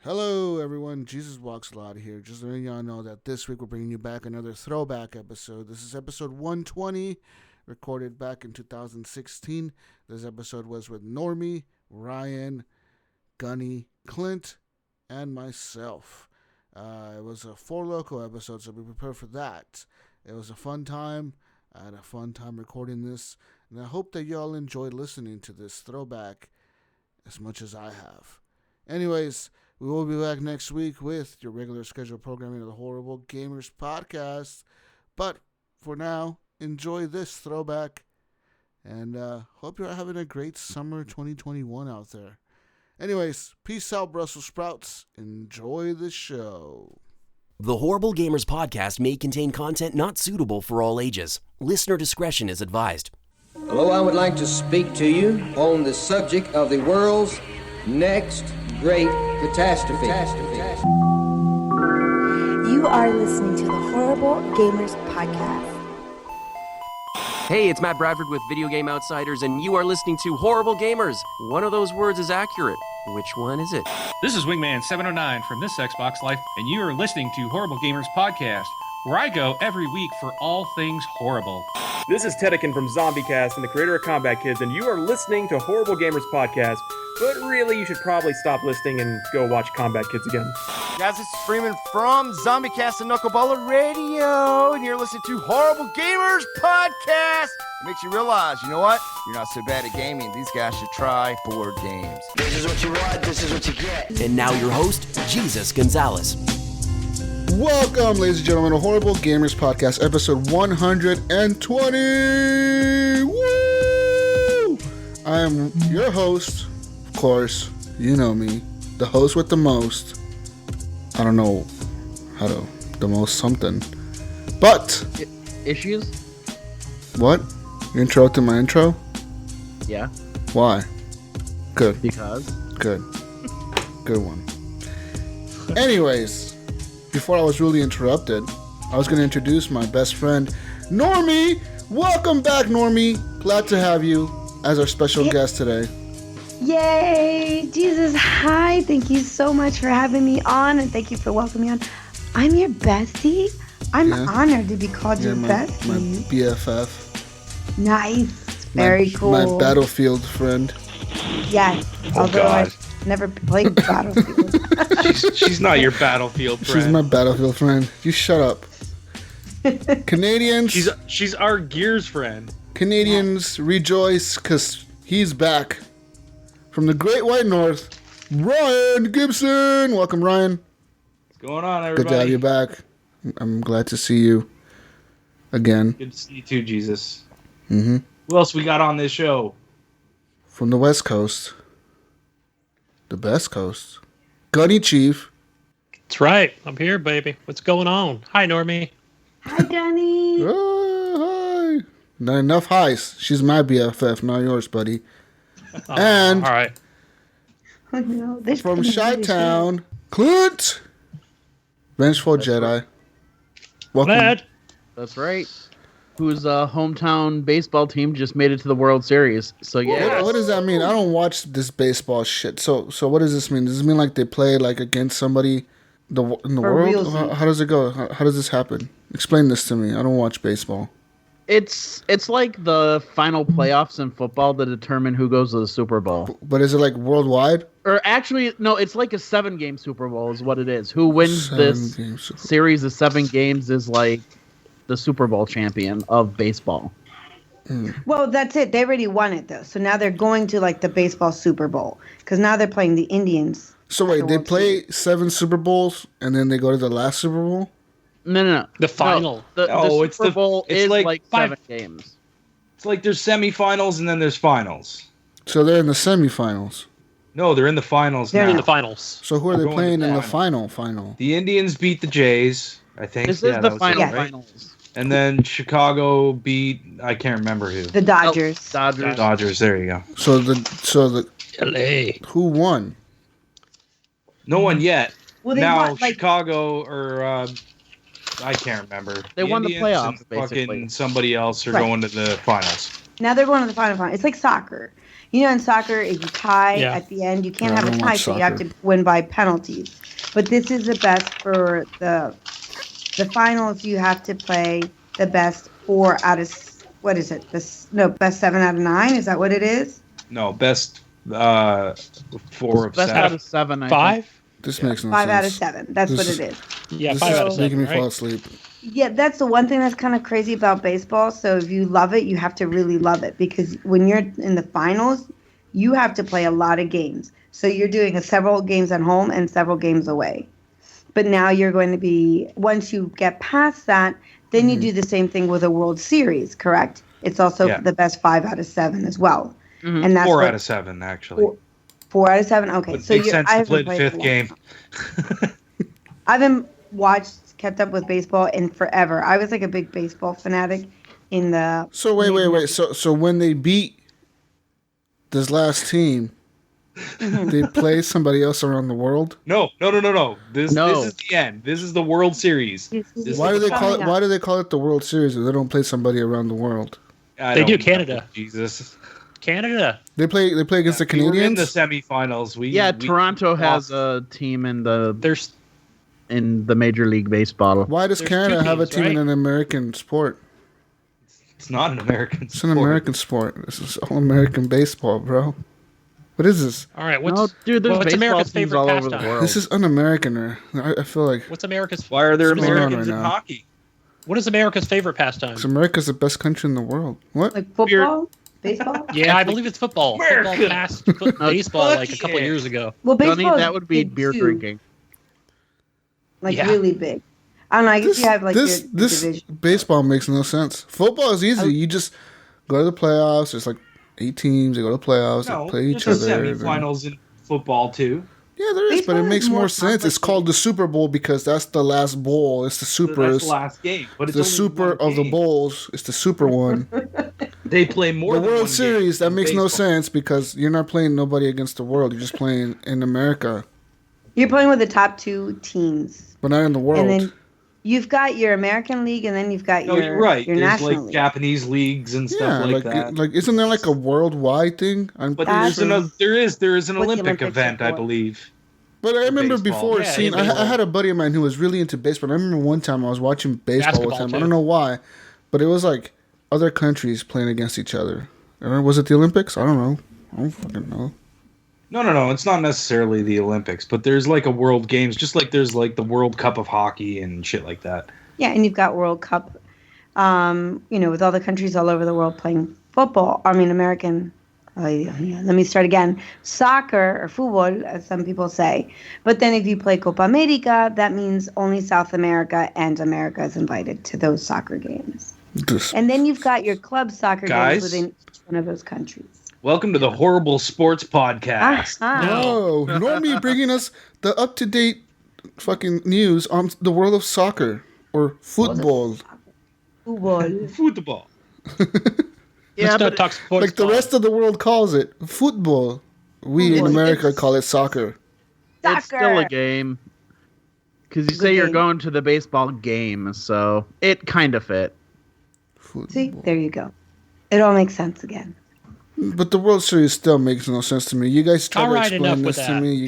Hello, everyone. Jesus Walks a Lot here. Just letting y'all know that this week we're bringing you back another throwback episode. This is episode 120, recorded back in 2016. This episode was with Normii, Ryan, Gunny, Clint, and myself. It was a Four Loko episode, so be prepared for that. It was a fun time. I had a fun time recording this, and I hope that y'all enjoyed listening to this throwback as much as I have. Anyways, we will be back next week with your regular scheduled programming of the Horrible Gamers podcast. But for now, enjoy this throwback. And hope you're having a great summer 2021 out there. Anyways, peace out, Brussels sprouts. Enjoy the show. The Horrible Gamers podcast may contain content not suitable for all ages. Listener discretion is advised. Hello, I would like to speak to you on the subject of the world's next great catastrophe. You are listening to the Horrible Gamers Podcast. Hey, it's Matt Bradford with Video Game Outsiders, and you are listening to Horrible Gamers. One of those words is accurate. Which one is it? This is Wingman 709 from This Xbox Life, and you are listening to Horrible Gamers Podcast, where I go every week for all things horrible. This is Tedekin from Zombiecast and the creator of Combat Kids, and you are listening to Horrible Gamers Podcast, but really you should probably stop listening and go watch Combat Kids again. Guys, this is Freeman from Zombiecast and Knuckleball and Radio, and you're listening to Horrible Gamers Podcast. It makes you realize, you know what? You're not so bad at gaming. These guys should try board games. This is what you want, this is what you get. And now your host, Jesus Gonzalez. Welcome, ladies and gentlemen, to Horrible Gamers Podcast, episode 120. Woo! I am your host, of course, you know me, the host with the most. I don't know the most something. But Issues? What? You interrupted my intro? Yeah. Why? Good. Because? Good. Good one. Anyways, before I was really interrupted, I was going to introduce my best friend, Normii. Welcome back, Normii. Glad to have you as our special guest today. Yay! Jesus, hi. Thank you so much for having me on, and thank you for welcoming me on. I'm your bestie. I'm honored to be called your bestie. My BFF. Nice. Very cool. My battlefield friend. Yes. Although I've never played Battlefield. She's not your battlefield friend. She's my battlefield friend. You shut up. Canadians. She's our Gears friend. Canadians rejoice because he's back from the Great White North. Ryan Gibson. Welcome, Ryan. What's going on, everybody? Good to have you back. I'm glad to see you again. Good to see you too, Jesus. Mm-hmm. Who else we got on this show? From the West Coast. The best coast. Gunny Chief. That's right. I'm here, baby. What's going on? Hi, Normii. Hi, Gunny. Hi. Not enough highs. She's my BFF, not yours, buddy. And all right. Oh, no. From Chi-Town, Clint. Vengeful Jedi. Welcome. Glad. That's right. Whose hometown baseball team just made it to the World Series. So, yeah. What does that mean? I don't watch this baseball shit. So what does this mean? Does this mean like they play like against somebody in the world? How does it go? How does this happen? Explain this to me. I don't watch baseball. It's like the final playoffs in football to determine who goes to the Super Bowl. But is it like worldwide? Or actually, no, it's like a 7-game Super Bowl is what it is. Who wins this series of 7 games is like the Super Bowl champion of baseball. Well, that's it. They already won it, though. So now they're going to like the baseball Super Bowl because now they're playing the Indians. So wait, they play 7 Super Bowls and then they go to the last Super Bowl? No. The final. The Super Bowl is like 7 games. It's like there's semifinals and then there's finals. So they're in the semifinals. No, they're in the finals now. They're in the finals. So who are they playing in the final? The Indians beat the Jays, I think. This is the finals. And then Chicago beat, I can't remember who. The Dodgers. Dodgers, there you go. So the LA. Who won? No one yet. Well, they now won, like, Chicago or I can't remember. They won the Indians playoffs, and basically. Fucking somebody else are going to the finals. Now they're going to the final. It's like soccer. You know, in soccer, if you tie at the end, you can't have a tie, so you have to win by penalties. But this is the best for the finals. You have to play the best 4 out of best 7 out of 9. Is that what it is? No, best 4 of 7. Best out of 7. 5. This makes no 5 sense. out of 7. That's what it is. Yeah, 5 out of 7. Making me right? fall asleep. Yeah, that's the one thing that's kind of crazy about baseball. So if you love it, you have to really love it, because when you're in the finals, you have to play a lot of games. So you're doing several games at home and several games away. But now you're going to be, once you get past that, then you do the same thing with a World Series, correct? It's also the best 5 out of 7 as well. Mm-hmm. And that's 4 out of 7, actually. 4 out of 7? Okay. It makes sense to play the 5th game. I haven't kept up with baseball in forever. I was like a big baseball fanatic in the... So wait. So when they beat this last team, they play somebody else around the world? No. This is the end. This is the World Series. Why do they call it the World Series if they don't play somebody around the world? They do Canada. Jesus. Canada. They play against the Canadians? We were in the semifinals. Toronto has a team in the Major League Baseball. Why does Canada have a team in an American sport? It's not an American sport. It's an American sport. This is all American baseball, bro. What is this? All right, what's America's favorite all pastime? over the world. This is un-American. I feel like... What's America's... Why are there What's going on Americans in right now? hockey? What is America's favorite pastime? Because America's the best country in the world. What? Like football? Baseball? Yeah, I believe it's football. America. Football passed baseball like a couple of years ago. Well, baseball that would be big beer too. drinking. Really big. I don't know. I guess you have like this your division. baseball makes no sense. Football is easy. You just go to the playoffs. There's like 8 teams. They go to the playoffs. They play each there's other. semifinals in football too. Yeah, there is, but it Baseball makes is more more sense. It's called the Super Bowl because that's the last bowl. It's the Super. That's the last game. But It's it's the only Super one of the game. bowls. It's the Super one. They play more The than World one Series, game that in makes no baseball. sense because you're not playing nobody against the world. You're just playing in America, You're playing with the top 2 teams. but not in the world. And then you've got your American League, and then you've got No, you're right. your There's National like League. Japanese leagues and stuff like that. Like, isn't there like a worldwide thing? But That's there is an what the Olympic Olympics event, are I for. believe. But I remember baseball. before seeing. I had a buddy of mine who was really into baseball. And I remember one time I was watching baseball with Basketball, him. too. I don't know why, but it was like other countries playing against each other. I don't know, was it the Olympics? I don't know. I don't fucking know. No. It's not necessarily the Olympics, but there's like a World Games, just like there's like the World Cup of hockey and shit like that. Yeah, and you've got World Cup, with all the countries all over the world playing football. I mean, American. Let me start again. Soccer or football, as some people say. But then if you play Copa America, that means only South America and America is invited to those soccer games. And then you've got your club soccer Guys? games within each one of those countries. Welcome to the Horrible Sports Podcast. No, Normii bringing us the up-to-date fucking news on the world of soccer or football. Football. Yeah, Let's not but talk sports. Like the rest of the world calls it football. We in America call it soccer. it's still a game. Because you say you're game. going to the baseball game, so it kind of fit. Football. See, there you go. It all makes sense again. But the World Series still makes no sense to me. You guys try All to right, enough explain with this to that. me. You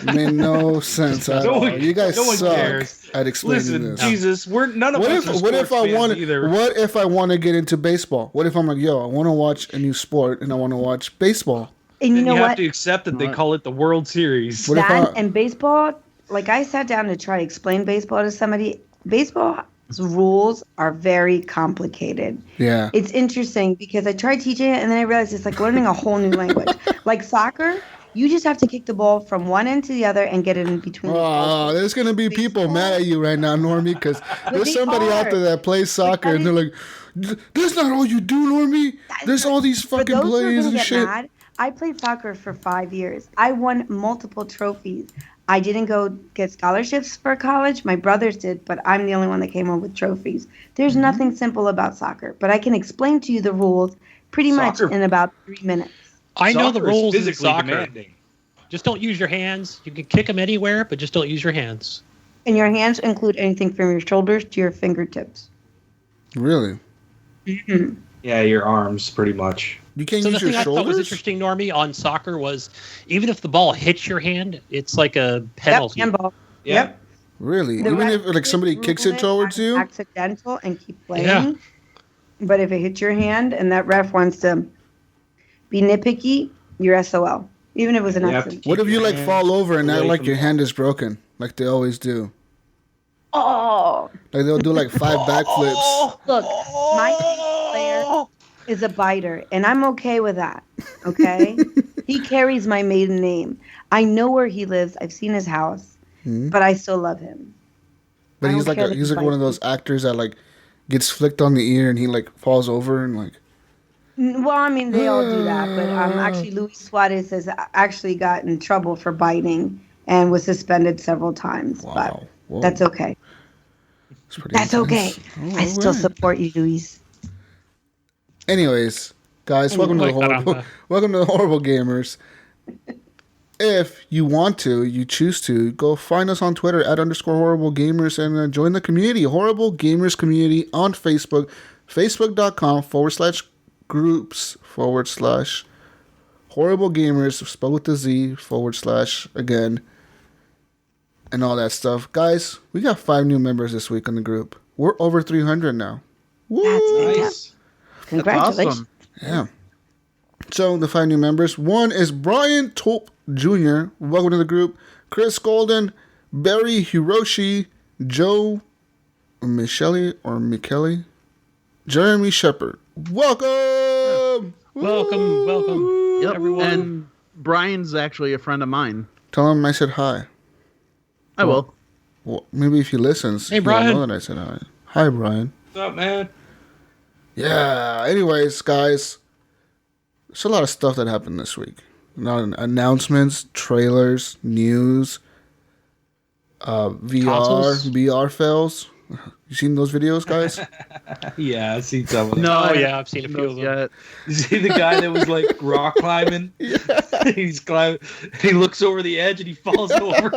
guys made no sense at all. You guys no one suck cares. at explaining Listen, this. Jesus, none of What us if are what if sports I fans want either. what if I want to get into baseball? What if I'm like, yo, I want to watch a new sport and I want to watch baseball? And you Then know you have what? to accept that they call it the World Series. What if That I- and baseball, like I sat down to try to explain baseball to somebody. Baseball's rules are very complicated. Yeah. It's interesting because I tried teaching it and then I realized it's like learning a whole new language. Like soccer, you just have to kick the ball from one end to the other and get it in between. the Oh, balls. there's gonna be people mad at you right now, Normie, because there's they somebody out are. there that plays soccer and they're like, "That's not all you do, Normie. There's all these For fucking those who are plays gonna and get shit." mad, I played soccer for 5 years. I won multiple trophies. I didn't go get scholarships for college. My brothers did, but I'm the only one that came home with trophies. There's Mm-hmm. nothing simple about soccer, but I can explain to you the rules pretty much Soccer- in about 3 minutes. I know the Soccer is rules in physically soccer. demanding. Just don't use your hands. You can kick them anywhere, but just don't use your hands. And your hands include anything from your shoulders to your fingertips. Really? Yeah, your arms, pretty much. You can't So the use your thing I thought was shoulders? interesting, Normie, on soccer was even if the ball hits your hand, it's like a penalty. Yep, handball. Yeah. Yep. Really? The Even ref if like somebody rule kicks it towards as you? accidental and keep playing. Yeah. But if it hits your hand and that ref wants to be nitpicky, you're SOL. Even if it was an Yep. accident. What if you like hand fall over and act away like from your the hand is broken, like they always do? Oh, Like they'll do like 5 backflips. look, my team player is a biter, and I'm okay with that. Okay, he carries my maiden name. I know where he lives. I've seen his house, but I still love him. But I he's don't like care that he's he like one of bites those actors that like gets flicked on the ear and he like falls over and like. Well, I mean, they all do that, but actually, Luis Suarez has actually got in trouble for biting and was suspended several times. Wow. But Whoa. that's okay. That's okay. Oh, I still alright. support you, Luis. Anyways, guys, welcome to the Horrible Gamers. If you want to, you choose to, go find us on Twitter at _Horrible Gamers and join the community, Horrible Gamers Community on Facebook, facebook.com/groups/Horrible Gamers, spelled with the Z, /again, and all that stuff. Guys, we got 5 new members this week on the group. We're over 300 now. Woo! That's Nice. Congratulations. Awesome. Yeah. So the 5 new members. One is Brian Tolp Jr. Welcome to the group. Chris Golden, Barry Hiroshi, Joe Michele, Jeremy Shepard. Welcome. Welcome, Yep. everyone. And Brian's actually a friend of mine. Tell him I said hi. I will. Well, maybe if he listens, Hey, he'll Brian. know that I said hi. Hi, Brian. What's up, man? Yeah. Anyways, guys, there's a lot of stuff that happened this week. Announcements, trailers, news, Consoles? VR fails. You seen those videos, guys? Yeah, I've seen some of them. No, Oh, I yeah, haven't I've seen a seen few those of them. yet. You see the guy that was like rock climbing? He's climbing. He looks over the edge and he falls over.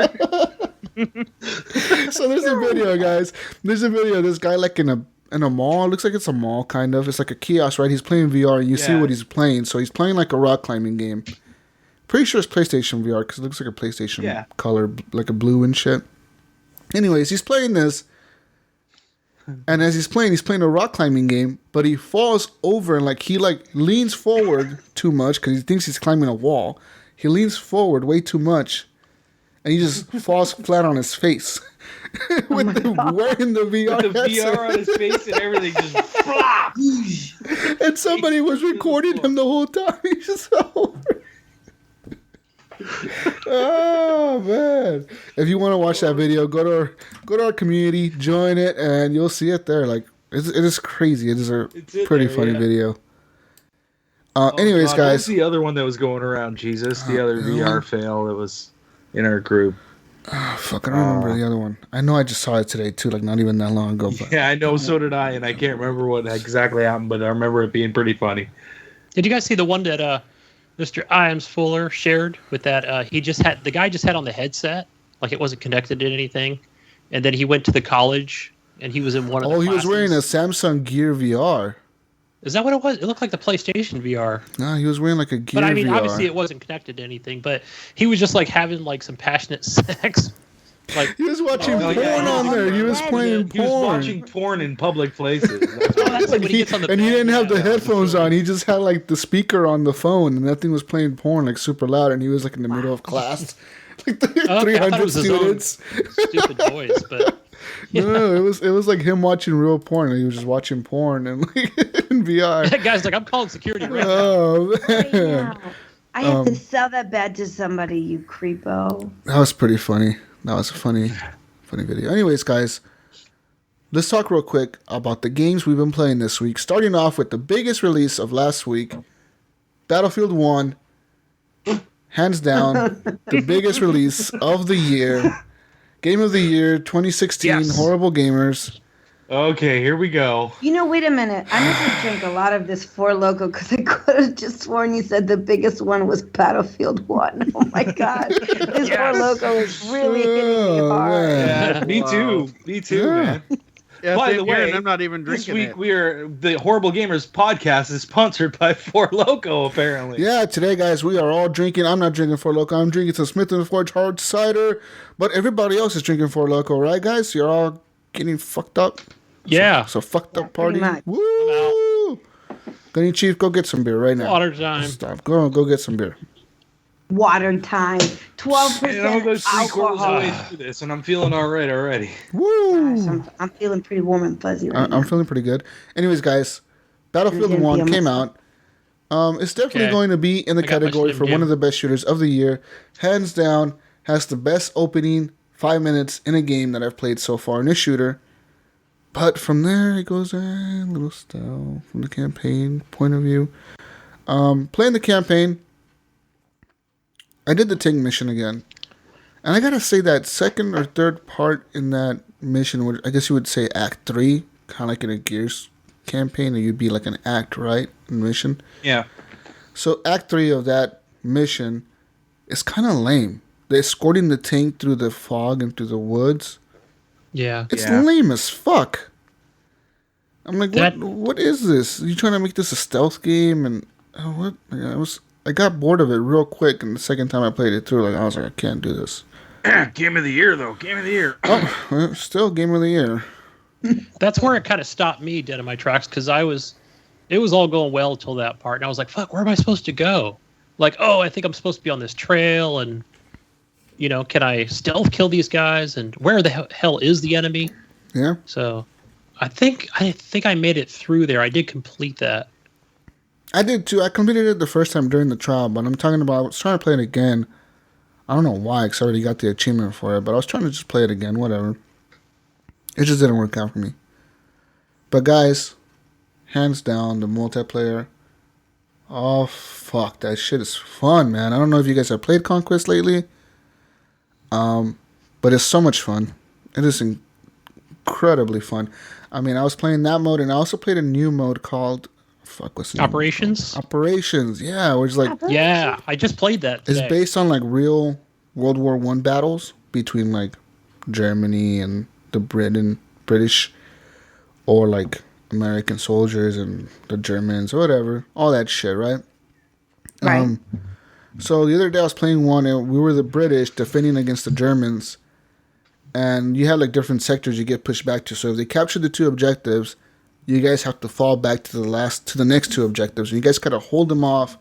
So there's a video, guys. There's a video of this guy like in a mall. It looks like it's a mall, kind of. It's like a kiosk, right? He's playing VR. And you see Yeah. what he's playing. So he's playing like a rock climbing game. Pretty sure it's PlayStation VR because it looks like a PlayStation color, like a blue and shit. Anyways, he's playing this. And as he's playing a rock climbing game, but he falls over and he leans forward too much because he thinks he's climbing a wall. He leans forward way too much, and he just falls flat on his face wearing the VR With the headset. VR on his face and everything just flop. And somebody was recording him the whole time. He just fell over. Oh man! If you want to watch that video, go to our community, join it, and you'll see it there. Like it is crazy. It is a pretty funny video. Anyways, God, what was guys. the other one that was going around? Jesus, the other VR fail that was in our group. Oh, fuck, I don't remember the other one. I know I just saw it today too, like not even that long ago. But Yeah, I know. So did I, and I can't remember what exactly happened, but I remember it being pretty funny. Did you guys see the one that Mr. Iams Fuller shared with that? The guy just had on the headset, like it wasn't connected to anything, and then he went to the college and he was in one of the he was wearing a classes. Samsung Gear VR. Is that what it was? It looked like the PlayStation VR. No, he was wearing like a Gear But I mean, VR. obviously it wasn't connected to anything. But he was just like having like some passionate sex. Like He was watching Oh, porn yeah. on there. He was playing He was porn. watching porn in public places. That's oh, that's like when he He, gets on the and he bed, didn't have the yeah. headphones on. He just had like the speaker on the phone, and that thing was playing porn like super loud. And he was like in the middle of class, like Okay, I thought it 300 was his own students. stupid voice, but No, it was like him watching real porn. He was just watching porn and like in VR. that guy's like, I'm calling security right now. Oh Right man, now. I have to sell that bed to somebody, you creepo. that was pretty funny. That was a funny video. Anyways, guys, let's talk real quick about the games we've been playing this week. Starting off with the biggest release of last week, Battlefield 1. Hands down, the biggest release of the year. Game of the year 2016, Yes. Horrible Gamers. Okay, here we go. You know, wait a minute. I must have drank a lot of this Four Loko because I could have just sworn you said the biggest one was Battlefield 1. Oh my God. This Four Loko is really hitting me Oh, hard. man. Yeah, me too. Me too, Yeah. man. Yeah, By same the here, way, and I'm not even this drinking week it. the Horrible Gamers podcast is sponsored by Four Loko, apparently. Yeah, today, guys, we are all drinking. I'm not drinking Four Loko. I'm drinking some Smith & Forge hard cider. But everybody else is drinking Four Loko, right, guys? You're all getting fucked up? Yeah. So fucked up party. pretty much. Woo! Gunny Chief, go get some beer right now. Water time. Stop. Go get some beer. Water time. 12% And I'm about 3/4 of the alcohol. way through this, and I'm feeling all right already. Woo! Gosh, I'm feeling pretty warm and fuzzy right now. I'm feeling pretty good. Anyways, guys, Battlefield You're gonna 1 be came almost- out. It's definitely Okay. going to be in the I got my category Slim for one Jim. of the best shooters of the year. Hands down, has the best opening 5 minutes in a game that I've played so far in a shooter. But from there, it goes a little style from the campaign point of view. Playing the campaign, I did the tank mission again. And I gotta say that second or third part in that mission, I guess you would say Act 3, kind of like in a Gears campaign, or you'd be like an act, right? Mission. Yeah. So Act 3 of that mission is kind of lame. They're escorting the tank through the fog and through the woods. Yeah. It's Yeah. lame as fuck. I'm like, That- what is this? You trying to make this a stealth game? And what? I got bored of it real quick. And the second time I played it through, like I was like, I can't do this. Game of the year, though. Game of the year. Oh, well, still game of the year. That's where it kind of stopped me dead in my tracks because it was all going well till that part, and I was like, "Fuck, where am I supposed to go?" Like, oh, I think I'm supposed to be on this trail, and can I stealth kill these guys? And where the hell is the enemy? Yeah. So, I think I made it through there. I did complete that. I did too. I completed it the first time during the trial, but I'm talking about I was trying to play it again. I don't know why, because I already got the achievement for it, but I was trying to just play it again, whatever. It just didn't work out for me. But guys, hands down, the multiplayer, oh fuck, that shit is fun, man. I don't know if you guys have played Conquest lately, but it's so much fun. It is incredibly fun. I mean, I was playing that mode, and I also played a new mode called what's the name? Operations. Operations, yeah, which is like Yeah, I just played that. it's Today. based on like real World War I battles between like Germany and the British, or like American soldiers and the Germans or whatever, all that shit, right? Right. So the other day I was playing one, and we were the British defending against the Germans, and you had like different sectors you get pushed back to. So if they capture the two objectives, you guys have to fall back to the next two objectives, and you guys gotta hold them off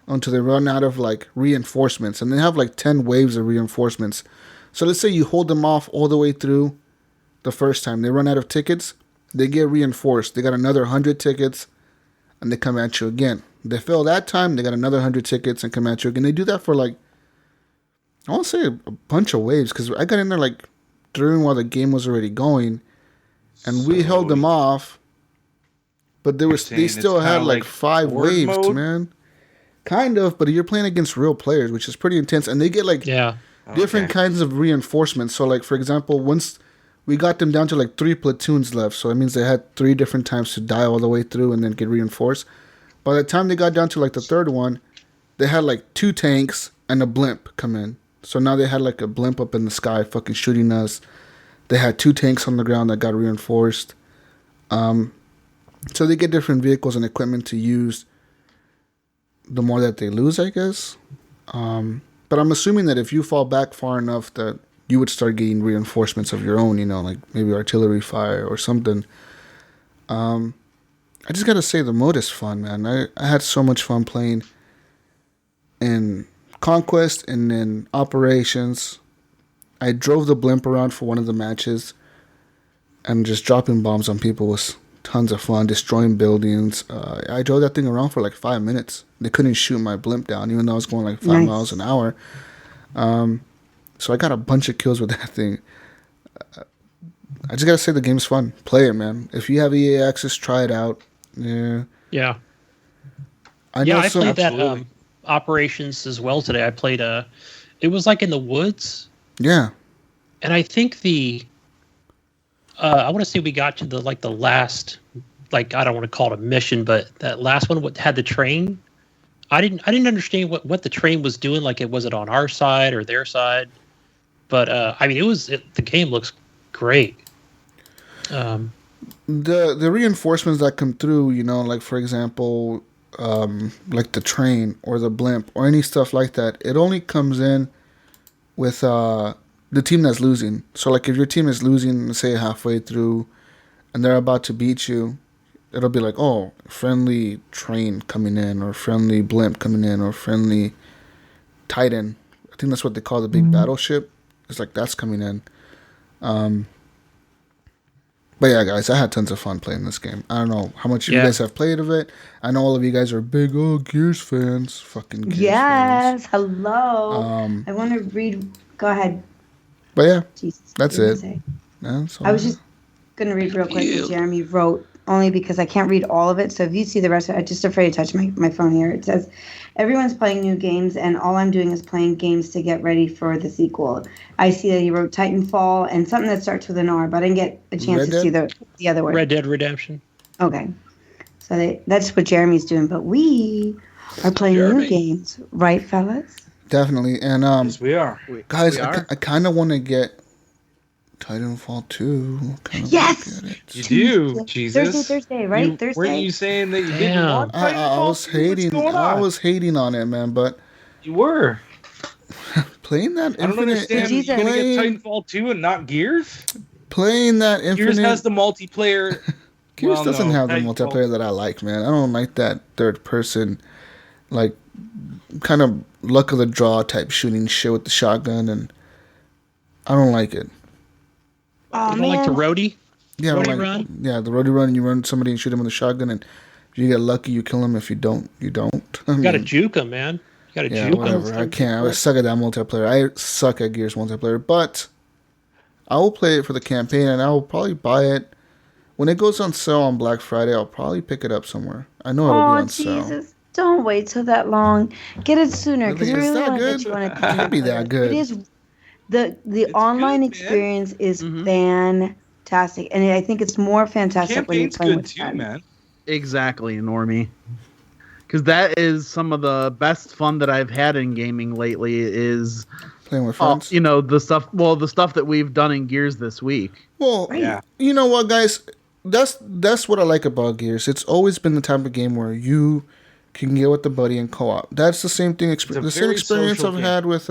until they run out of like reinforcements, and they have like 10 waves of reinforcements. So let's say you hold them off all the way through the first time, they run out of tickets, they get reinforced, they got another 100 tickets, and they come at you again. They fail that time, they got another 100 tickets and come at you again. They do that for like, I want to say a bunch of waves, because I got in there like during while the game was already going, and we held them off, but they still had like 5 horde waves, mode? man. Kind of, but you're playing against real players, which is pretty intense, and they get like different kinds of reinforcements. So like, for example, once we got them down to like 3 platoons left, so it means they had 3 different times to die all the way through and then get reinforced. By the time they got down to like the third one, they had like 2 tanks and a blimp come in. So now they had like a blimp up in the sky fucking shooting us. They had 2 tanks on the ground that got reinforced. So they get different vehicles and equipment to use the more that they lose, I guess. But I'm assuming that if you fall back far enough that you would start getting reinforcements of your own, like maybe artillery fire or something. I just gotta say the mode is fun, man. I had so much fun playing in Conquest and in Operations. I drove the blimp around for one of the matches, and just dropping bombs on people was tons of fun, destroying buildings. I drove that thing around for like 5 minutes. They couldn't shoot my blimp down, even though I was going like 5 miles an hour. So I got a bunch of kills with that thing. I just gotta say the game's fun. Play it, man. If you have EA access, try it out. Yeah. Yeah. I played that Operations as well today. I played it was like in the woods. Yeah. And I think I want to say we got to the last, I don't want to call it a mission, but that last one had the train. I didn't understand what the train was doing. Like, was it on our side or their side? But I mean, the game looks great. The reinforcements that come through, like for example, like the train or the blimp or any stuff like that, it only comes in with the team that's losing. So like if your team is losing, say halfway through, and they're about to beat you, it'll be like, oh, friendly train coming in, or friendly blimp coming in, or friendly Titan. I think that's what they call the big battleship. It's like that's coming in. But yeah, guys, I had tons of fun playing this game. I don't know how much you guys have played of it. I know all of you guys are big Gears fans. Fucking Gears fans. Yes, hello. I want to read. Go ahead. But yeah, Jesus, that's it. Yeah, I was just going to read real quick what Jeremy wrote, only because I can't read all of it. So if you see the rest of it, I'm just afraid to touch my phone here. It says, everyone's playing new games, and all I'm doing is playing games to get ready for the sequel. I see that he wrote Titanfall and something that starts with an R, but I didn't get a chance to see the other one. Red Dead Redemption. Okay. So that's what Jeremy's doing, but we are playing new games, right, fellas? Definitely. And yes, we are. Guys, I kind of want to get Titanfall 2. Yes! You do, Jesus. Thursday, right? Thursday. Weren't you saying that you didn't want Titanfall? I was hating on it, man, but you were playing that Infinite. I don't understand. You're gonna get Titanfall 2 and not Gears? Playing that Infinite. Gears has the multiplayer. Gears doesn't have the multiplayer that I like, man. I don't like that third person, like, kind of luck of the draw type shooting shit with the shotgun, and I don't like it. Oh, you don't like the roadie? Yeah, roadie run? Yeah, the roadie run. You run somebody and shoot him with a shotgun, and if you get lucky, you kill him. If you don't, you don't. You gotta juke him, man. You gotta juke him. Whatever. I can't. I suck at that multiplayer. I suck at Gears multiplayer, but I will play it for the campaign, and I will probably buy it when it goes on sale on Black Friday. I'll probably pick it up somewhere. I know it'll be on sale. Jesus. Don't wait till that long. Get it sooner, because Really? we really Is that want to good? get you on a It can't be that good. It is. The online experience is fantastic, and I think it's more fantastic when you're playing with friends. Man. Exactly, Normie. Because that is some of the best fun that I've had in gaming lately. Is playing with friends. The stuff. Well, the stuff that we've done in Gears this week. Well, you know what, guys? That's what I like about Gears. It's always been the type of game where you can get with the buddy and co-op. That's the same thing. The same experience I've had with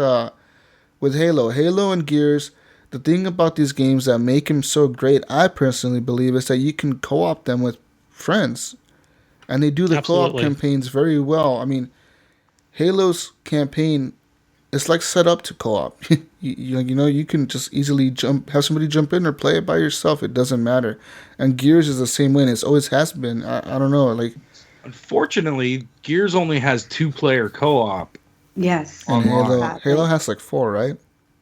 Halo. Halo and Gears. The thing about these games that make them so great, I personally believe, is that you can co-op them with friends, and they do the co-op campaigns very well. I mean, Halo's campaign is like set up to co-op. You can just easily have somebody jump in or play it by yourself. It doesn't matter. And Gears is the same way, and it always has been. I don't know, like. Unfortunately, Gears only has 2-player co-op. Yes. On Halo has like 4, right?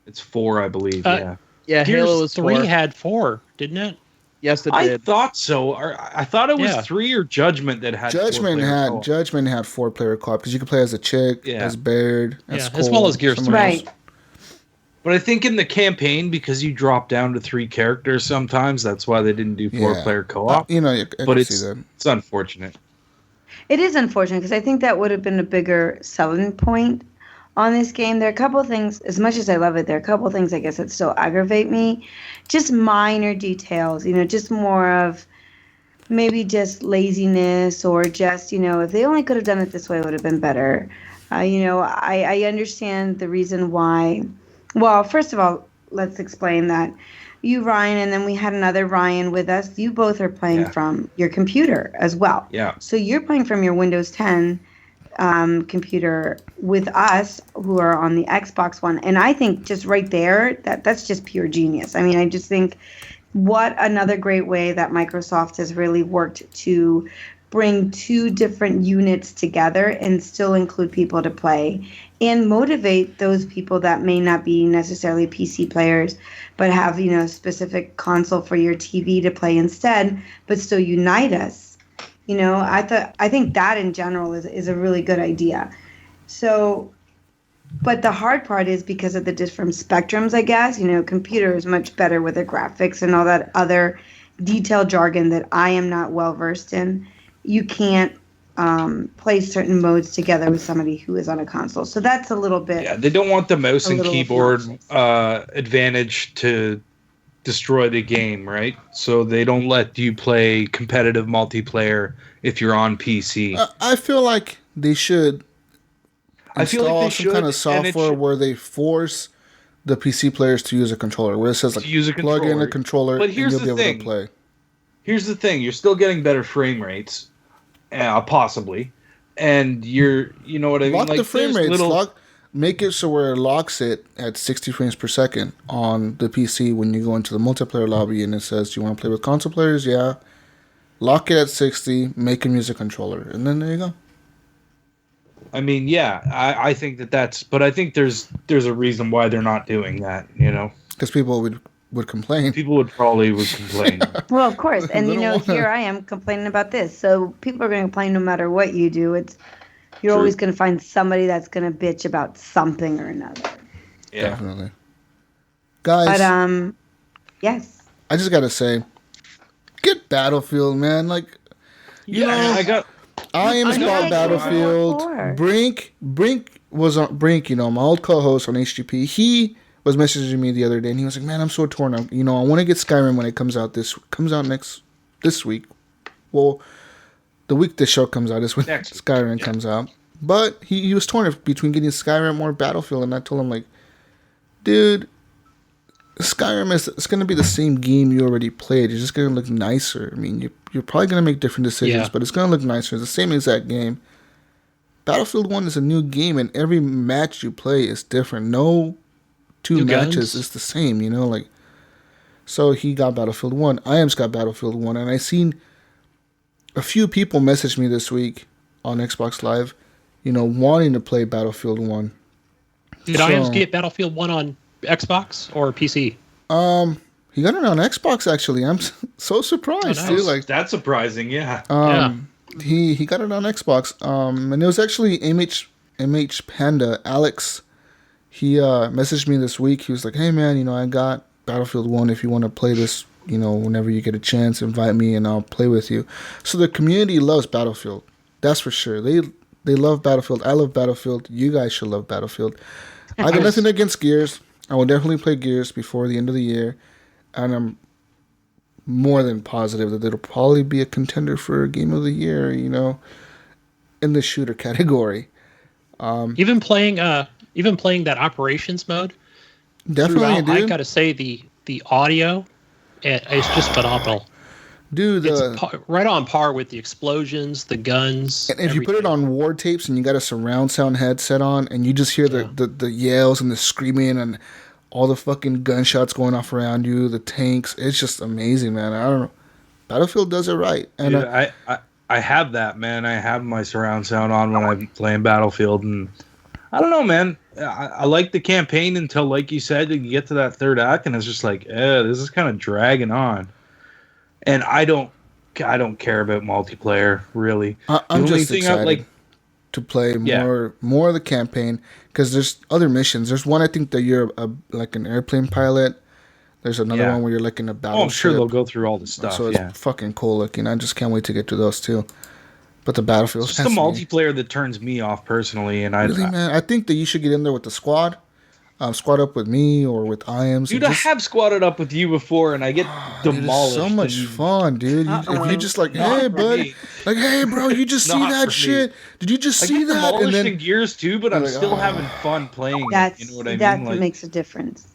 It's 4, I believe. Yeah, Gears Halo was 3 4. had 4, didn't it? Yes, it I did. thought so. I thought it was 3 or Judgment that had. Judgment had 4-player co-op because you could play as a chick, as Baird, as Cole, as well as Gears 3. Right. But I think in the campaign, because you drop down to 3 characters sometimes, that's why they didn't do 4-player co-op. But it's unfortunate. It is unfortunate because I think that would have been a bigger selling point on this game. There are a couple of things, as much as I love it, there are a couple of things I guess that still aggravate me. Just minor details, just more of maybe just laziness or just, if they only could have done it this way, it would have been better. I understand the reason why. Well, first of all, let's explain that you, Ryan, and then we had another Ryan with us. You both are playing from your computer as well. Yeah. So you're playing from your Windows 10 computer with us who are on the Xbox One. And I think just right there, that's just pure genius. I mean, I just think what another great way that Microsoft has really worked to bring 2 different units together and still include people to play and motivate those people that may not be necessarily PC players but have, specific console for your TV to play instead, but still unite us. I think that in general is a really good idea. So, but the hard part is because of the different spectrums, I guess, computer is much better with the graphics and all that other detailed jargon that I am not well versed in. You can't play certain modes together with somebody who is on a console. So that's a little bit. Yeah, they don't want the mouse and keyboard advantage to destroy the game, right? So they don't let you play competitive multiplayer if you're on PC. I feel like they should install some kind of and it software should- where they force the PC players to use a controller, where it says like use a plug in a controller But and here's you'll the be able thing. to play. Here's the thing: you're still getting better frame rates, possibly, and you know what I mean. Lock like the frame there's rates. Make it so where it locks it at 60 frames per second on the PC when you go into the multiplayer lobby and it says, "Do you want to play with console players?" Yeah. Lock it at 60. Make them use a controller, and then there you go. I mean, yeah, I think that's, but I think there's a reason why they're not doing that. You know, because people would complain. People would complain. Well, of course, and They you don't know, wanna- here I am complaining about this. So people are going to complain no matter what you do. You're True. always going to find somebody that's going to bitch about something or another. Yeah. Definitely. Guys, But yes. I just gotta say, get Battlefield, man. Like, you know, I am about Battlefield. Brink was on Brink. You know, my old co-host on HGP. He was messaging me the other day, and he was like, "Man, I'm so torn. I want to get Skyrim when it comes out. This week. Well, the week this show comes out is when Skyrim comes out. But he was torn between getting Skyrim or Battlefield, and I told him like, dude, Skyrim it's going to be the same game you already played. It's just going to look nicer. I mean, you're probably going to make different decisions, but it's going to look nicer. It's the same exact game. Battlefield 1 is a new game, and every match you play is different. No two matches is the same, you know? Like, so he got Battlefield 1. I am got Battlefield 1, and I seen a few people message me this week on Xbox Live, you know, wanting to play Battlefield 1. Did Iams get Battlefield 1 on Xbox or PC? He got it on Xbox actually. I'm so surprised, dude. Like, that's surprising, yeah. He got it on Xbox. And it was actually MH Panda Alex. He messaged me this week. He was like, "Hey man, you know, I got Battlefield 1. If you want to play this, you know, whenever you get a chance, invite me and I'll play with you." So the community loves Battlefield. That's for sure. They love Battlefield. I love Battlefield. You guys should love Battlefield. I got nothing against Gears. I will definitely play Gears before the end of the year. And I'm more than positive that it'll probably be a contender for Game of the Year, you know, in the shooter category. Even playing that operations mode. Definitely, dude. I gotta say the audio, it's just phenomenal. Dude, it's right on par with the explosions, the guns. And if you put it on war tapes and you got a surround sound headset on and you just hear the yells and the screaming and all the fucking gunshots going off around you, the tanks, it's just amazing, man. I don't know. Battlefield does it right. And dude, I have that, man. I have my surround sound on when I'm playing Battlefield, and I don't know, man. I like the campaign until, like you said, you get to that third act, and it's just like, this is kind of dragging on. And I don't care about multiplayer, really. I'm just excited to play more of the campaign because there's other missions. There's one I think that you're like an airplane pilot. There's another one where you're like in a battleship. Oh, I'm sure they'll go through all the stuff. So it's fucking cool looking. I just can't wait to get to those too. But the Battlefield. It's just the multiplayer that turns me off personally, and man, I think that you should get in there with the squad. Squad up with me or with Iams. Dude, I have squatted up with you before, and I get demolished. It's so much fun, dude. If you just like, hey, buddy, like, hey, bro, you just see that shit? Did you just see that? And then in Gears too, but I'm still having fun playing. That's, it, you know what I mean? That like, makes a difference.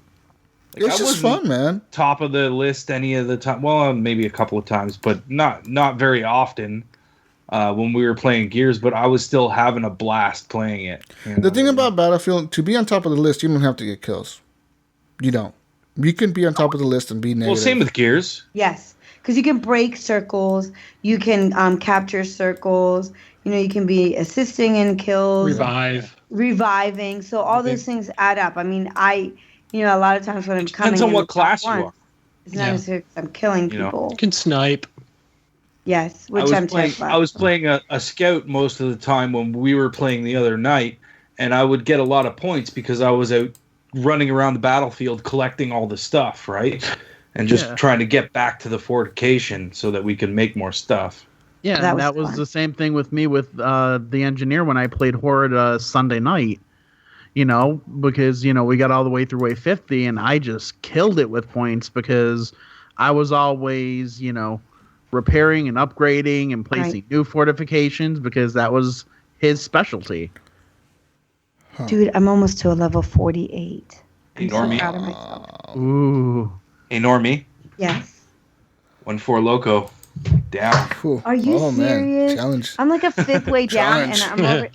Like, it's just fun, man. Top of the list any of the time. Well, maybe a couple of times, but not very often. When we were playing Gears, but I was still having a blast playing it. You know? The thing about Battlefield, to be on top of the list, you don't have to get kills. You don't. You can be on top of the list and be negative. Well, same with Gears. Yes, because you can break circles, you can capture circles, you know, you can be assisting in kills. Reviving. So all those things add up. I mean, a lot of times when I'm coming depends on what class you are. It's not necessarily I'm killing people. You can snipe. Yes, which I'm terrified. I was playing a scout most of the time when we were playing the other night, and I would get a lot of points because I was out running around the battlefield collecting all the stuff, right? And just trying to get back to the fortification so that we could make more stuff. Yeah, that was the same thing with me with the engineer when I played Horde Sunday night. because we got all the way through wave 50, and I just killed it with points because I was always repairing and upgrading and placing new fortifications because that was his specialty. Dude, I'm almost to a level 48. Hey, I'm Normie. so proud of myself. Ooh. Hey, Normie. Yes. 1-4 Loco. Down. Are you serious? Man. Challenge. I'm like a fifth way down, and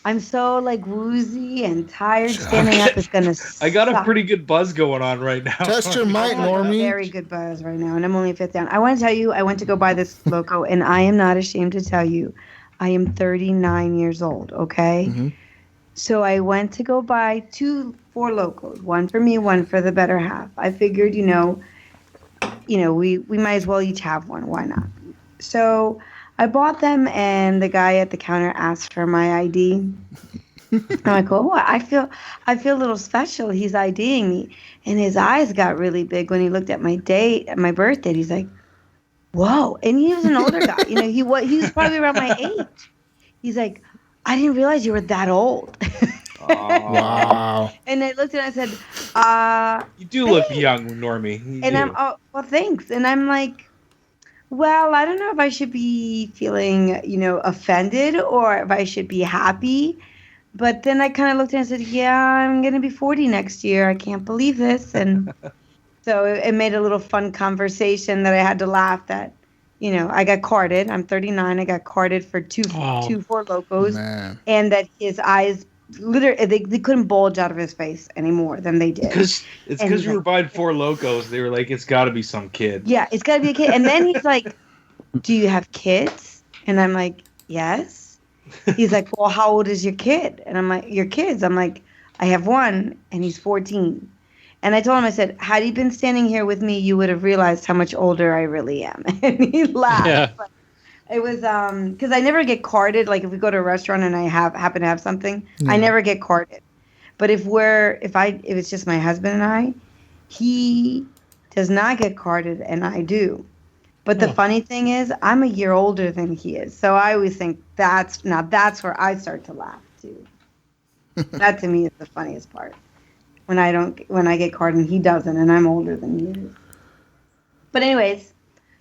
I'm so like woozy and tired. Standing up is gonna. I got a suck. pretty good buzz going on right now. Test your might, I have a Normie. very good buzz right now, and I'm only a fifth down. I want to tell you, I went to go buy this Loco, and I am not ashamed to tell you, I am 39 years old. Okay. Mm-hmm. So I went to go buy 2 4 Locos, one for me, one for the better half. I figured, we might as well each have one. Why not? So I bought them, and the guy at the counter asked for my ID. I'm like, oh, I feel a little special. He's IDing me, and his eyes got really big when he looked at my date, at my birth date. He's like, whoa! And he was an older guy. He was probably around my age. He's like, I didn't realize you were that old. Wow. And I looked at him and I said, You do look young, Normie. You and do. well, thanks. And I'm like, well, I don't know if I should be feeling, offended or if I should be happy. But then I kind of looked at him and said, yeah, I'm going to be 40 next year. I can't believe this. And so it made a little fun conversation that I had to laugh that, I got carded. I'm 39. I got carded for 2 4 Locos. Man. And that his eyes, literally, they couldn't bulge out of his face any more than they did. Because you were buying 4 Locos. They were like, it's got to be some kid. Yeah, it's got to be a kid. And then he's like, do you have kids? And I'm like, yes. He's like, well, how old is your kid? And I'm like, your kids? I'm like, I have one, and he's 14. And I told him, I said, had he been standing here with me, you would have realized how much older I really am. And he laughed. Yeah. But it was because I never get carded. Like if we go to a restaurant and I happen to have something, I never get carded. But if it's just my husband and I, he does not get carded, and I do. But the funny thing is, I'm a year older than he is, so I always think that's where I start to laugh too. That to me is the funniest part. When I get carded and he doesn't, and I'm older than he is. But anyways,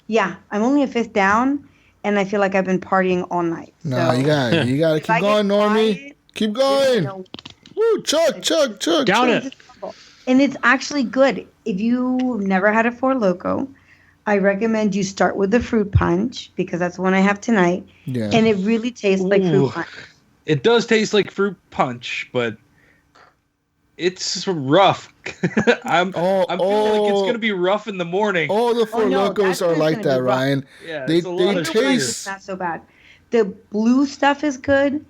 yeah, I'm only a fifth down, and I feel like I've been partying all night. No, you gotta keep going, Normie. Keep going. Woo, chug. Down it. And it's actually good. If you've never had a 4 Loco, I recommend you start with the fruit punch because that's the one I have tonight. Yeah. And it really tastes like fruit punch. It does taste like fruit punch, but it's rough. I'm feeling like it's gonna be rough in the morning. All the 4 Locos are like that, Ryan. Yeah, they taste. It's not so bad. The blue stuff is good.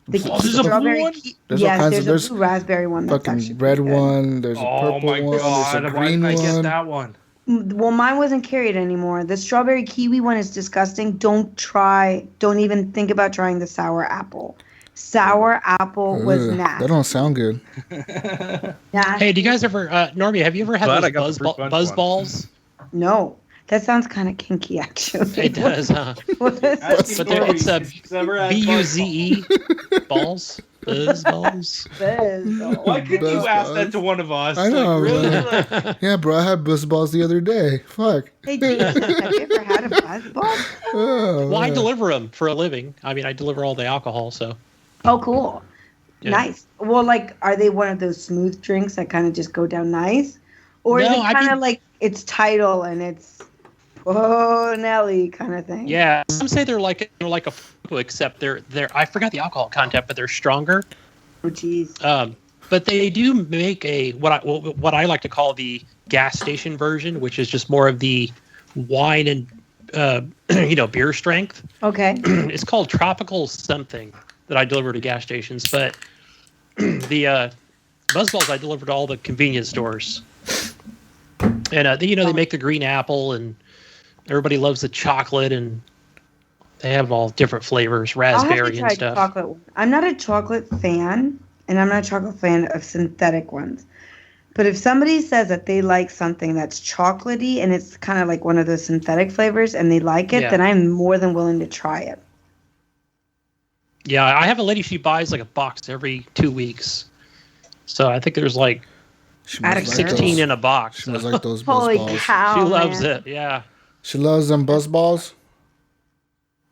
The strawberry one? There's a blue raspberry one. That's fucking red one. There's a purple one. There's a green one. Why didn't I get that one? Well, mine wasn't carried anymore. The strawberry kiwi one is disgusting. Don't even think about trying the sour apple. Sour apple was nasty. That don't sound good. Hey, do you guys ever, Normie, have you ever had those buzz balls? No. That sounds kind of kinky, actually. It does, huh? But it's B-U-Z-E balls. Buzz balls. Why couldn't you ask that to one of us? I know. Really? Yeah, bro. I had buzz balls the other day. Fuck. Hey, Jesus, have you ever had a buzz ball? Well, I deliver them for a living. I mean, I deliver all the alcohol, so. Oh, cool. Yeah. Nice. Well, are they one of those smooth drinks that kind of just go down nice? Or is it kind of like it's Tidal and it's Nelly kind of thing? Yeah, some say they're like a except they're I forgot the alcohol content, but they're stronger. Oh, jeez. But they do make what I like to call the gas station version, which is just more of the wine and beer strength. Okay. It's called Tropical something that I deliver to gas stations, but the Buzzballs I deliver to all the convenience stores. And they make the green apple, and everybody loves the chocolate, and they have all different flavors, raspberry and stuff. Chocolate. I'm not a chocolate fan, and I'm not a chocolate fan of synthetic ones. But if somebody says that they like something that's chocolatey and it's kind of like one of those synthetic flavors and they like it, then I'm more than willing to try it. Yeah, I have a lady, she buys like a box every 2 weeks. So I think there's like She Out must of like 16 those. in a box. She must like those Holy buzz balls. cow! She loves man. it. Yeah, She loves them buzz balls.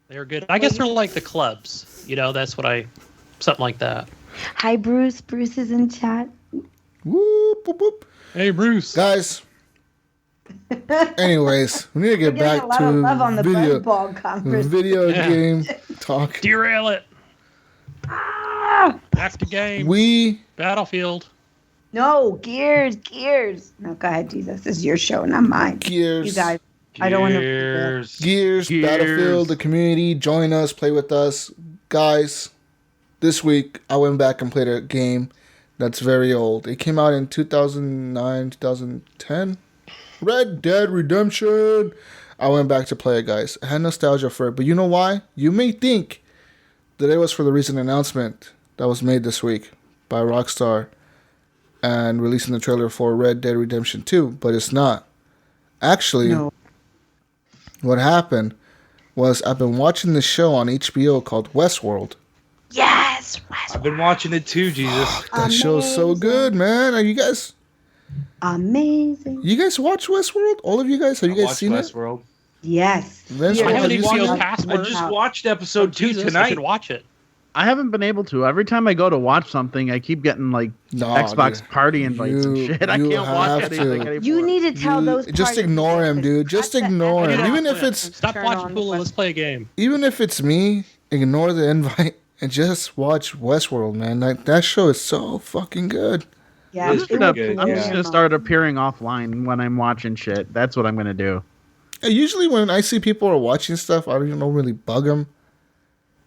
they're good. I guess they're like the clubs. That's what something like that. Hi, Bruce. Bruce is in chat. Whoop, whoop, whoop. Hey, Bruce. Guys. Anyways, we need to get We're getting back a lot of love on to the ball conversation. video Yeah. game talk. Derail it. Ah! Back to game. We Battlefield. No, Gears. No, go ahead, Jesus. This is your show, not mine. Gears. You guys, I don't want to. Gears, Battlefield, the community, join us, play with us. Guys, this week I went back and played a game that's very old. It came out in 2009, 2010. Red Dead Redemption. I went back to play it, guys. I had nostalgia for it, but you know why? You may think that it was for the recent announcement that was made this week by Rockstar and releasing the trailer for Red Dead Redemption 2, but it's not. Actually, No. what happened was I've been watching this show on HBO called Westworld. Yes, I've been watching it too, Jesus. That show's so good, man. Are you guys amazing. watch Westworld? All of you guys? Have you guys Watch seen Westworld. Yes. Vince, I have have an you seen HBO it? password. I just watched episode 2 Jesus, I tonight. should watch it. I haven't been able to. Every time I go to watch something, I keep getting like No, Xbox dude. party invites and You- shit. I you can't watch have anything to. anymore. You need to tell those. Just parties ignore to him, dude. Just cut the ignore him. extra Even out. if it's Stop Turn watching on the Hulu. Let's play a game. even if it's me, ignore the invite and just watch Westworld, man. That show is so fucking good. Yeah, It's it pretty will good, blow I'm yeah. just your gonna mind. start appearing offline when I'm watching shit. That's what I'm gonna do. Usually when I see people are watching stuff, I don't really bug them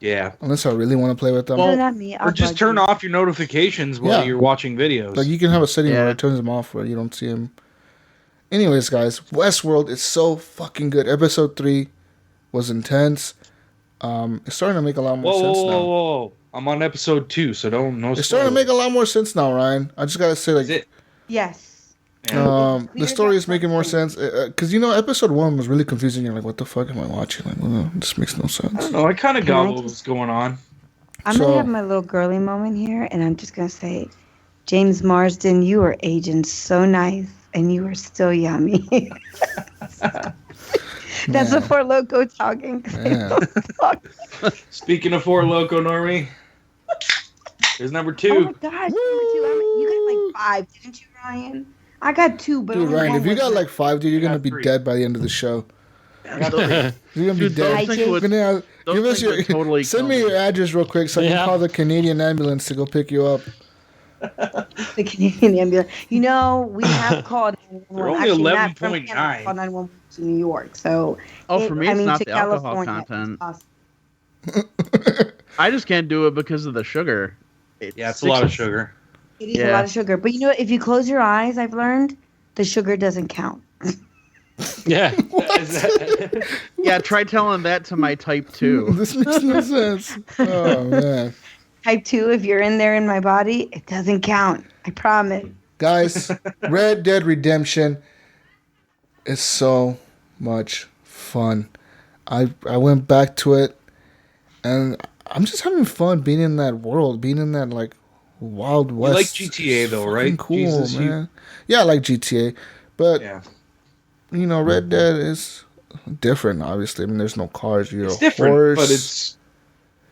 Yeah. unless I really want to play with them. No, not me. Or I'll just bug turn you. off your notifications while Yeah. you're watching videos. Like you can have a setting where Yeah. it turns them off where you don't see them. Anyways, guys, Westworld is so fucking good. Episode 3 was intense. It's starting to make a lot more whoa, sense whoa, now. whoa, whoa. I'm on episode 2, so no It's starting to make a lot more sense now, Ryan. I just gotta say, Is like, it? Yes. the Clears story up is making more something. sense. Because episode 1 was really confusing. You're like, what the fuck am I watching? Like, this makes no sense. No, I kind of Can got I what was going on. I'm So- gonna have my little girly moment here, and I'm just gonna say, James Marsden, you are aging so nice, and you are still yummy. That's Man. a Four Loco talking. Yeah. Speaking of Four Loco, Normie, here's number 2. Oh my gosh, number 2. You got like 5, didn't you, Ryan? I got 2, but Dude, only Ryan, one if you was got my- like 5, dude, you're I gonna got be 3. dead by the end of the show. I got 3. You're gonna be Dude, dead. those things You're would, gonna have- those give us things would totally send kill me your address real quick so I can Yeah. call the Canadian ambulance to go pick you up. the Canadian ambulance. We have called 911. They're only Actually, not from 11.9. Canada, we called 911 to New York. So, Oh, for me, it's not to the alcohol California, content. it's awesome. I just can't do it because of the sugar. Yeah, it's a lot of sugar. It is a Yeah. lot of sugar. But if you close your eyes, I've learned the sugar doesn't count. Yeah. Yeah, try telling that to my type 2. This makes no sense. Oh man. Type 2, if you're in there in my body, it doesn't count. I promise. Guys, Red Dead Redemption is so much fun. I went back to it and I'm just having fun being in that world, being in that like Wild West. like GTA It's though, fucking right? Cool, Jesus, you- man. Yeah, I like GTA. But Yeah. Red Dead is different, obviously. I mean, there's no cars. You're It's a different, horse. but it's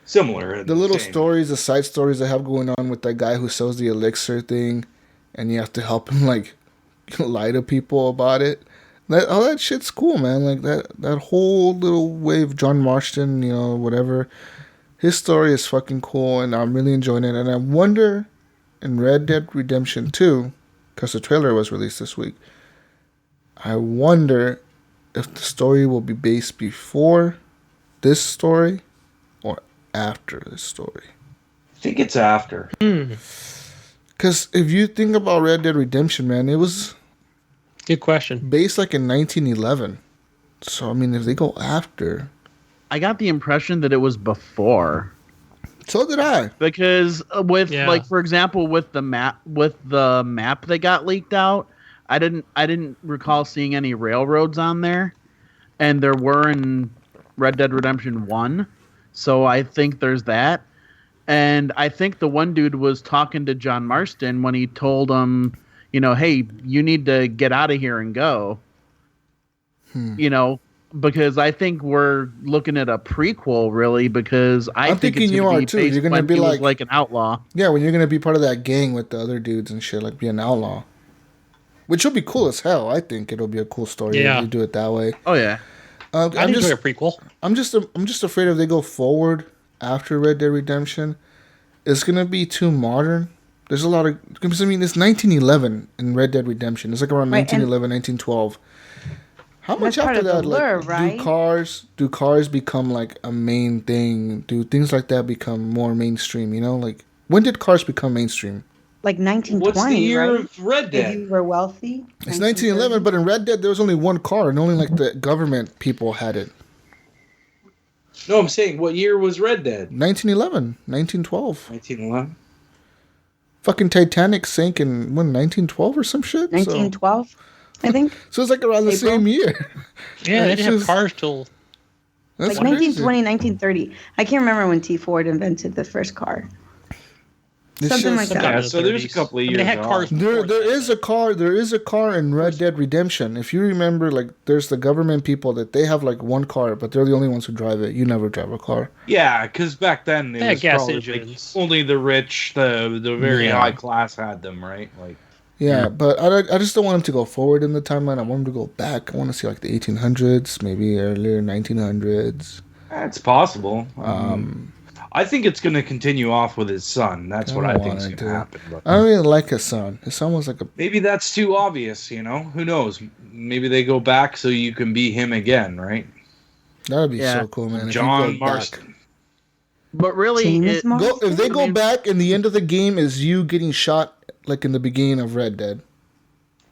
similar. and The little same. stories, the side stories they have going on with that guy who sells the elixir thing, and you have to help him like lie to people about it. All that shit's cool, man. Like that whole little wave, John Marston, whatever. His story is fucking cool, and I'm really enjoying it. And I wonder, in Red Dead Redemption 2, because the trailer was released this week, I wonder if the story will be based before this story or after this story. I think it's after. Because if you think about Red Dead Redemption, man, it was Good question. based like in 1911. So, I mean, if they go after... I got the impression that it was before. So did I. Because with Yeah. like for example with the map that got leaked out, I didn't recall seeing any railroads on there, and there were in Red Dead Redemption 1. So I think there's that. And I think the one dude was talking to John Marston when he told him, hey, you need to get out of here and go. Because I think we're looking at a prequel, really, because I'm thinking it's you are too. You're going to be like an outlaw. Yeah, when you're going to be part of that gang with the other dudes and shit, like be an outlaw. Which will be cool as hell. I think it'll be a cool story if you do it that way. Oh, yeah. I'd enjoy a prequel. I'm just afraid if they go forward after Red Dead Redemption, it's going to be too modern. There's a lot of... Because, it's 1911 in Red Dead Redemption. It's like around 1911, 1912. How much after that, lure, right? do cars become like a main thing? Do things like that become more mainstream? Like when did cars become mainstream? Like 1920, What's the year right? of Red Dead? If you were wealthy. It's 1911, but in Red Dead there was only one car, and only like the government people had it. No, I'm saying, what year was Red Dead? 1911, 1912. 1911. Fucking Titanic sank in 1912 or some shit. 1912. I think. So it's like around the same year. Yeah, they didn't have cars till... That's like 1920, 1930. I can't remember when T. Ford invented the first car. Something like that. Yeah, so there's a couple of years. They had cars. There is a car in Red Dead Redemption. If you remember, like, there's the government people that they have like one car, but they're the only ones who drive it. You never drive a car. Yeah, because back then it was gas probably engines. like only the rich, the very high class had them, right? Like. Yeah, but I just don't want him to go forward in the timeline. I want him to go back. I want to see like the 1800s, maybe earlier 1900s. That's possible. I think it's going to continue off with his son. That's what I think is going to happen. But I don't really like his son. His son was like a... Maybe that's too obvious, Who knows? Maybe they go back so you can be him again, right? That would be so cool, man. John Marston. But really, if they go back and the end of the game is you getting shot like in the beginning of Red Dead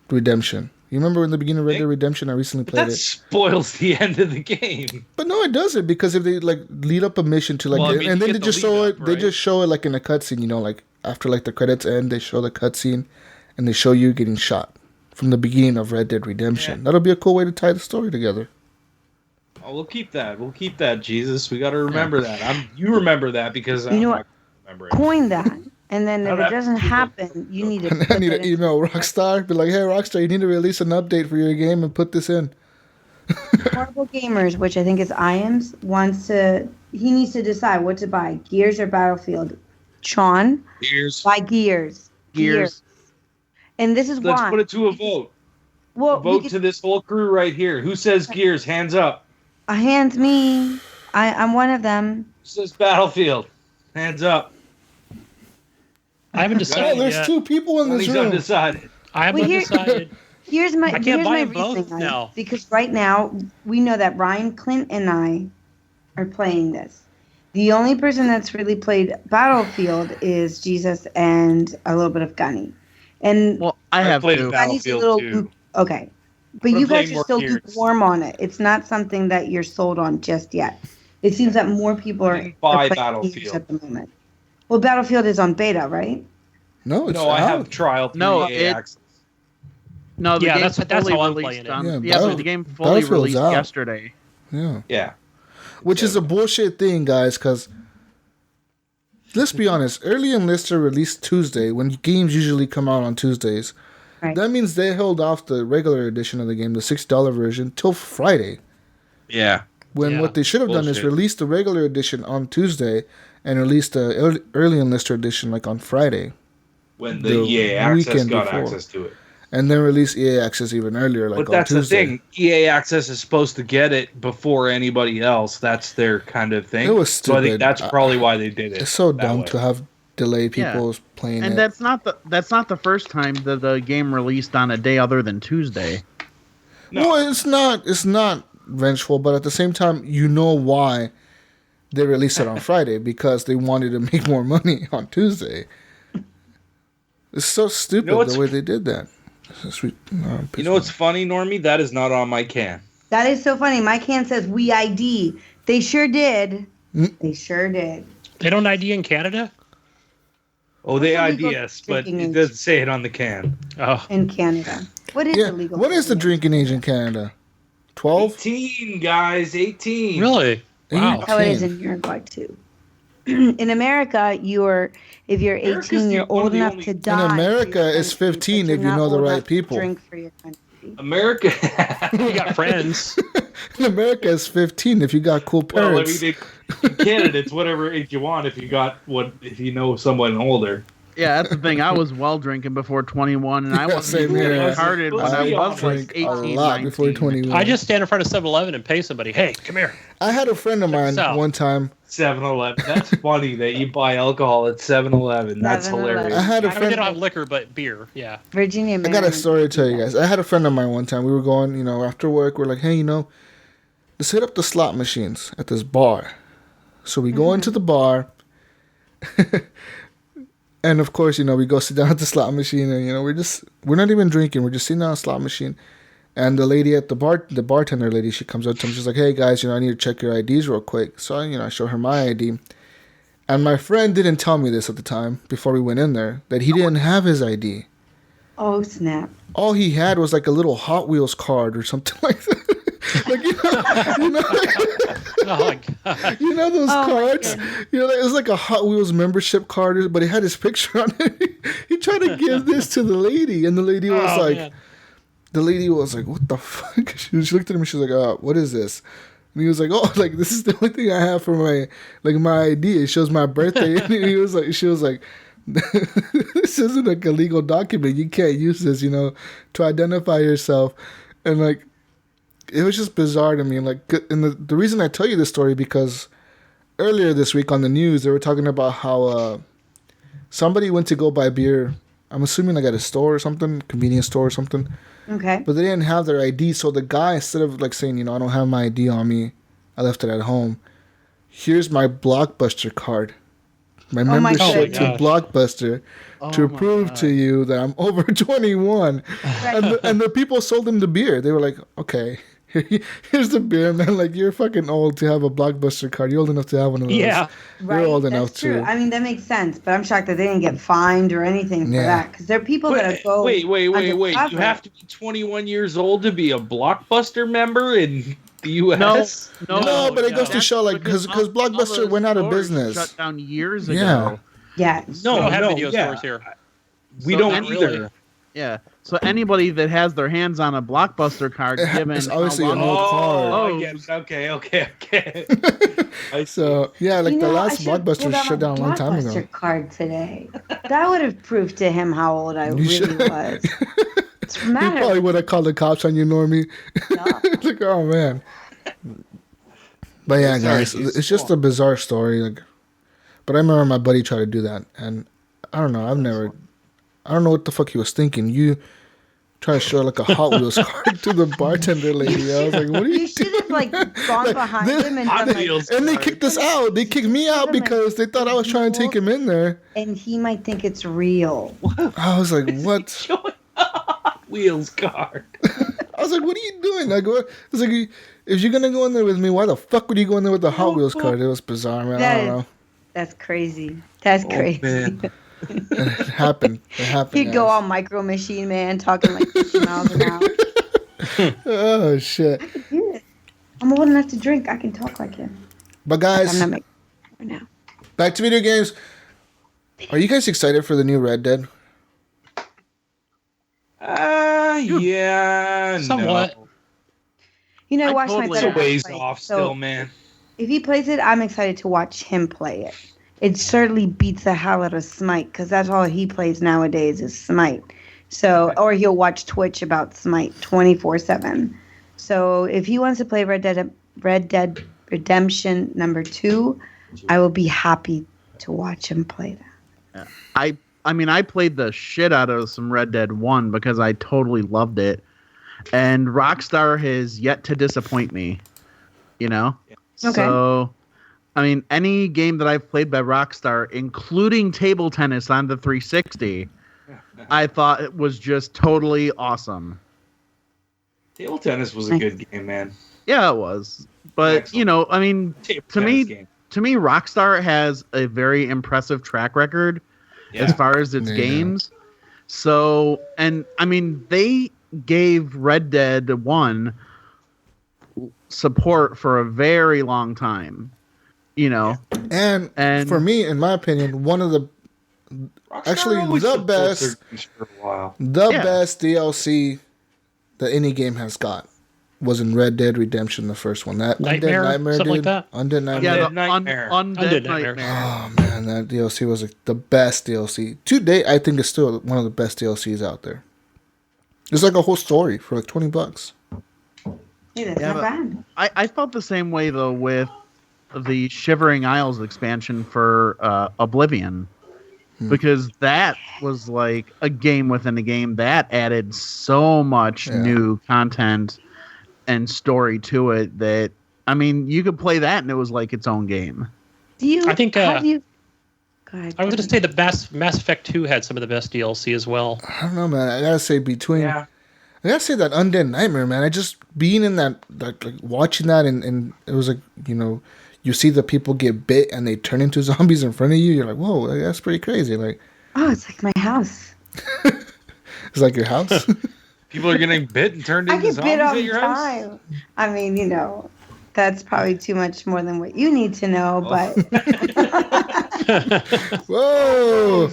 Redemption. You remember in the beginning of Red Dead Redemption? I recently played it. That spoils the end of the game. But no, it doesn't, because if they like lead up a mission to like, and then they just show it. Right? They just show it like in a cutscene. Like after like the credits end, they show the cutscene, and they show you getting shot from the beginning of Red Dead Redemption. Yeah. That'll be a cool way to tie the story together. Oh, we'll keep that. We'll keep that, Jesus. We got to remember that. You remember that because I'm not remembering. Coin that. And then if it doesn't happen, you need to... I need to email Rockstar. Be like, hey, Rockstar, you need to release an update for your game and put this in. Horrible Gamers, which I think is IAMS, he needs to decide what to buy, Gears or Battlefield. Sean? Gears. Buy Gears. And this is why. Let's put it to a vote. Well, vote to this whole crew right here. Who says Gears? Hands up. Hands me. I'm one of them. Who says Battlefield? Hands up. I haven't decided. There's two people in this room. Undecided. I haven't decided. Here's my reasoning, both now. Because right now we know that Ryan, Clint, and I are playing this. The only person that's really played Battlefield is Jesus and a little bit of Gunny. And I have played to. Battlefield too. Okay, but you guys are still lukewarm on it. It's not something that you're sold on just yet. It seems that more people are playing Battlefield at the moment. Well, Battlefield is on beta, right? No, it's I have trial. Access. No, the game's that's how I'm released playing it. Yeah, the game fully released yesterday. Yeah. Which is a bullshit thing, guys, because let's be honest, Early Enlister released Tuesday when games usually come out on Tuesdays. Right. That means they held off the regular edition of the game, the $6 version, till Friday. Yeah. When what they should have done is release the regular edition on Tuesday and release the Early Enlister edition like on Friday. When the EA Access got access to it. And then release EA Access even earlier, like on Tuesday. But that's the thing. EA Access is supposed to get it before anybody else. That's their kind of thing. It was stupid. So I think that's probably why they did it. It's so dumb to have delayed people playing it. And that's not the first time that the game released on a day other than Tuesday. No, it's not vengeful, but at the same time, you know why they released it on Friday, because they wanted to make more money on Tuesday. It's so stupid the way they did that. You know what's funny, Normie? That is not on my can. That is so funny. My can says we ID. They sure did. They sure did. They don't ID in Canada? Oh, they ID us, but it doesn't say it on the can. Oh. In Canada. What is illegal? What is the drinking age in Canada? 12? 18, guys. 18. Really? Wow. That's how it is in Uruguay, too. in America, if you're 18, you're old enough to In die. America, it's 15 if you know the right people. Drink for your country. America. You got friends. In America, it's 15 if you got cool Well, I parents. mean, in Canada, it's whatever age you want if you know someone older. Yeah, that's the thing. I was well drinking before 21, and I wasn't Same even here. retarded when I was like 18, a lot 19. before 21. I just stand in front of 7-Eleven and pay somebody. Hey, come here. I had a friend of mine this out. one time. 7-Eleven. That's funny that you buy alcohol at 7-Eleven. That's 7-Eleven. hilarious. I had a I mean, they friend. don't have liquor, but beer. Yeah. Virginia. I got a Maryland. story to tell you guys. I had a friend of mine one time. We were going, after work. We're like, hey, let's hit up the slot machines at this bar. So we go into the bar. And of course, we go sit down at the slot machine, and we're not even drinking. We're just sitting on a slot machine, and the lady at the bartender lady, she comes up to me. She's like, "Hey guys, I need to check your IDs real quick." So I show her my ID, and my friend didn't tell me this at the time before we went in there that he didn't have his ID. Oh snap! All he had was like a little Hot Wheels card or something like that. Oh my god. You know those Oh, my cards? It was like a Hot Wheels membership card, but it had his picture on it. He tried to give this to the lady, and the lady was Man. "What the fuck?" She looked at him, and she was like, "What is this?" And he was like, "Oh, like this is the only thing I have for my ID. It shows my birthday." And she was like, "This isn't like a legal document. You can't use this, to identify yourself." And it was just bizarre to me. And the reason I tell you this story because earlier this week on the news they were talking about how somebody went to go buy beer. I'm assuming at a store or something, convenience store or something. Okay. But they didn't have their ID, so the guy, instead of saying, I don't have my ID on me, I left it at home. Here's my Blockbuster card, my membership to gosh. Blockbuster, to my prove God. to you that I'm over 21. And the people sold him the beer. They were like, okay, here's the beer, man. You're fucking old to have a Blockbuster card. You're old enough to have one of those. Yeah. You're old enough That's true. too. I mean, that makes sense, but I'm shocked that they didn't get fined or anything for Yeah. that. Because there are people that go. Wait. You undercover. have to be 21 years old to be a Blockbuster member in the U.S.? No, but it goes to That's show, because all Blockbuster those went out of stores business. Shut down years ago. Yeah. Yeah. We don't have video stores here. We So don't not either. really. Yeah. So anybody that has their hands on a Blockbuster card, given It's obviously how an long- old card. Oh, I get it. Okay. So yeah, the I last should've Blockbuster pulled was out shut my down a long time ago. Blockbuster card today. That would have proved to him how old I really should. was. It's He matter. probably would have called the cops on you, Normie. Yeah. Oh man. But yeah, Sorry, guys, Jesus. it's just a bizarre story. But I remember my buddy tried to do that, and I don't know. I don't know what the fuck he was thinking. You try to show a Hot Wheels card to the bartender lady. I was like, what are you You should doing? have gone behind him and Hot done Wheels And they card. kicked us out. They kicked me out because they thought I was trying to take him in there. and he might think it's real. I was like, what? Showing Hot Wheels card. I was like, what are you doing? What? It's like, if you're gonna go in there with me, why the fuck would you go in there with the Hot Wheels card? It was bizarre, man. I don't know. That's crazy. That's crazy. Man. It happened. It happened. He'd go guys. all Micro Machine Man, talking like 50 miles an hour. Oh shit! I'm old enough to drink. I can talk like him. But I'm guys, not making right now. back to video games. Are you guys excited for the new Red Dead? Yeah. Somewhat. No. You know, I watch totally- my It's a brother ways play. off So still, man. if he plays it, I'm excited to watch him play it. It certainly beats the hell out of Smite because that's all he plays nowadays is Smite. So, or he'll watch Twitch about Smite 24/7. So, if he wants to play Red Dead Redemption number 2, I will be happy to watch him play that. I mean, I played the shit out of some Red Dead 1 because I totally loved it. And Rockstar has yet to disappoint me, Okay. So, I mean, any game that I've played by Rockstar, including table tennis on the 360, I thought it was just totally awesome. Table tennis was a good game, man. Yeah, it was. But, Excellent. I mean, Table to tennis me, game. to me, Rockstar has a very impressive track record as far as its They games. So, and I mean, they gave Red Dead 1 support for a very long time. you know. And for me, in my opinion, one of the best DLC that any game has got was in Red Dead Redemption, the first one. That Nightmare, Undead Nightmare, something dude. like that. Undead Nightmare. Yeah, Undead Nightmare. Oh man, that DLC was the best DLC. To date, I think it's still one of the best DLCs out there. It's like a whole story for like $20. Hey, that's not bad. I felt the same way though with the Shivering Isles expansion for Oblivion. Because that was like a game within a game that added so much new content and story to it that, I mean, you could play that and it was like its own game. I think Go ahead, I was going to say the Mass Effect 2 had some of the best DLC as well. I don't know, man. I gotta say I gotta say that Undead Nightmare, man. I just being in that like watching that and it was like, you know, you see the people get bit and they turn into zombies in front of you. You're like, whoa, that's pretty crazy. Like, oh, it's like my house. It's like your house. People are getting bit and turned into zombies at your house. I mean, you know, that's probably too much more than what you need to know, but. Whoa!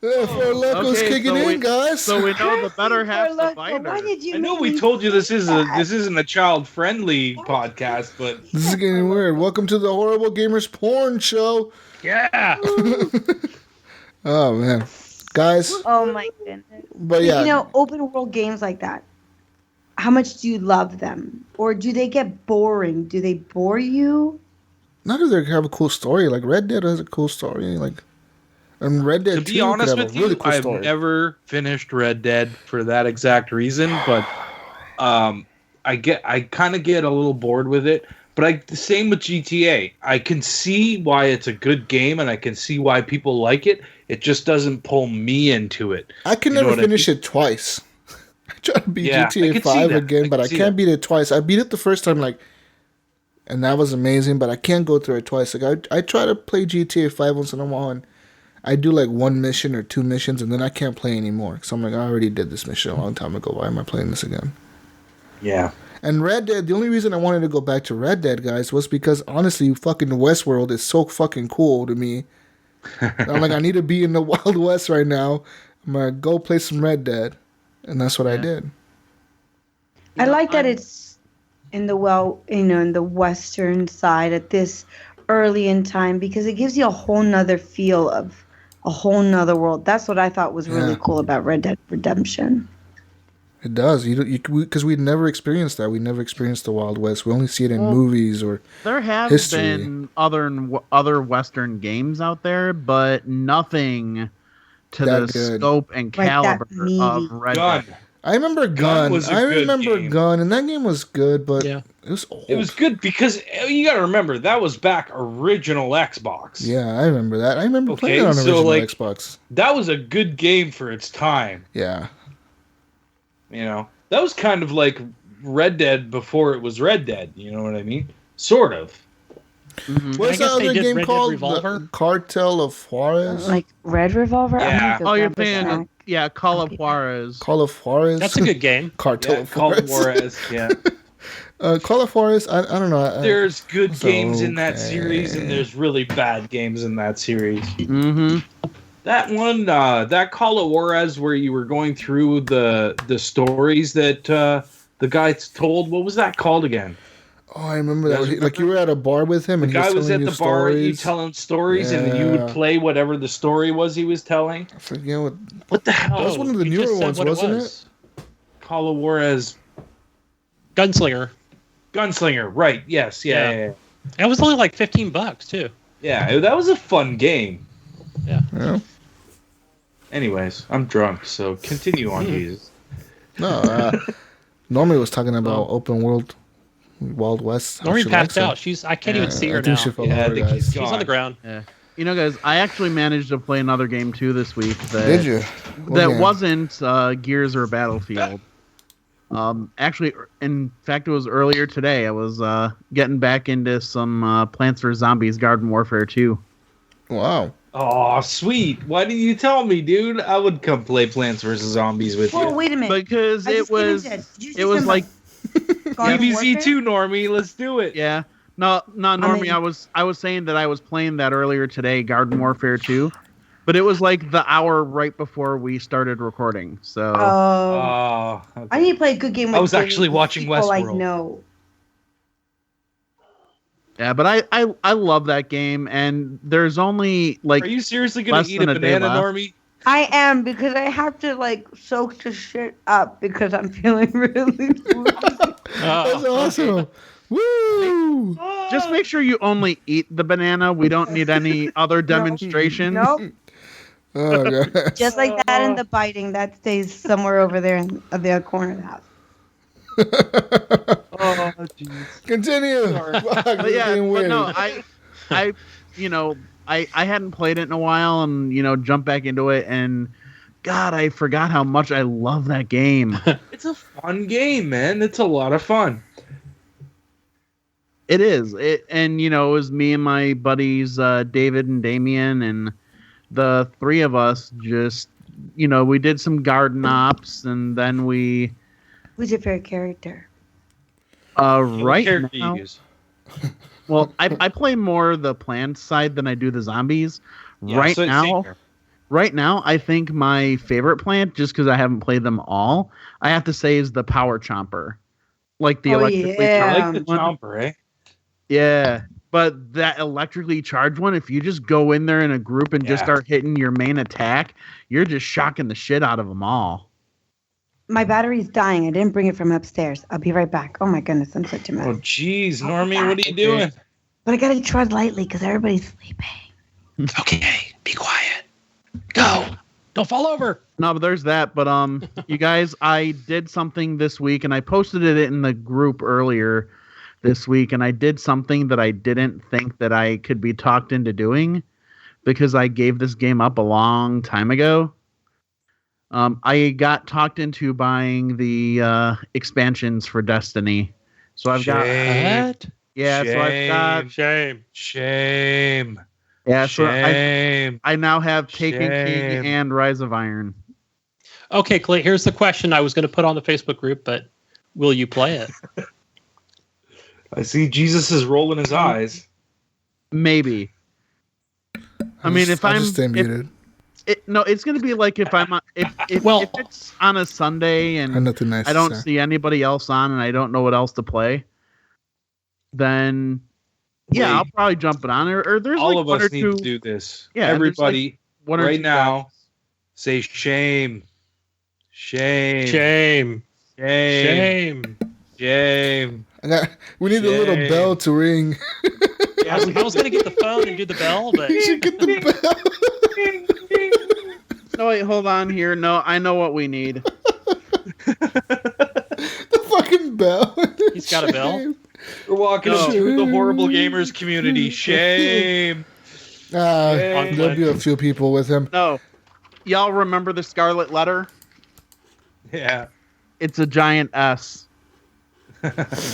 For Lokos kicking in, guys. So we know the better half's the fighter. Why did you I know we told you this isn't a child-friendly podcast, but this is getting weird. Welcome to the Horrible Gamers Porn Show. Yeah. Oh man, guys. Oh my goodness. But yeah, you know, open world games like that. How much do you love them, or do they get boring? Do they bore you? Not if they have a cool story. Like Red Dead has a cool story. Like, and Red Dead. to be honest with you, I've never finished Red Dead for that exact reason. But I kind of get a little bored with it. But same with GTA. I can see why it's a good game, and I can see why people like it. It just doesn't pull me into it. I can never finish it twice. I try to beat GTA 5 again, but I can't beat it twice. I beat it the first time, and that was amazing, but I can't go through it twice. Like I try to play GTA 5 once in a while, and I do like one mission or two missions, and then I can't play anymore. So I'm like, I already did this mission a long time ago. Why am I playing this again? Yeah. And Red Dead, the only reason I wanted to go back to Red Dead, guys, was because honestly, fucking Westworld is so fucking cool to me. I'm like, I need to be in the Wild West right now. I'm gonna go play some Red Dead, and that's what I did. I like that it's in the in the western side at this early in time, because it gives you a whole nother feel of a whole nother world. That's what I thought was really cool about Red Dead Redemption. It does. Because we'd never experienced that. We never experienced the Wild West. We only see it in movies or there have history. Been other Western games out there, but nothing to that the good. Scope and caliber of Red Dead. I remember Gun. I remember Gun, and that game was good, but it was old. It was good because you got to remember that was back original Xbox. Yeah, I remember that. I remember playing it on original Xbox. That was a good game for its time. Yeah. You know, that was kind of like Red Dead before it was Red Dead. You know what I mean? Sort of. Mm-hmm. What's that other game called? The Cartel of Juarez? Like Red Revolver? Yeah. Oh, you're playing Call of Juarez. Call of Juarez? That's a good game. Cartel of Call of Juarez. Juarez, yeah. Call of Juarez, I don't know. There's good games in that series, and there's really bad games in that series. Mm-hmm. That one, that Call of Juarez, where you were going through the stories that the guy told. What was that called again? Oh, I remember that. Like you were at a bar with him, and the guy was at the bar. Stories. You telling stories, and then you would play whatever the story was he was telling. I forget what the hell. That was one of the newer ones, wasn't it? Call of Juarez. Gunslinger, right? Yes, yeah. It was only like $15 too. Yeah, that was a fun game. Yeah. Anyways, I'm drunk, so continue on, Jesus. No, Normii was talking about open world, Wild West. Normii passed out. I can't even see her now. She's on the ground. Yeah. You know, guys, I actually managed to play another game too this week. Did you? That wasn't Gears or Battlefield. Actually, in fact, it was earlier today. I was getting back into some Plants vs. Zombies Garden Warfare 2. Wow. Oh, sweet. Why didn't you tell me, dude? I would come play Plants vs. Zombies with you. Oh, wait a minute. Because it was like DBZ2, Normie. Let's do it. Yeah, No, Normie, I was saying that I was playing that earlier today, Garden Warfare 2, but it was like the hour right before we started recording. So Okay. I need to play a good game with I was Dave actually watching people I Westworld. know. yeah, but I love that game, and there's only like. Are you seriously going less to eat a than a day banana, left. Normie? I am, because I have to like soak the shit up because I'm feeling really That's awesome. Woo! Just make sure you only eat the banana. We don't need any other demonstrations. Nope. Oh, God. Just like that and the biting, that stays somewhere over there in the corner of the house. Oh, jeez. Continue. Fuck, this is getting weird. no, I hadn't played it in a while, and jumped back into it, and God, I forgot how much I love that game. It's a fun game, man. It's a lot of fun. It is. It was me and my buddies, David and Damien, and the three of us just, we did some garden ops, and then we. Who's your favorite character? Right character now. you use? Well, I play more the plant side than I do the zombies. Yeah, right so now, same here. right now, I think my favorite plant, just because I haven't played them all, I have to say is the power chomper, like the electrically I charged like the one. chomper, eh? Yeah, but that electrically charged one, if you just go in there in a group and just Yeah. start hitting your main attack, you're just shocking the shit out of them all. My battery's dying. I didn't bring it from upstairs. I'll be right back. Oh my goodness, I'm such a mess. Oh, jeez, Normie, what are you doing? But I gotta tread lightly because everybody's sleeping. Okay, be quiet. Go. Don't fall over. No, but there's that. But you guys, I did something this week, and I posted it in the group earlier this week, and I did something that I didn't think that I could be talked into doing because I gave this game up a long time ago. I got talked into buying the expansions for Destiny, so I've got What? yeah. So I've got Shame. yeah. So Shame. I now have Taken Shame. King and Rise of Iron. Okay, Clay, here's the question I was going to put on the Facebook group, but will you play it? I see Jesus is rolling his eyes. Maybe. I mean, if I'll I'm just stay muted. no, it's gonna be like if I'm if it's on a Sunday I have and nothing nice I don't to say. see anybody else on and I don't know what else to play, then yeah, Wait. I'll probably jump it on. Or there's All like of one us or need two. to do this. Yeah, there's Everybody, one or right two now, guys. say shame. Shame. Shame. Shame. Shame. Shame. We need a little Shame. bell to ring. I was going to get the phone and do the bell, but You should get the bell. No, wait, hold on here. No, I know what we need. The fucking bell. he's got a bell. We're walking No. into the horrible gamers community. Shame. There'll be a few people with him. No, y'all remember the Scarlet Letter? Yeah. It's a giant S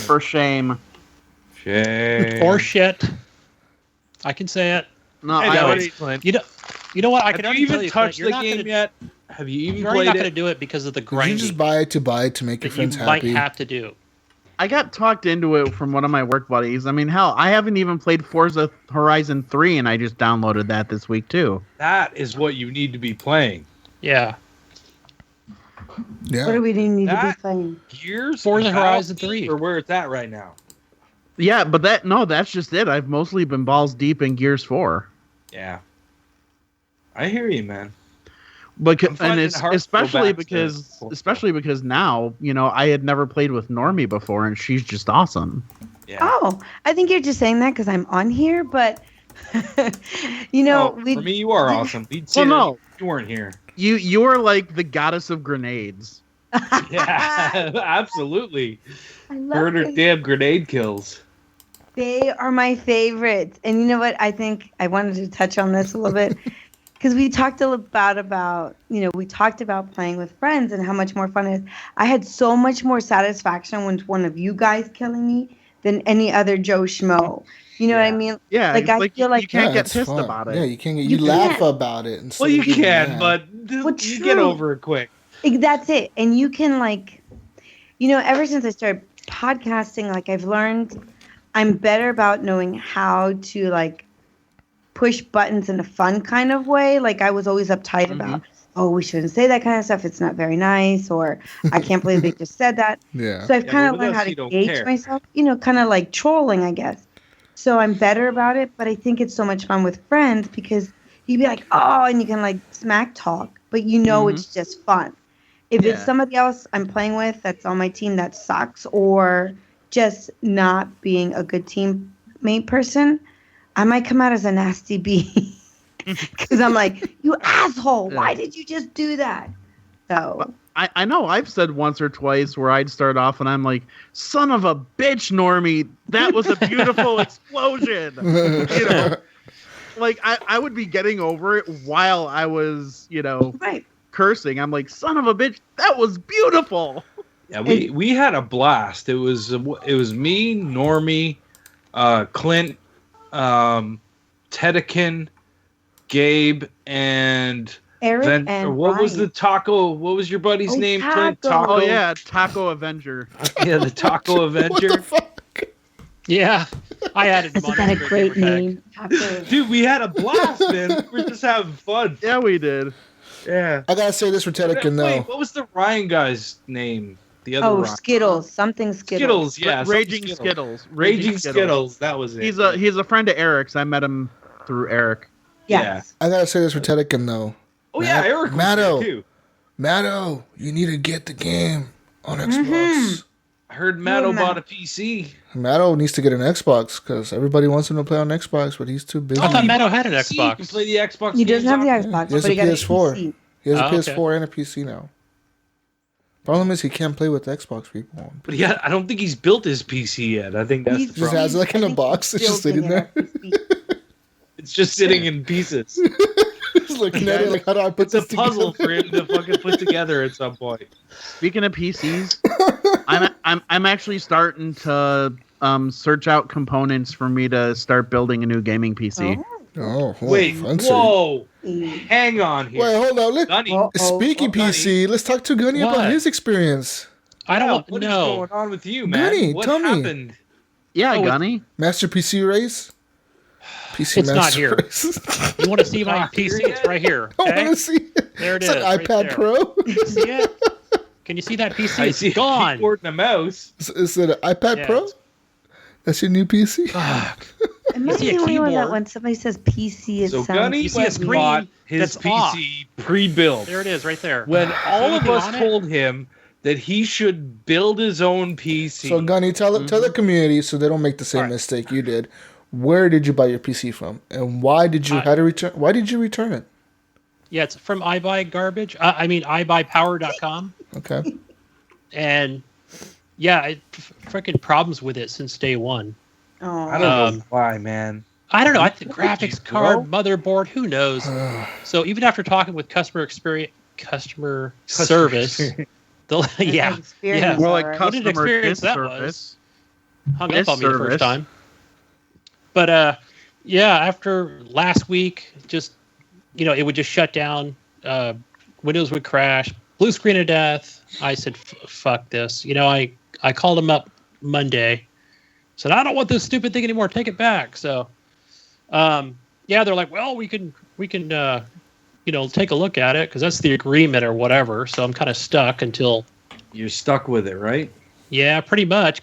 for shame. Shame. Or shit. I can say it. No, Hey, I no, already. Clint. You know what? I can Have already you tell even you, Clint, touched you're the not game gonna, yet? Have you even You're already played not going to it? do it because of the You grinding just buy it to make your that friends you might happy. have to do. I got talked into it from one of my work buddies. I mean, hell, I haven't even played Forza Horizon 3, and I just downloaded that this week too. That is what you need to be playing. Yeah. What Yeah. do we need to be That- playing? Gears Forza and Horizon Battlefield 3. Or where it's at right now. Yeah, but that's just it. I've mostly been balls deep in Gears 4. Yeah. I hear you, man. Because, I'm and finding it's it hard to go especially back to because Forza. now, I had never played with Normie before, and she's just awesome. Yeah. Oh, I think you're just saying that because I'm on here, but No, we for me, you are awesome. We'd say Well, no. that you weren't here. You are like the goddess of grenades. Yeah, absolutely. I love Murder it. damn grenade kills. They are my favorites. And you know what? I think I wanted to touch on this a little bit because we talked about, we talked about playing with friends and how much more fun it is. I had so much more satisfaction when it's one of you guys killing me than any other Joe Schmo. You know what I mean? Yeah, Like, I feel like you can't Yeah, get it's pissed fun. about it. Yeah, you can't get. You You laugh can't. about it. Well, you can, but Well, you get true. over it quick. That's it. And you can ever since I started podcasting, I've learned I'm better about knowing how to like push buttons in a fun kind of way. Like I was always uptight about, oh, we shouldn't say that kind of stuff. It's not very nice, or I can't believe they just said that. Yeah. So I've kind of with learned us, how you to don't gauge care. myself, kind of like trolling, I guess. So I'm better about it, but I think it's so much fun with friends because you'd be like, oh, and you can like smack talk, but it's just fun. If it's somebody else I'm playing with that's on my team that sucks, or just not being a good teammate person, I might come out as a nasty bee. Because I'm like, you asshole, why did you just do that? So I know I've said once or twice where I'd start off and I'm like, son of a bitch, Normie, that was a beautiful explosion. Like I would be getting over it while I was, cursing. I'm like, son of a bitch, that was beautiful. Yeah, we had a blast. It was me, Normie, Clint, Tedekin, Gabe, and Eric and what was Ryan. the taco? What was your buddy's name? Clint? Taco. Oh yeah, Taco Avenger. Yeah, the Taco Avenger. Yeah, I added him Isn't on that a Instagram great gamer tag. name? Taco. Dude, we had a blast, man. We were just having fun. Yeah, we did. Yeah. I gotta say this for Tedekin, though. Wait, what was the Ryan guy's name? The other Ryan. Skittles. Something Skittles. Skittles, yeah. Raging something Skittles. Raging Skittles. That was it. He's a friend of Eric's. I met him through Eric. Yes. I gotta say this for Tedekin, though. Oh, yeah, Eric was Matto. there, too. Matto, you need to get the game on Xbox. I heard Matto bought a PC. Matto needs to get an Xbox because everybody wants him to play on Xbox, but he's too busy. I thought Matto had an You Xbox. can play the Xbox. He doesn't have the games Xbox, He has but he a got PS4. a PC. He has a Oh, okay. PS4 and a PC now. Problem is he can't play with Xbox people. But yeah, I don't think he's built his PC yet. I think that's He's- the Just problem. has it like in a box. It's just sitting there. It's just sitting in pieces. He's looking at it like, how do I put It's a this puzzle together? for him to fucking put together at some point. Speaking of PCs, I'm actually starting to search out components for me to start building a new gaming PC. Oh, Wait, fancy. whoa. Hang on here. Wait, hold on. Gunny, Speaking PC, let's talk to Gunny about What? his experience. I don't what is know. going on with you, man? Gunny, what tell me. happened? Yeah, Oh, Gunny. Master PC race? PC It's Master not here. Race. You want to see my Not here PC? yet? It's right here. I Okay? want to see it. There it It's is, like right iPad there. Pro. See it? Can you see that PC? I It's see a gone. keyboard and a mouse. Is it an iPad Yeah, Pro? it's- That's your new PC? Am I see a the only one that keyboard. when somebody says PC, it So sounds... Gunny You see a went and screen bought his that's PC off. pre-built. There it is, right there. When all of Anything us on it? told him that he should build his own PC. So, Gunny, tell the community so they don't make the same Alright. mistake you did. Where did you buy your PC from, and why did you Why did you return it? Yeah, it's from iBuyPower.com. Okay. And yeah, freaking problems with it since day one. Oh. I don't know why, man. I don't know. I think graphics bro. card, motherboard, who knows? So even after talking with customer service, yeah, Experience, More like alright. What an customer experience that disservice. hung up on me the Disservice. first time. But yeah, after last week, just it would just shut down. Windows would crash, blue screen of death. I said, "Fuck this!" I called them up Monday, said, "I don't want this stupid thing anymore. Take it back." So, yeah, they're like, "Well, we can take a look at it because that's the agreement or whatever." So I'm kind of stuck until. You're stuck with it, right? Yeah, pretty much.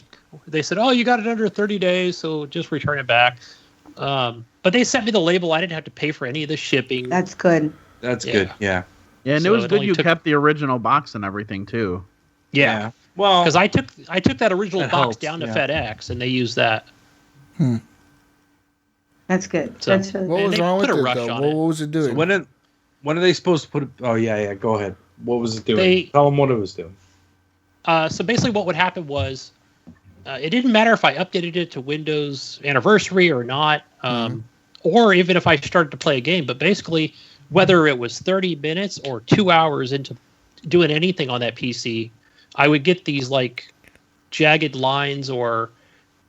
They said, "Oh, you got it under 30 days, so just return it back." But they sent me the label. I didn't have to pay for any of the shipping. That's good. That's Yeah. good. Yeah. Yeah, and So it was it good only you took- kept the original box and everything too. Yeah, Well, because I took that original That box helps, down to yeah. FedEx, and they used that. That's good. So- That's really What And was they wrong with put a it, rush though? on What it. was it doing? so when are they supposed to put it? Oh yeah. Go ahead. What was it doing? Tell them what it was doing. So basically, what would happen was, it didn't matter if I updated it to Windows Anniversary or not, or even if I started to play a game. But basically, whether it was 30 minutes or 2 hours into doing anything on that PC, I would get these like jagged lines or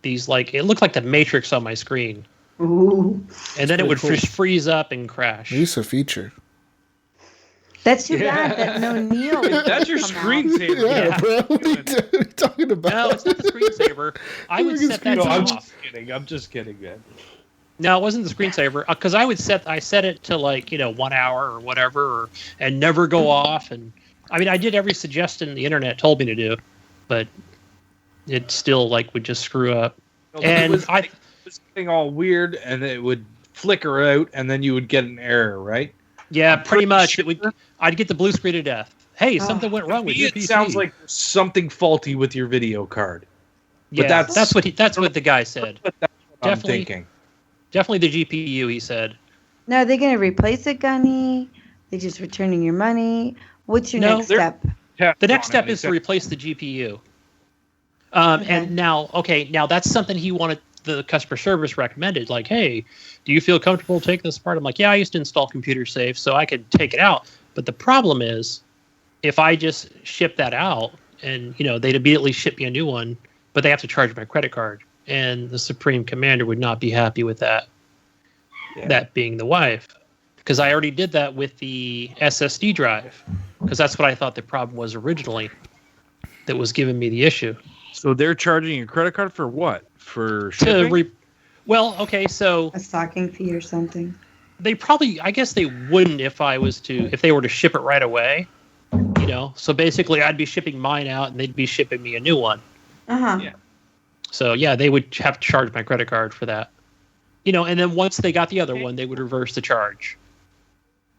these like it looked like the Matrix on my screen, Ooh. and then it would cool. just freeze up and crash. At least a feature. That's too bad that no Neo. That's your come out. screensaver. Yeah, bro. What are you talking about? No, it's not the screensaver. I would set that No, I'm off. just kidding. kidding. I'm just kidding, man. No, it wasn't the screensaver because I set it to 1 hour or whatever, and never go off. And I mean, I did every suggestion the internet told me to do, but it still would just screw up. It was getting all weird, and it would flicker out, and then you would get an error, right? Yeah, pretty much. I'd get the blue screen to death. Hey, something went wrong with your It PC. sounds like something faulty with your video card. But Yeah, that's what the guy said. That's what I'm thinking. Definitely the GPU, he said. Now, are they going to replace it, Gunny? They just returning your money? What's your next step? The next step is to replace the GPU. And now that's something he wanted. The customer service recommended, hey, do you feel comfortable taking this apart? I'm like, yeah, I used to install Computer Safe, so I could take it out. But the problem is, if I just ship that out, and they'd immediately ship me a new one, but they have to charge my credit card, and the Supreme Commander would not be happy with that. Yeah. That being the wife, because I already did that with the SSD drive, because that's what I thought the problem was originally. That was giving me the issue. So they're charging your credit card for what? For shipping? So a stocking fee or something. They probably, I guess they wouldn't if they were to ship it right away. So basically I'd be shipping mine out and they'd be shipping me a new one. Yeah. So yeah, they would have to charge my credit card for that. And then once they got the other one, they would reverse the charge.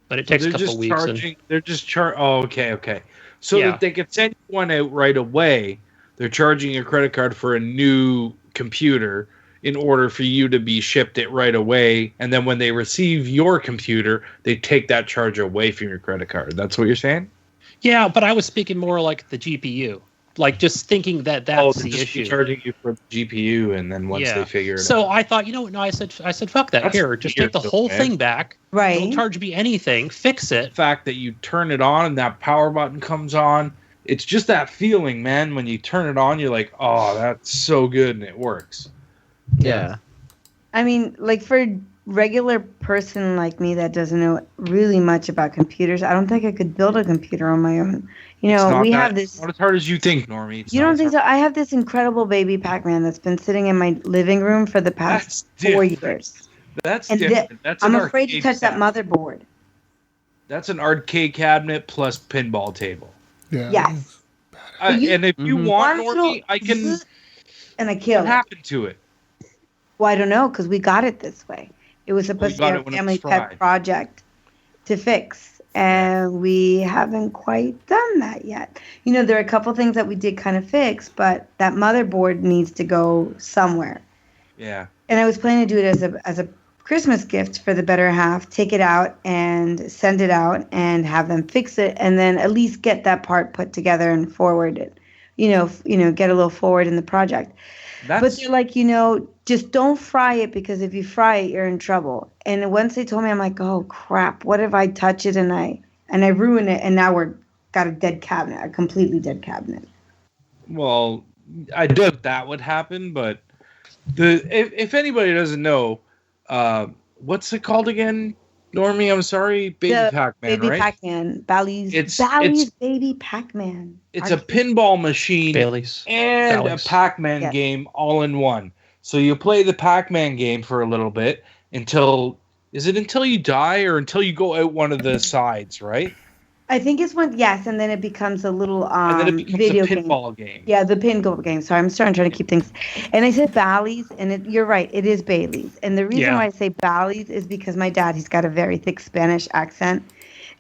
But it takes a couple weeks. They're just charging. Oh, okay. So that they can send one out right away, they're charging your credit card for a new computer in order for you to be shipped it right away. And then when they receive your computer, they take that charge away from your credit card. That's what you're saying? Yeah, but I was speaking more like the GPU. Just thinking that's the issue. Charging you for the GPU, and then once they figure it out. So I thought, I said, fuck that. Here, just take the whole thing back. Right. Don't charge me anything. Fix it. The fact that you turn it on and that power button comes on, it's just that feeling, man. When you turn it on, you're like, oh, that's so good, and it works. Yeah. I mean, for a regular person like me that doesn't know really much about computers, I don't think I could build a computer on my own. Have this. Not as hard as you think, Normie. You don't think so? I have this incredible baby Pac-Man that's been sitting in my living room for the past 4 years. That's different. I'm afraid to touch that motherboard. That's an arcade cabinet plus pinball table. Yeah. Yes. And if you want, Normie, I can. And I kill it. What happened to it? Well, I don't know, because we got it this way. It was supposed to be a family pet project to fix. And we haven't quite done that yet. There are a couple things that we did kind of fix, but that motherboard needs to go somewhere. Yeah. And I was planning to do it as a Christmas gift for the better half, take it out and send it out and have them fix it, and then at least get that part put together and forward it. Get a little forward in the project. But they're like, just don't fry it, because if you fry it, you're in trouble. And once they told me, I'm like, oh crap, what if I touch it and I ruin it, and now got a dead cabinet, a completely dead cabinet. Well, I doubt that would happen, but if anybody doesn't know, what's it called again, Normie? I'm sorry, Baby Pac-Man, Baby right? Pac-Man, Bally's Baby Pac-Man. It's a pinball machine, Bailey's, and a Pac-Man game all in one. So you play the Pac-Man game for a little bit until you die or until you go out one of the sides, right? I think it's yes, and then it becomes a little and then it becomes video a pinball game. Yeah, the pinball game. Sorry, I'm trying to keep things. And I said Bally's, and you're right, it is Bailey's. And the reason why I say Bally's is because my dad, he's got a very thick Spanish accent.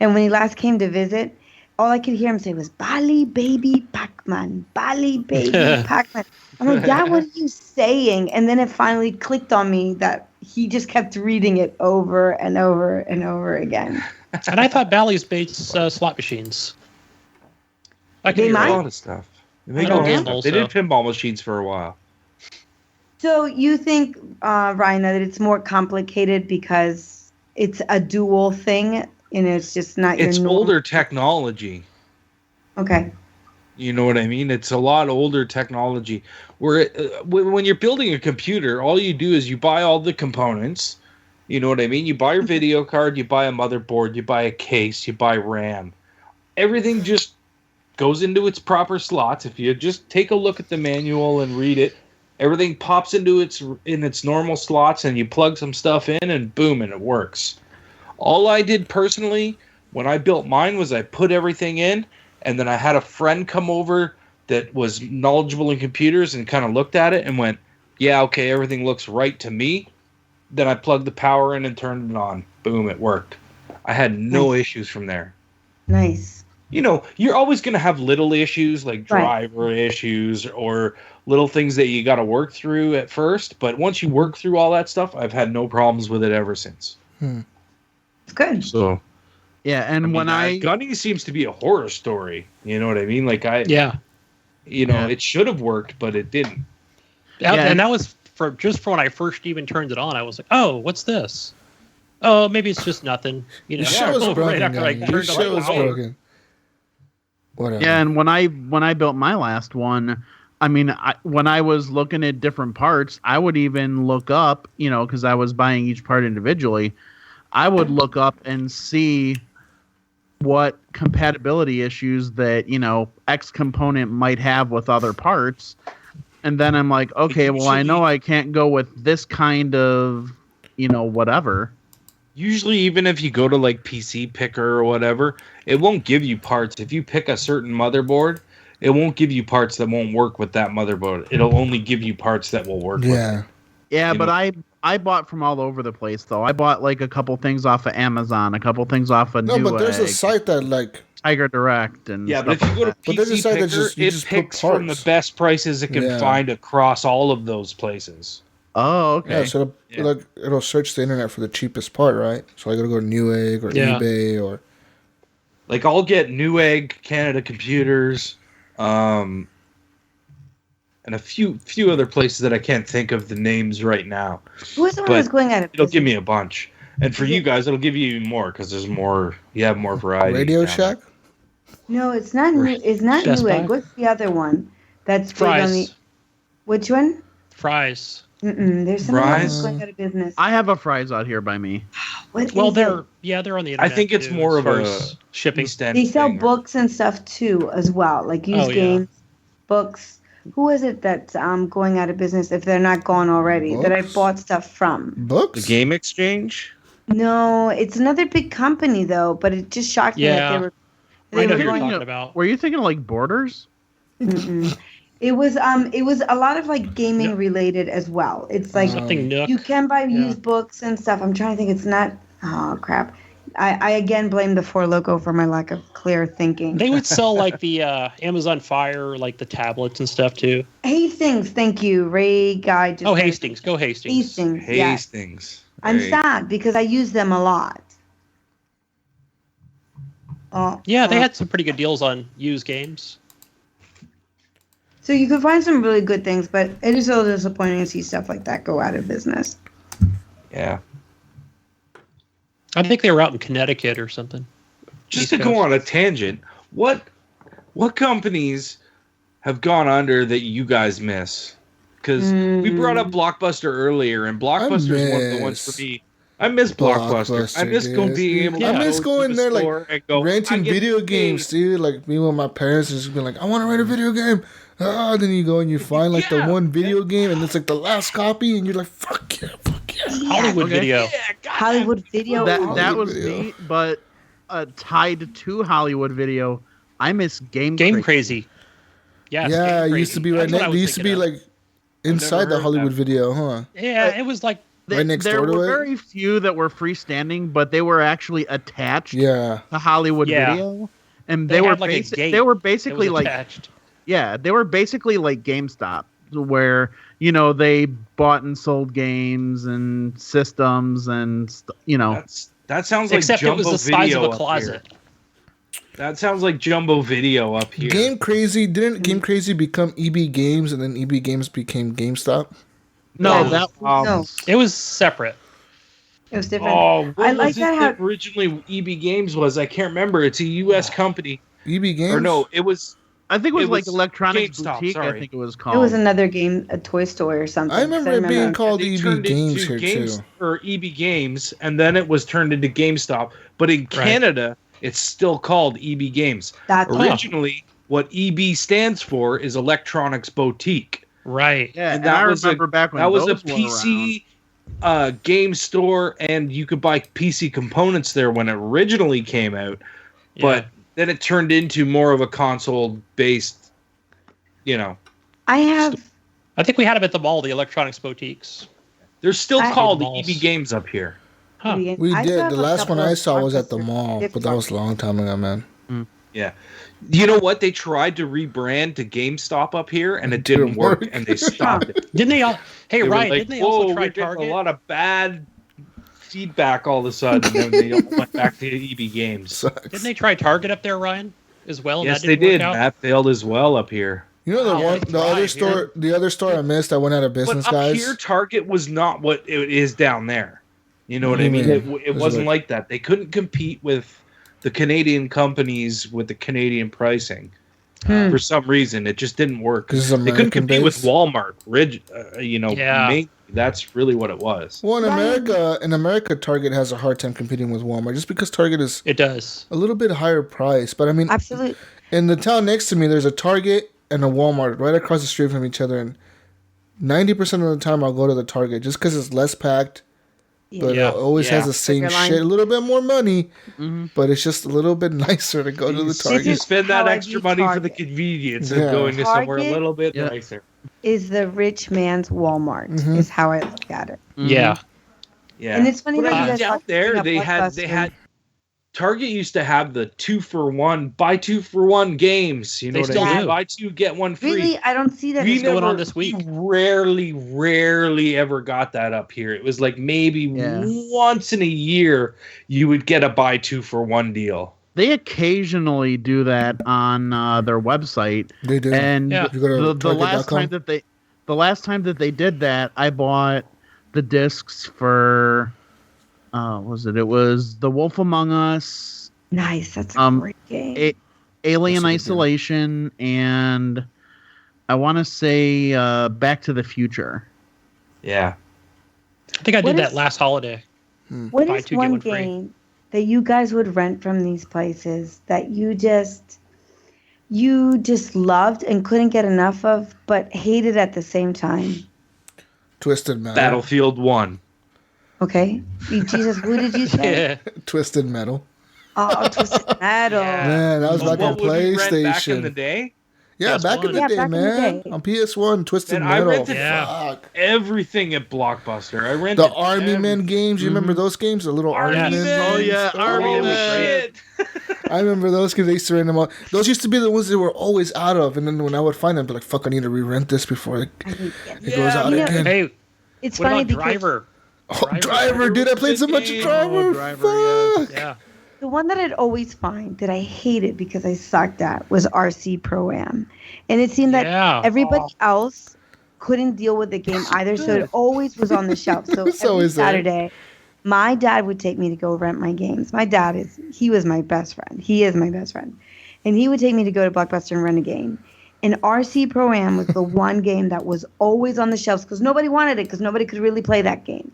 And when he last came to visit, all I could hear him say was, Bali Baby Pac-Man, Bali Baby Pac-Man. I'm like, Dad, what are you saying? And then it finally clicked on me that he just kept reading it over and over and over again. And I thought Bally's made slot machines. They make a lot of stuff. They did pinball machines for a while. So you think, Ryan, that it's more complicated because it's a dual thing, and it's just not your normal... older technology. Okay. You know what I mean? It's a lot older technology. Where when you're building a computer, all you do is you buy all the components. You know what I mean? You buy your video card, you buy a motherboard, you buy a case, you buy RAM. Everything just goes into its proper slots. If you just take a look at the manual and read it, Everything pops into its normal slots, and you plug some stuff in, and boom, and it works. All I did personally when I built mine was I put everything in, and then I had a friend come over that was knowledgeable in computers and kind of looked at it and went, yeah, okay, everything looks right to me. Then I plugged the power in and turned it on. Boom, it worked. I had no issues from there. Nice. You know, you're always going to have little issues like driver issues or little things that you got to work through at first. But once you work through all that stuff, I've had no problems with it ever since. It's good. So, yeah, and Gunny seems to be a horror story. You know what I mean? Like it should have worked, but it didn't. And that was from when I first even turned it on. I was like, oh, what's this? Oh, maybe it's just nothing. You know, Your show is broken. right after I Your turned show it is on. broken. Whatever. Yeah, and when I built my last one, I mean, when I was looking at different parts, I would even look up, you know, because I was buying each part individually. I would look up and see what compatibility issues that, you know, X component might have with other parts. And then I'm like, okay, well, I know I can't go with this kind of, you know, whatever. Usually, even if you go to like PC Picker or whatever, it won't give you parts. If you pick a certain motherboard, it won't give you parts that won't work with that motherboard. It'll only give you parts that will work with it. Yeah, but I bought from all over the place, though. I bought like a couple things off of Amazon, a couple things off of but there's a site that like Tiger Direct and but if you go to PC Picker, it picks from the best prices it can find across all of those places. Oh, okay. Yeah, so it'll search the internet for the cheapest part, right? So I gotta go to Newegg or eBay or. Like I'll get Newegg, Canada Computers, and a few other places that I can't think of the names right now. Who was the one that's going at it? It'll give me a bunch, and for you guys, it'll give you even more because there's more. You have more variety. Radio Shack. No, it's not. It's not Newegg. What's the other one? That's big on the. Which one? Fries. There's something else going out of business. I have a Fries out here by me. They're on the internet. I think it's more of a shipping. They sell books and stuff too, as well, like used games, books. Who is it that's going out of business if they're not gone already? That I bought stuff from. Books. The Game Exchange. No, it's another big company though, but it just shocked me that they were. I know what you're talking about. Were you thinking like Borders? It was a lot of like gaming related as well. It's like you can buy used books and stuff. I'm trying to think. It's not. Oh crap! I again blame the Four Loko for my lack of clear thinking. They would sell like the Amazon Fire, like the tablets and stuff too. Hastings, thank you, Ray Guy. Hastings, go Hastings. Hastings. Hastings. Yes. I'm sad because I use them a lot. Yeah, they had some pretty good deals on used games. So you can find some really good things, but it is a little disappointing to see stuff like that go out of business. Yeah. I think they were out in Connecticut or something. Just to go on a tangent, what companies have gone under that you guys miss? Because we brought up Blockbuster earlier, and Blockbuster is one of the ones for me. I miss Blockbuster. I miss being able to going there like renting video games, dude. Like me with my parents and just being like, I want to rent a video game. Then you go and you find like the one video game and it's like the last copy and you're like, fuck yeah. Hollywood Video. Hollywood Video. That was neat, but tied to Hollywood Video, I miss Game Crazy. Yes, yeah, it used to be right next. It used to be like inside the Hollywood Video, huh? Yeah, it was like right next door to it. There were very few that were freestanding, but they were actually attached to Hollywood Video, and they were like they were basically like attached. Yeah, they were basically like GameStop, where you know they bought and sold games and systems, and you know that sounds like except Jumbo it was the size Video of a closet. That sounds like Jumbo Video up here. Game Crazy didn't Game Crazy become EB Games and then EB Games became GameStop? No, it was separate. It was different. Oh, what I like was that it how originally EB Games was? I can't remember. It's a U.S. company. EB Games? Or no, it was. I think it was like Electronics GameStop, Boutique. sorry. I think it was called. It was another game, a toy store or something. I remember it being called They EB turned Games into here too. Or EB Games, and then it was turned into GameStop. But in Canada, it's still called EB Games. That's originally what EB stands for is Electronics Boutique. Right. Yeah, And and I remember back when that was a those were PC game store, and you could buy PC components there when it originally came out. But then it turned into more of a console-based, I think we had them at the mall, the electronics boutiques. They're still I- called Malls. EB Games up here. Huh. We I still did. have The a last couple one I of saw was at the Blockbuster mall, gift but that was cards. a long time ago, man. Yeah. You know what? They tried to rebrand to GameStop up here, and it didn't work, and they stopped it. Didn't they all? Hey, They were Ryan, like, didn't they "Whoa, also try we're getting Target? a lot of bad feedback all of a sudden, and then they all went back to EB Games. Didn't they try Target up there, Ryan, as well? and Yes, that they didn't did. work out? That failed as well up here. You know Wow, they the other tried, store, the other store I missed. I went out of business, But up guys. here, Target was not what it is down there. You know what I do you mean? mean? It wasn't like that. They couldn't compete with the Canadian companies with the Canadian pricing. For some reason, it just didn't work. 'Cause it's They couldn't compete with American-based? Walmart. Yeah. mainly. That's really what it was. Well, in America, Target has a hard time competing with Walmart just because Target is It does. a little bit higher price. But I mean, Absolutely. in the town next to me, there's a Target and a Walmart right across the street from each other, and 90% of the time I'll go to the Target just because it's less packed, but Yeah. it always has the same Bigger line. shit. A little bit more money, but it's just a little bit nicer to go to the You Target. spend that how I extra view money for the Target. convenience Yeah. of going to somewhere a Target- little bit Yeah. nicer. Is the rich man's Walmart Mhm. is how I look at it. Yeah. Yeah. And it's funny But that I you mean, guys down talked there about they Blockbuster. had Target used to have the 2-for-1, buy 2-for-1 games. You know They what still I mean? do. Buy 2, get 1 free. Really, I don't see that. We It's going never- on this week. we rarely ever got that up here. It was like maybe once in a year you would get a buy 2-for-1 deal. They occasionally do that on their website, They do. and Yeah. You go to the last Target.com? time that they did that, I bought the discs for it was The Wolf Among Us, Nice. That's a great game. Alien That's a good Isolation, and I want to say Back to the Future. Yeah. I think I What did that is- last holiday. What buy is two, get one one free. game that you guys would rent from these places that you just loved and couldn't get enough of, but hated at the same time? Twisted Metal. Battlefield 1. Okay, Jesus, who did you say? Yeah. Twisted Metal. Oh, Twisted Metal. Man, that was back on What would we rent back in PlayStation. the day? Yeah, back in the Yeah, day, back in the man. day. On PS1, Twisted Man, I Metal. rented Fuck. everything at Blockbuster. I rented The Army Men games. You remember those games? The little Army Army Men. Men. Oh, yeah, Army Holy Men. shit. I remember those because they used to rent them out. Those used to be the ones that were always out of, and then when I would find them, I'd be like, "Fuck, I need to re-rent this before it goes out You know, again." Hey, It's what funny about because Driver? Oh, Driver, dude, I played so much game. Driver. Fuck. Yeah. the one that I'd always find that I hated because I sucked at was RC Pro Am, and it seemed that Yeah. everybody else couldn't deal with the game either, so it always was on the shelf. So So every is it. Saturday, my dad would take me to go rent my games. My dad he was my best friend. He is my best friend, and he would take me to go to Blockbuster and rent a game. And RC Pro Am was the one game that was always on the shelves because nobody wanted it because nobody could really play that game.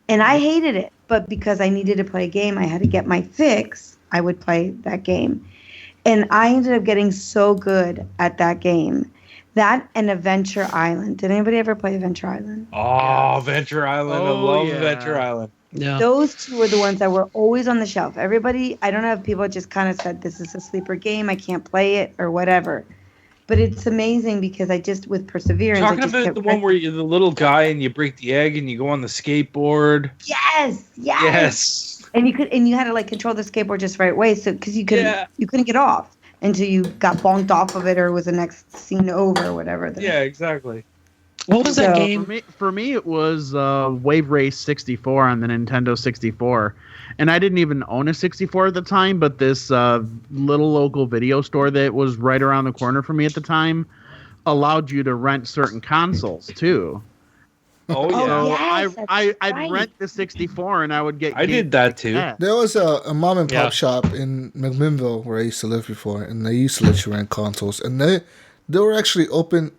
And I hated it, but because I needed to play a game, I had to get my fix. I would play that game. And I ended up getting so good at that game. That and Adventure Island. Did anybody ever play Adventure Island? Oh, Venture Island. I Oh, love yeah. Venture Island. Yeah. Those two were the ones that were always on the shelf. Everybody, I don't know if people just kind of said, this is a sleeper game, I can't play it, or whatever. But it's amazing because with perseverance, I Talking just about kept the one where you're the little guy and you break the egg and you go on the renting- skateboard. Yes. Yes. And you had to like control the skateboard just right way, so because you couldn't get off until you got bonked off of it or was the next scene over or whatever. Yeah, exactly. What was that So- game? For me, it was Wave Race 64 on the Nintendo 64. And I didn't even own a 64 at the time, but this little local video store that was right around the corner from me at the time allowed you to rent certain consoles, too. Oh, yeah. Oh, So yes, that's I'd right. rent the 64 and I would get I did that too. Yeah. There was a mom and pop Yeah. shop in McMinnville where I used to live before, and they used to let you rent consoles. And they were actually open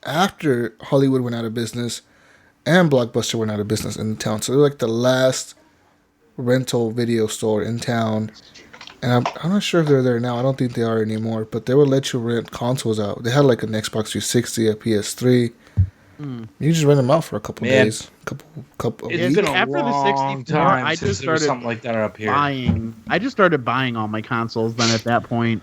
after Hollywood went out of business and Blockbuster went out of business in town. So they were like the last rental video store in town. And I'm not sure if they're there now. I don't think they are anymore. But they would let you rent consoles out. They had like an Xbox 360, a PS3. You just rent them out for a couple Man. days, couple It's weeks. been a After the long 64, time I since just there was started something like that up here. I just started buying all my consoles. Then at that point,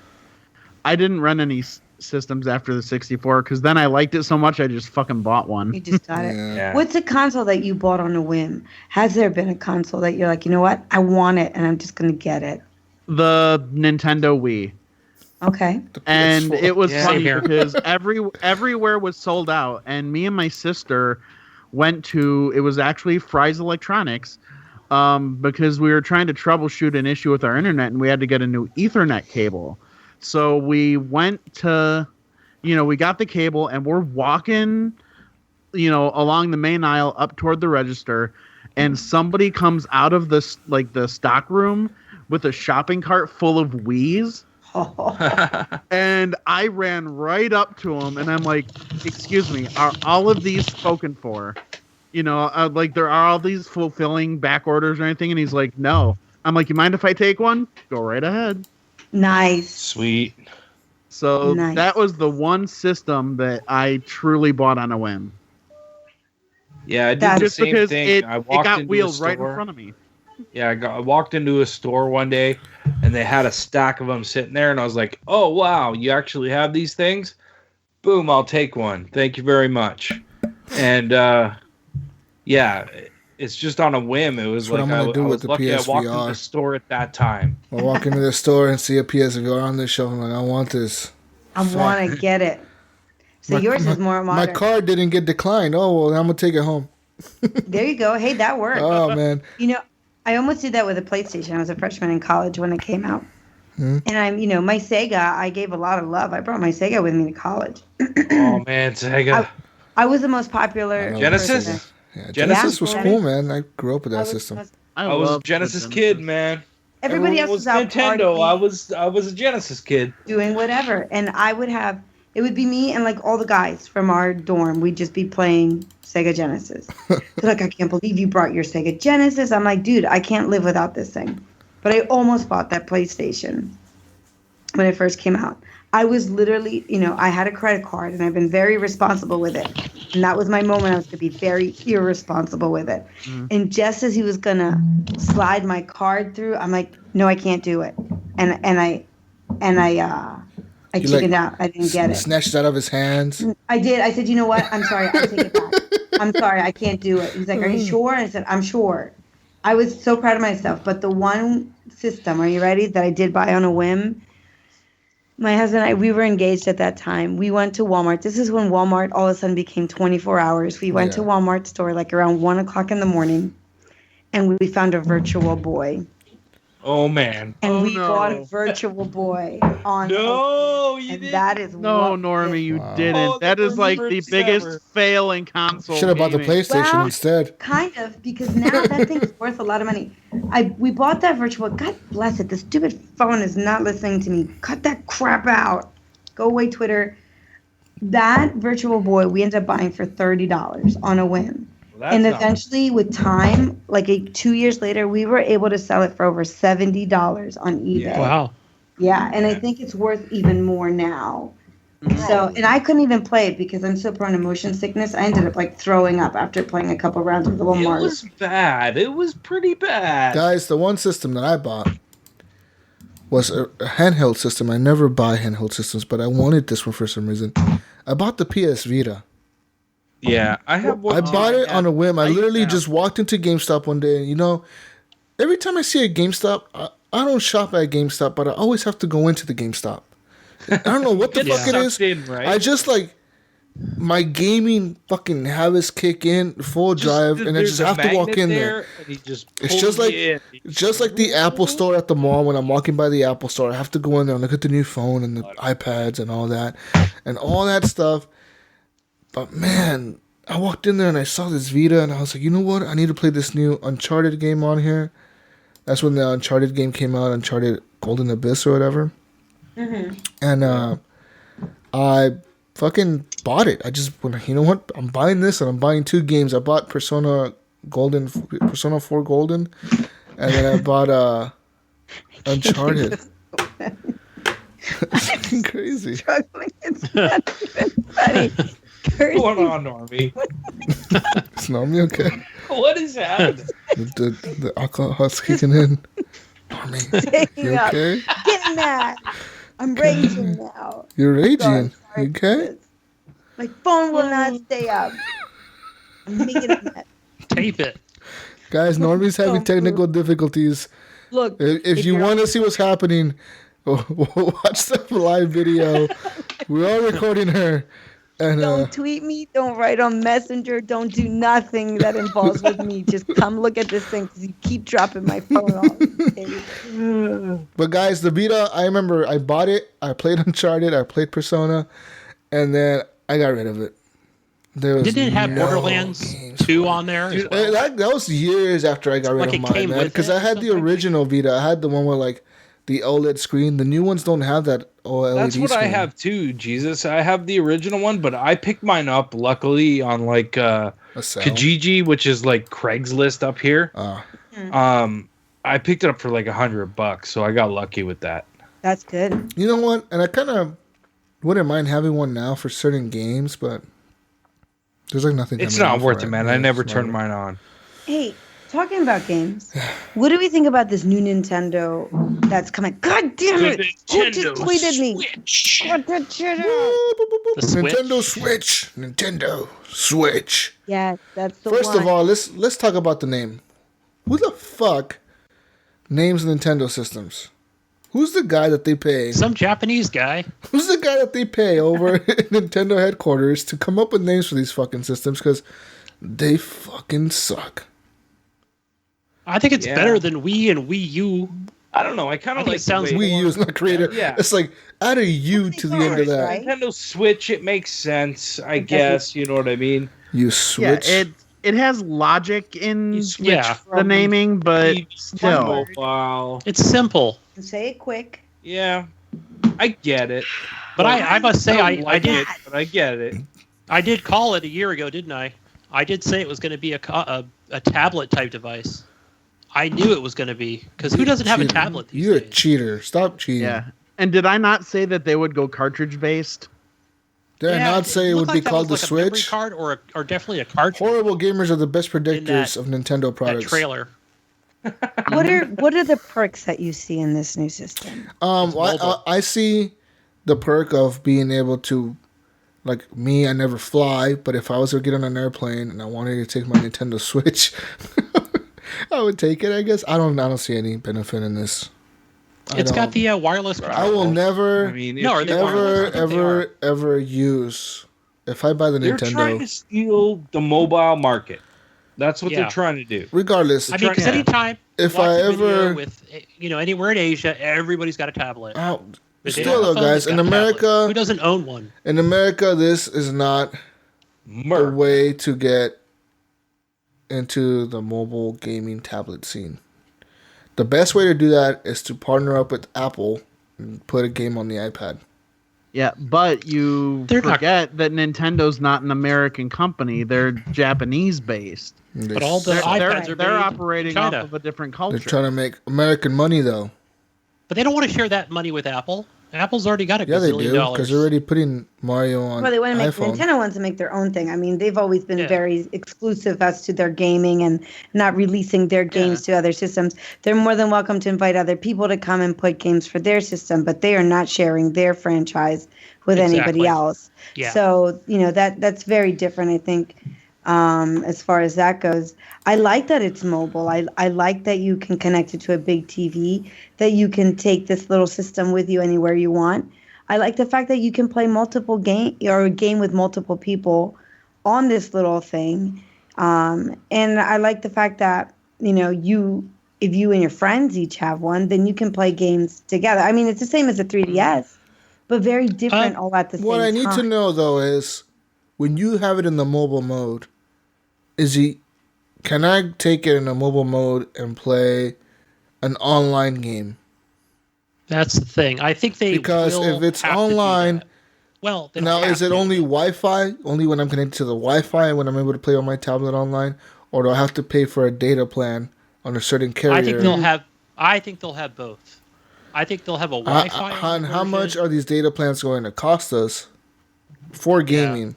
I didn't run any systems after the 64 because then I liked it so much I just fucking bought one. You just got it. Yeah. What's a console that you bought on a whim? Has there been a console that you're like, you know what? I want it and I'm just going to get it? The Nintendo Wii. Okay. And PS4. it was Yeah. funny Same here. because everywhere was sold out, and me and my sister went to, it was actually Fry's Electronics, because we were trying to troubleshoot an issue with our internet and we had to get a new Ethernet cable. So we went to, we got the cable and we're walking, along the main aisle up toward the register, and somebody comes out of the stock room with a shopping cart full of Wiis. And I ran right up to him and I'm like, excuse me, are all of these spoken for? There are all these fulfilling back orders or anything? And he's like, no. I'm like, you mind if I take one? Go right ahead. Nice. Sweet. So Nice. that was the one system that I truly bought on a whim. Yeah, I did That's the Just same because thing. it I walked got into wheeled a right in store. front of me. Yeah, I walked into a store one day, and they had a stack of them sitting there, and I was like, "Oh wow, you actually have these things? Boom, I'll take one. Thank you very much." And yeah, it's just on a whim. It was That's what like I'm gonna I do was with the lucky I walked into PSVR. the store at that time. I walk into the store and see a PSVR on the shelf. I'm like, I want this. I want to get it. So yours is more My modern. card didn't get declined. Oh well, I'm gonna take it home. There you go. Hey, that worked. Oh man. I almost did that with a PlayStation. I was a freshman in college when it came out. And my Sega, I gave a lot of love. I brought my Sega with me to college. Oh man, Sega. I was the most popular. Genesis? person. Yeah, Genesis was Yeah. cool, man. I grew up with I that was- system. I was a love Genesis the kid, man. Everybody else Everyone was out Nintendo. partying, I was a Genesis kid. doing whatever, and it would be me and like all the guys from our dorm. We'd just be playing Sega Genesis. They're like, I can't believe you brought your Sega Genesis. I'm like, dude, I can't live without this thing. But I almost bought that PlayStation when it first came out. I was literally, I had a credit card and I've been very responsible with it. And that was my moment. I was going to be very irresponsible with it. And just as he was going to slide my card through, I'm like, no, I can't do it. And I chickened out. I didn't get it. Snatched it out of his hands. I did. I said, you know what? I'm sorry. I take it back. I'm sorry. I can't do it. He's like, are you sure? I said, I'm sure. I was so proud of myself. But the one system, are you ready, that I did buy on a whim? My husband and I, we were engaged at that time. We went to Walmart. This is when Walmart all of a sudden became 24 hours. We went to Walmart store like around 1 o'clock in the morning, and we found a Virtual Boy. Oh man. And we bought a Virtual Boy on. No, you and didn't. that is No, what Normie, you Wow. didn't. Oh, That the is like the worst biggest ever. fail in console. Should have bought the gaming. PlayStation Well, instead. Kind of, because now that thing's worth a lot of money. We bought that Virtual. God bless it. The stupid phone is not listening to me. Cut that crap out. Go away, Twitter. That Virtual Boy we ended up buying for $30 on a whim. Well, And that's not- eventually, with time, like 2 years later, we were able to sell it for over $70 on eBay. Yeah. Wow. Yeah, and I think it's worth even more now. So, and I couldn't even play it because I'm so prone to motion sickness. I ended up like throwing up after playing a couple rounds with little It Mars. was bad. It was pretty bad. Guys, the one system that I bought was a handheld system. I never buy handheld systems, but I wanted this one for some reason. I bought the PS Vita. Yeah, I have one. I bought it on a whim. I literally yeah. just walked into GameStop one day, and every time I see a GameStop, I don't shop at GameStop, but I always have to go into the GameStop. I don't know what the Get fuck it is. sucked in, right? I just my gaming fucking habits kick in full drive, and I there's just a have to walk magnet in there. and he just It's pulls just like you in. just like the Apple Store at the mall. When I'm walking by the Apple Store, I have to go in there and look at the new phone and the iPads and all that stuff. But man, I walked in there and I saw this Vita, and I was like, you know what? I need to play this new Uncharted game on here. That's when the Uncharted game came out, Uncharted Golden Abyss or whatever. And I fucking bought it. I just went, you know what? I'm buying this, and I'm buying 2 games. I bought Persona 4 Golden, and then I bought Uncharted. It's fucking crazy. Struggling. It's not even funny. What's going on, Normie? Is Normie okay? What is happening? The alcohol's kicking in. Normie, you Staying up. okay? Getting mad. I'm raging now. You're raging. Sorry You okay? for this. My phone will not stay up. I'm making a mess. Tape it. Guys, Normie's having technical difficulties. Look, If you want to see what's happening, watch the live video. We're all recording her. And, don't tweet me. Don't write on Messenger. Don't do nothing that involves with me. Just come look at this thing because you keep dropping my phone off. But guys, the Vita, I remember I bought it. I played Uncharted. I played Persona. And then I got rid of it. Didn't it have Borderlands 2 on there as well? That was years after I got rid of mine, man. Because I had the original Vita. I had the one with like the OLED screen. The new ones don't have that OLED That's what screen. I have too, Jesus. I have the original one, but I picked mine up luckily on like Kijiji, which is like Craigslist up here. I picked it up for like $100, so I got lucky with that. That's good. You know what? And I kind of wouldn't mind having one now for certain games, but there's like nothing. It's not worth it, man. I never turned mine on. Hey, talking about games, what do we think about this new Nintendo that's coming? God damn it! Who just tweeted me? What the shit out? Nintendo Switch. Nintendo Switch. Yes, that's the First one. of all, let's talk about the name. Who the fuck names Nintendo systems? Who's the guy that they pay? Some Japanese guy. Who's the guy that they pay over at Nintendo headquarters to come up with names for these fucking systems? Because they fucking suck. I think it's better than Wii and Wii U. I don't know. I kind of like it sounds Wii U is not creator. Yeah. It's like add a U to the end of that. Right? Nintendo Switch. It makes sense, I guess. You know what I mean? You switch. Yeah, it has logic in Yeah. the naming, but still. Wow. It's simple. Say it quick. Yeah, I get it. But I must say, I like did. it, but I get it. I did call it a year ago, didn't I? I did say it was going to be a tablet type device. I knew it was going to be, because who doesn't have a tablet these You're days? a cheater. Stop cheating. Yeah. And did I not say that they would go cartridge based? Did I not say it would looked be like that called the was like a memory Switch? card or definitely a cartridge. Horrible gamers are the best predictors that- of Nintendo That products. trailer. What are the perks that you see in this new system? I see the perk of being able to, like me, I never fly, but if I was to get on an airplane and I wanted to take my Nintendo Switch, I would take it. I guess I don't see any benefit in this. It's got the wireless. I will never, I mean, No, are they wireless? I think they are. ever use. If I buy the they're trying Nintendo, to steal the mobile market. That's what Yeah. they're trying to do. regardless, I mean, because anytime if you watch I a video ever, with anywhere in Asia, everybody's got a tablet. If they still don't have though, a phone, guys, they've in got a tablet. America, Who doesn't own one? in America, this is not a way to get into the mobile gaming tablet scene. The best way to do that is to partner up with Apple and put a game on the iPad. Yeah, but you forget that Nintendo's not an American company. They're Japanese based. But all the iPads are they're made operating in off China. of a different culture. They're trying to make American money, though. But they don't want to share that money with Apple. Apple's already got a Yeah, they gazillion do, dollars. because they're already putting Mario on Well, they want to make iPhone. Nintendo wants to make their own thing. I mean, they've always been very exclusive as to their gaming and not releasing their games to other systems. They're more than welcome to invite other people to come and put games for their system, but they are not sharing their franchise with anybody else. Yeah. So, that's very different, I think, as far as that goes. I like that it's mobile. I like that you can connect it to a big TV, that you can take this little system with you anywhere you want. I like the fact that you can play multiple game or a game with multiple people on this little thing. And I like the fact that, if you and your friends each have one, then you can play games together. I mean, it's the same as a 3DS, but very different all at the same time. What I need to know, though, is when you have it in the mobile mode, can I take it in a mobile mode and play an online game? That's the thing. I think they Because will if it's have to do online, that. Well, they don't now have is it to. only Wi-Fi? Only when I'm connected to the Wi-Fi when I'm able to play on my tablet online, or do I have to pay for a data plan on a certain carrier? I think they'll have. I think they'll have both. I think they'll have a Wi-Fi. And how much are these data plans going to cost us for gaming?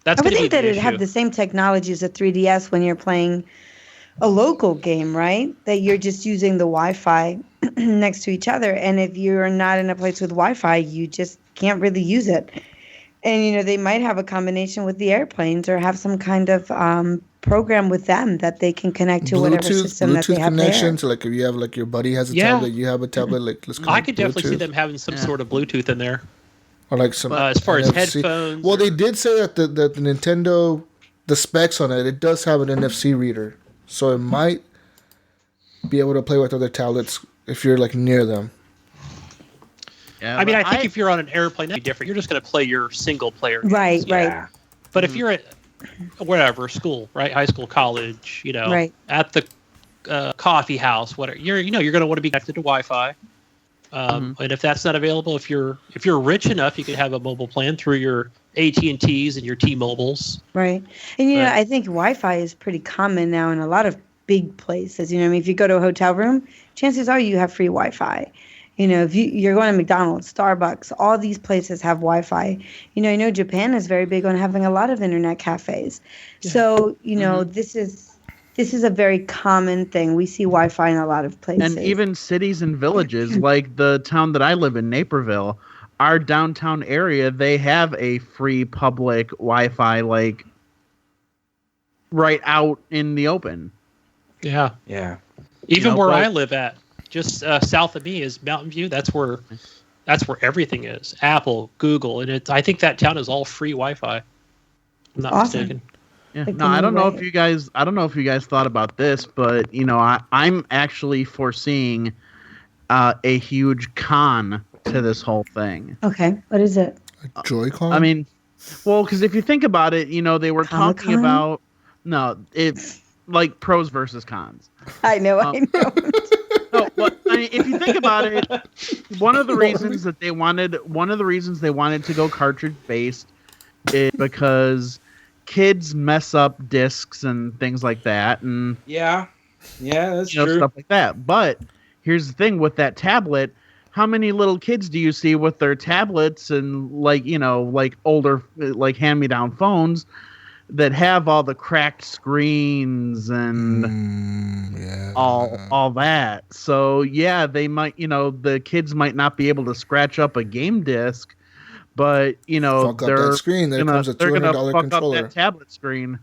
That's I would going to be think that the it'd have issue. the same technology as a 3DS when you're playing a local game, right? That you're just using the Wi-Fi next to each other. And if you're not in a place with Wi-Fi, you just can't really use it. And, they might have a combination with the airplanes or have some kind of program with them that they can connect to whatever system that they Bluetooth have connection. there. So like if you have like your buddy has a Yeah. tablet, you have a tablet. Like let's. I could definitely see Bluetooth. them having some sort of Bluetooth in there. Or like some As far as NFC. headphones. Well, they did say that the Nintendo, the specs on it does have an NFC reader, so it might be able to play with other tablets if you're like near them. Yeah, I mean, I but think if you're on an airplane, that'd be different. You're just going to play your single player. Right, games. right. But if you're at wherever school, right, high school, college, Right. at the coffee house, whatever, you're going to want to be connected to Wi-Fi. And if that's not available, if you're rich enough, you could have a mobile plan through your AT&Ts and your T-Mobiles. Right. And, Right. I think Wi-Fi is pretty common now in a lot of big places. I mean, if you go to a hotel room, chances are you have free Wi-Fi. If you're going to McDonald's, Starbucks, all these places have Wi-Fi. I know Japan is very big on having a lot of internet cafes. Yeah. So, this is a very common thing. We see Wi-Fi in a lot of places. And even cities and villages, like the town that I live in, Naperville, our downtown area, they have a free public Wi-Fi, like, right out in the open. Yeah. Yeah. Even where I live at, just south of me is Mountain View. That's where everything is. Apple, Google, and I think that town is all free Wi-Fi. I'm not mistaken. Yeah. No, I don't know if you guys thought about this, but I'm actually foreseeing a huge con to this whole thing. Okay, what is it? Joy-Con? I mean, well, because if you think about it, they were talking about it's like pros versus cons. I know. No, but I mean, if you think about it, one of the reasons they wanted to go cartridge based is because kids mess up discs and things like that, and that's true. stuff like that. But here's the thing with that tablet: how many little kids do you see with their tablets and like older like hand-me-down phones that have all the cracked screens and all that? So they might the kids might not be able to scratch up a game disc. But fuck up that screen. There comes a $200 fuck controller. Up that tablet screen.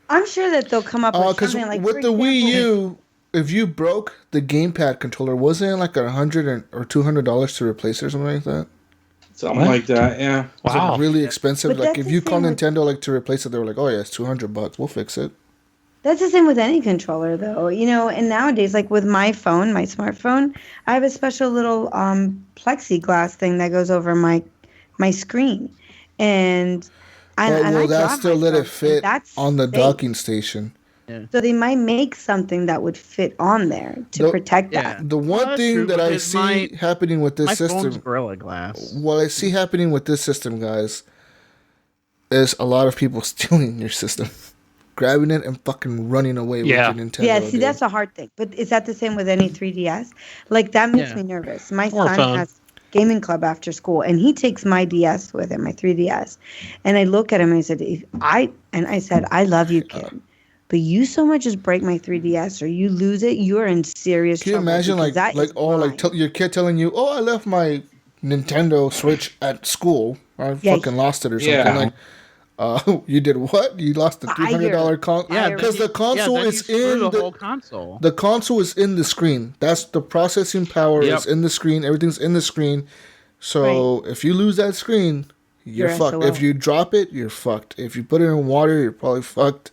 I'm sure that they'll come up with Because something like with the Wii U, if you broke the gamepad controller, wasn't it like $100 or $200 to replace it or something like that? Something like that, yeah. It's like really expensive. But Like that's if the you call thing with- Nintendo like to replace it, they were like, "Oh yeah, it's $200. We'll fix it." That's the same with any controller, though. And nowadays, like with my phone, my smartphone, I have a special little plexiglass thing that goes over my screen, and Will that draw still let it myself, and fit that's on the safe. docking station? So they might make something that would fit on there to protect that. The one thing that I see happening with this my system, phone's Gorilla Glass. what I see happening with this system, guys, is a lot of people stealing your system, grabbing it and fucking running away with your Nintendo. Yeah, see, dude. that's a hard thing. But is that the same with any 3DS? Like, that makes me nervous. My Or son phone. has gaming club after school, and he takes my DS with him, my 3DS. And I look at him and I said, I love you, kid. But you so much as break my 3DS or you lose it, you're in serious Can you trouble. imagine because that is your kid telling you, "Oh, I left my Nintendo Switch at school. I fucking lost it or something." Like, you did what? You lost the $300 console? Yeah, because the console is in the whole console. The console is in the screen. That's the processing power is in the screen. Everything's in the screen. So if you lose that screen, you're fucked. SOL. If you drop it, you're fucked. If you put it in water, you're probably fucked.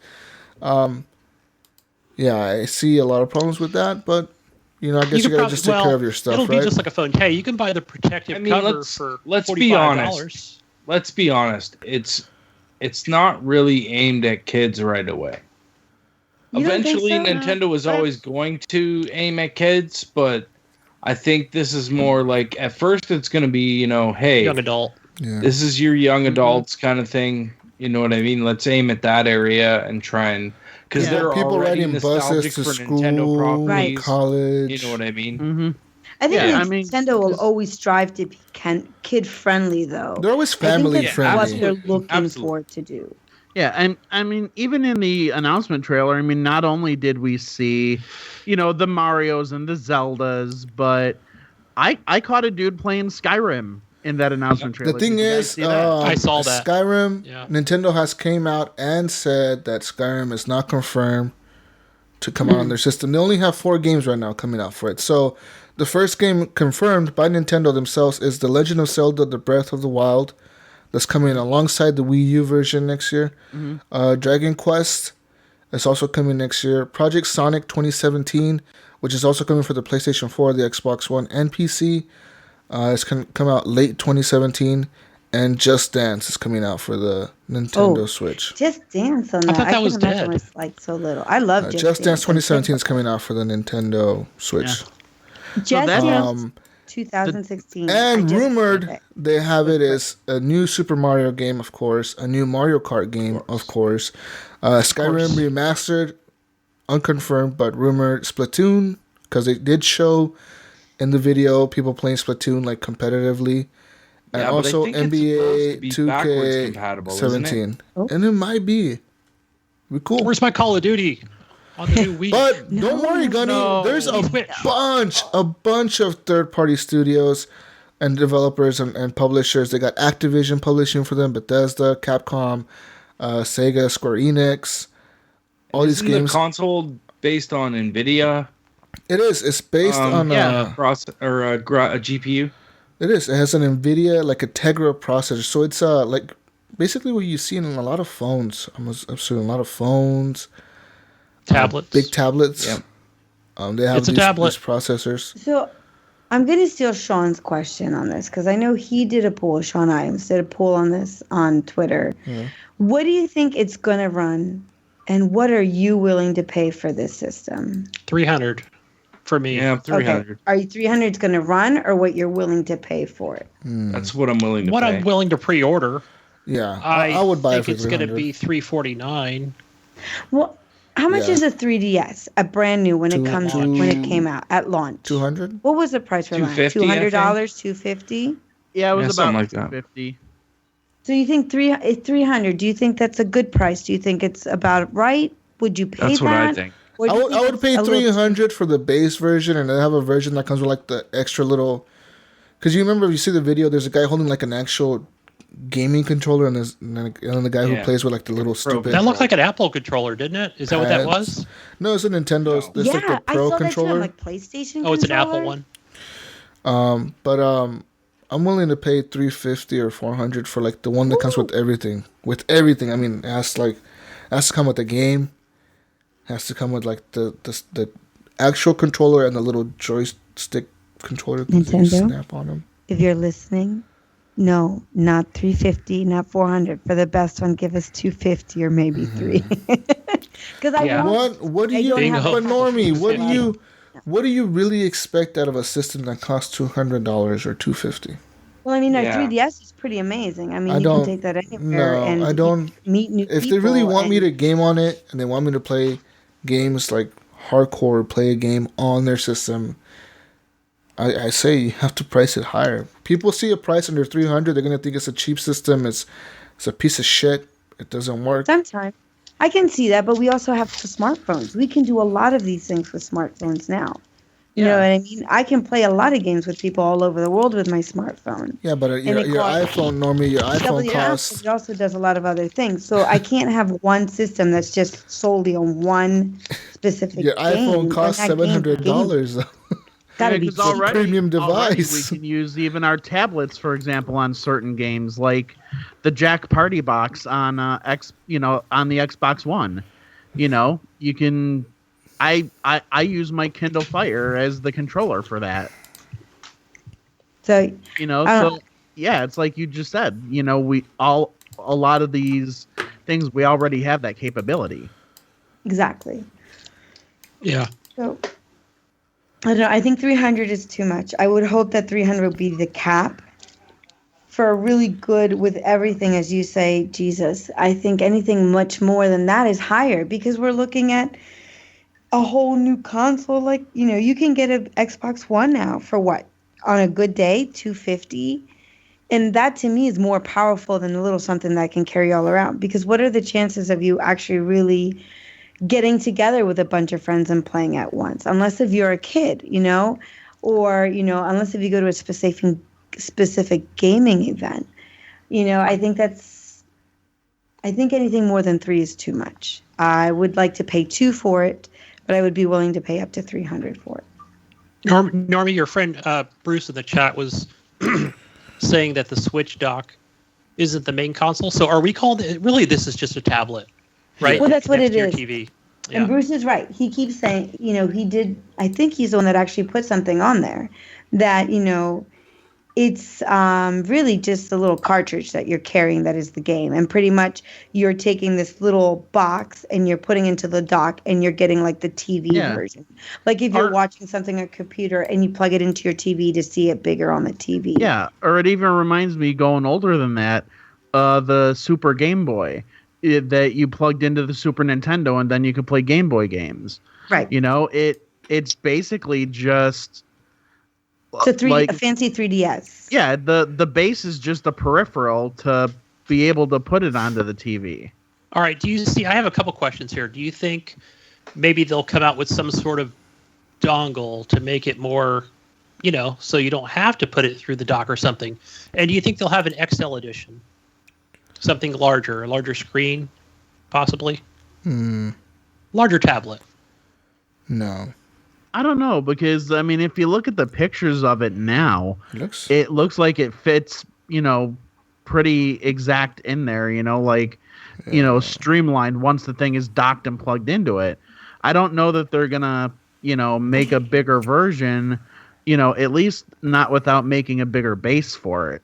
I see a lot of problems with that, but I guess you gotta just take care of your stuff, it'll right? be just like a phone. Hey, you can buy the protective cover for let's $45. be honest. Let's be honest. It's not really aimed at kids right away. You don't think Eventually, so? Nintendo was always going to aim at kids, but I think this is more like at first it's going to be, hey, Young adult. this is your young adults kind of thing. You know what I mean? Let's aim at that area and try and because they're people already riding nostalgic buses to for school, Nintendo properties, college. You know what I mean? Mm-hmm. I think Nintendo will always strive to be kid friendly, though. They're always family I think that's friendly. what they're looking for to do. Yeah, and I mean, even in the announcement trailer, I mean, not only did we see, the Marios and the Zeldas, but I caught a dude playing Skyrim in that announcement trailer. The thing Did you guys is, see that? I saw that. Skyrim, Yeah. Nintendo has came out and said that Skyrim is not confirmed to come out on their system. They only have 4 games right now coming out for it. So the first game confirmed by Nintendo themselves is The Legend of Zelda: The Breath of the Wild. That's coming alongside the Wii U version next year. Dragon Quest is also coming next year. Project Sonic 2017, which is also coming for the PlayStation 4, the Xbox One, and PC. It's going to come out late 2017. And Just Dance is coming out for the Nintendo Switch. Just Dance on that. I thought that was dead. It was like so little. I love Just Dance 2017 is coming out for the Nintendo Switch. Just that- Dance 2016. And rumored they have it as a new Super Mario game, of course, a new Mario Kart game, of course, Skyrim remastered, unconfirmed but rumored, Splatoon, because they did show in the video people playing Splatoon like competitively, and Yeah, but I also think it's supposed to be backwards compatible, isn't it? 2K17, and it might be cool. Where's my Call of Duty on the new Wii? But don't worry, Gunny. There's a bunch of third-party studios and developers and publishers. They got Activision publishing for them, Bethesda, Capcom, Sega, Square Enix. All these Isn't games. the console based on NVIDIA? It is. It's based on a GPU. It is. It has an NVIDIA like a Tegra processor. So it's like basically what you see in a lot of phones. I'm assuming a lot of phones. Tablets. Big tablets. Yep. They have It's a tablet. these processors. So I'm going to steal Sean's question on this because I know he did a poll. Sean Iams did a poll on this on Twitter. What do you think it's going to run? And what are you willing to pay for this system? 300 for me. Yeah, 300. Okay. Are you 300 going to run or what you're willing to pay for it? That's what I'm willing to What pay. I'm willing to pre-order. Yeah, I would buy it think for it's going to 300. be $349. Well, how much Yeah. is a 3DS, a brand new when it came out at launch? 200. What was the price for launch? $250, I think. $200, $250. Yeah, it was Yeah, about something like that. 50. So you think 300? Do you think that's a good price? Do you think it's about right? Would you pay That's that? what I think. Or do I you would, think I would it's pay a little- 300 for the base version, and they have a version that comes with like the extra little. Because you remember, if you see the video, there's a guy holding like an actual gaming controller, and the guy who Yeah. plays with like the little stupid. That looked like an Apple controller, didn't it? Is that what that pads. was? No, it's a Nintendo. It's Yeah, like the I Pro saw that too. controller. I'm like PlayStation. Oh, it's an Apple controller? one. But I'm willing to pay 350 or 400 for like the one that comes with everything. With everything, I mean, it has to come with the game. It has to come with like the actual controller and the little joystick controller that you Nintendo? snap on them. If you're listening, no, not 350, not 400. For the best one, give us 250 or maybe 3. Because I Yeah. won't- What do I you? don't have But the Normie, cash. what do you really expect out of a system that costs $200 or $250? Well, I mean, our Yeah. 3DS is pretty amazing. I mean, I you don't- can take that anywhere No, and I don't. meet new people. If they really want me and- to game on it and they want me to play games like hardcore, play a game on their system, I say you have to price it higher. People see a price under 300, they're gonna think it's a cheap system. It's a piece of shit. It doesn't work. Sometimes. I can see that, but we also have the smartphones. We can do a lot of these things with smartphones now. You know what I mean? I can play a lot of games with people all over the world with my smartphone. Yeah, but your it costs- iPhone, Normie, your iPhone Yeah, costs. it also does a lot of other things. So I can't have one system that's just solely on one specific Your game. iPhone costs When that game- $700. Gotta be Because already, premium already device. we can use even our tablets, for example, on certain games like the Jack Party Box on on the Xbox One. You can. I use my Kindle Fire as the controller for that. So So yeah, it's like you just said. A lot of these things we already have that capability. exactly. Yeah. So I don't know. I think 300 is too much. I would hope that 300 would be the cap for a really good with everything, as you say, Jesus. I think anything much more than that is higher because we're looking at a whole new console. Like, you can get an Xbox One now for what? On a good day, $250. And that to me is more powerful than a little something that can carry all around. Because what are the chances of you actually really getting together with a bunch of friends and playing at once? Unless if you're a kid, or, unless if you go to a specific gaming event. I think anything more than 3 is too much. I would like to pay 2 for it, but I would be willing to pay up to $300 for it. Normie, your friend Bruce in the chat was saying that the Switch dock isn't the main console. So are we called? Really, this is just a tablet, right? Well, that's what it is. TV. Yeah. And Bruce is right. He keeps saying, he did. I think he's the one that actually put something on there that it's really just a little cartridge that you're carrying that is the game. And pretty much you're taking this little box and you're putting into the dock and you're getting like the TV version. Like if you're watching something on a computer and you plug it into your TV to see it bigger on the TV. Yeah, or it even reminds me, going older than that, the Super Game Boy that you plugged into the Super Nintendo and then you could play Game Boy games. Right. It's basically just... It's a fancy 3DS. Yeah, the base is just a peripheral to be able to put it onto the TV. All right. I have a couple questions here. Do you think maybe they'll come out with some sort of dongle to make it more, so you don't have to put it through the dock or something? And do you think they'll have an XL edition? Something larger, a larger screen, possibly? Larger tablet? No. I don't know, because if you look at the pictures of it now, it looks like it fits, pretty exact in there, streamlined once the thing is docked and plugged into it. I don't know that they're gonna, make a bigger version, at least not without making a bigger base for it.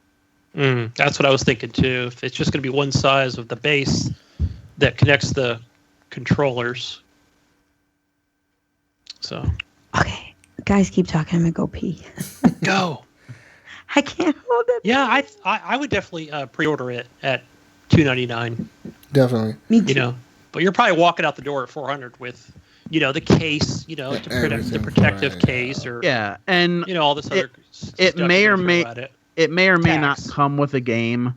That's what I was thinking too. If it's just gonna be one size of the base that connects the controllers. So. Okay, guys, keep talking. I'm gonna go pee. Go. I can't hold it. Yeah, I would definitely pre-order it at $299. Definitely. Me too. But you're probably walking out the door at $400 with, the case, the protective case, or and all this other. It may or may not come with a game.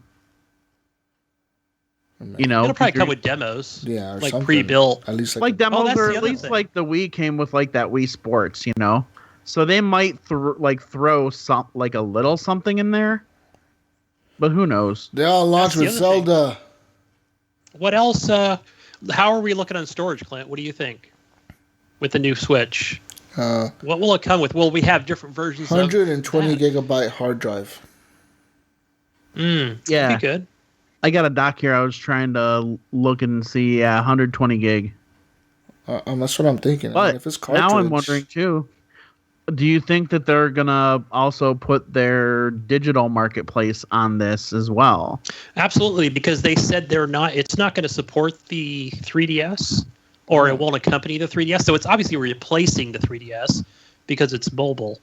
It'll probably come with demos. Yeah, or like something. pre-built. At least like demos, or at least thing. like the Wii came with like that Wii Sports, So they might throw some like a little something in there, but who knows? They all launched with Zelda. Thing. What else? How are we looking on storage, Clint? What do you think with the new Switch? What will it come with? Will we have different versions? 120 gigabyte hard drive. Yeah, that'd be good. I got a dock here. I was trying to look and see 120 gig. That's what I'm thinking. But if it's cartridge, now I'm wondering too. Do you think that they're gonna also put their digital marketplace on this as well? Absolutely, because they said it's not going to support the 3DS, or it won't accompany the 3DS. So it's obviously replacing the 3DS because it's mobile.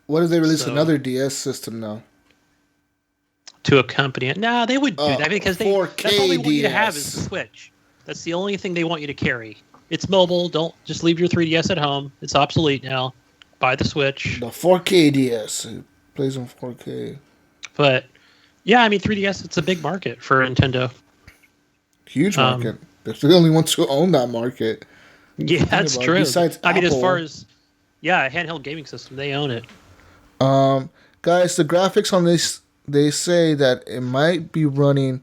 What if they release another DS system now? To accompany it? No, they would do that because that's all they want you to have is the Switch. That's the only thing they want you to carry. It's mobile. Don't just leave your 3DS at home. It's obsolete now. Buy the Switch. The 4K DS. It plays on 4K. But, yeah, 3DS, it's a big market for Nintendo. Huge market. They're the only ones who own that market. Yeah, that's true. Besides Apple. As far as, a handheld gaming system, they own it. Guys, the graphics on this, they say that it might be running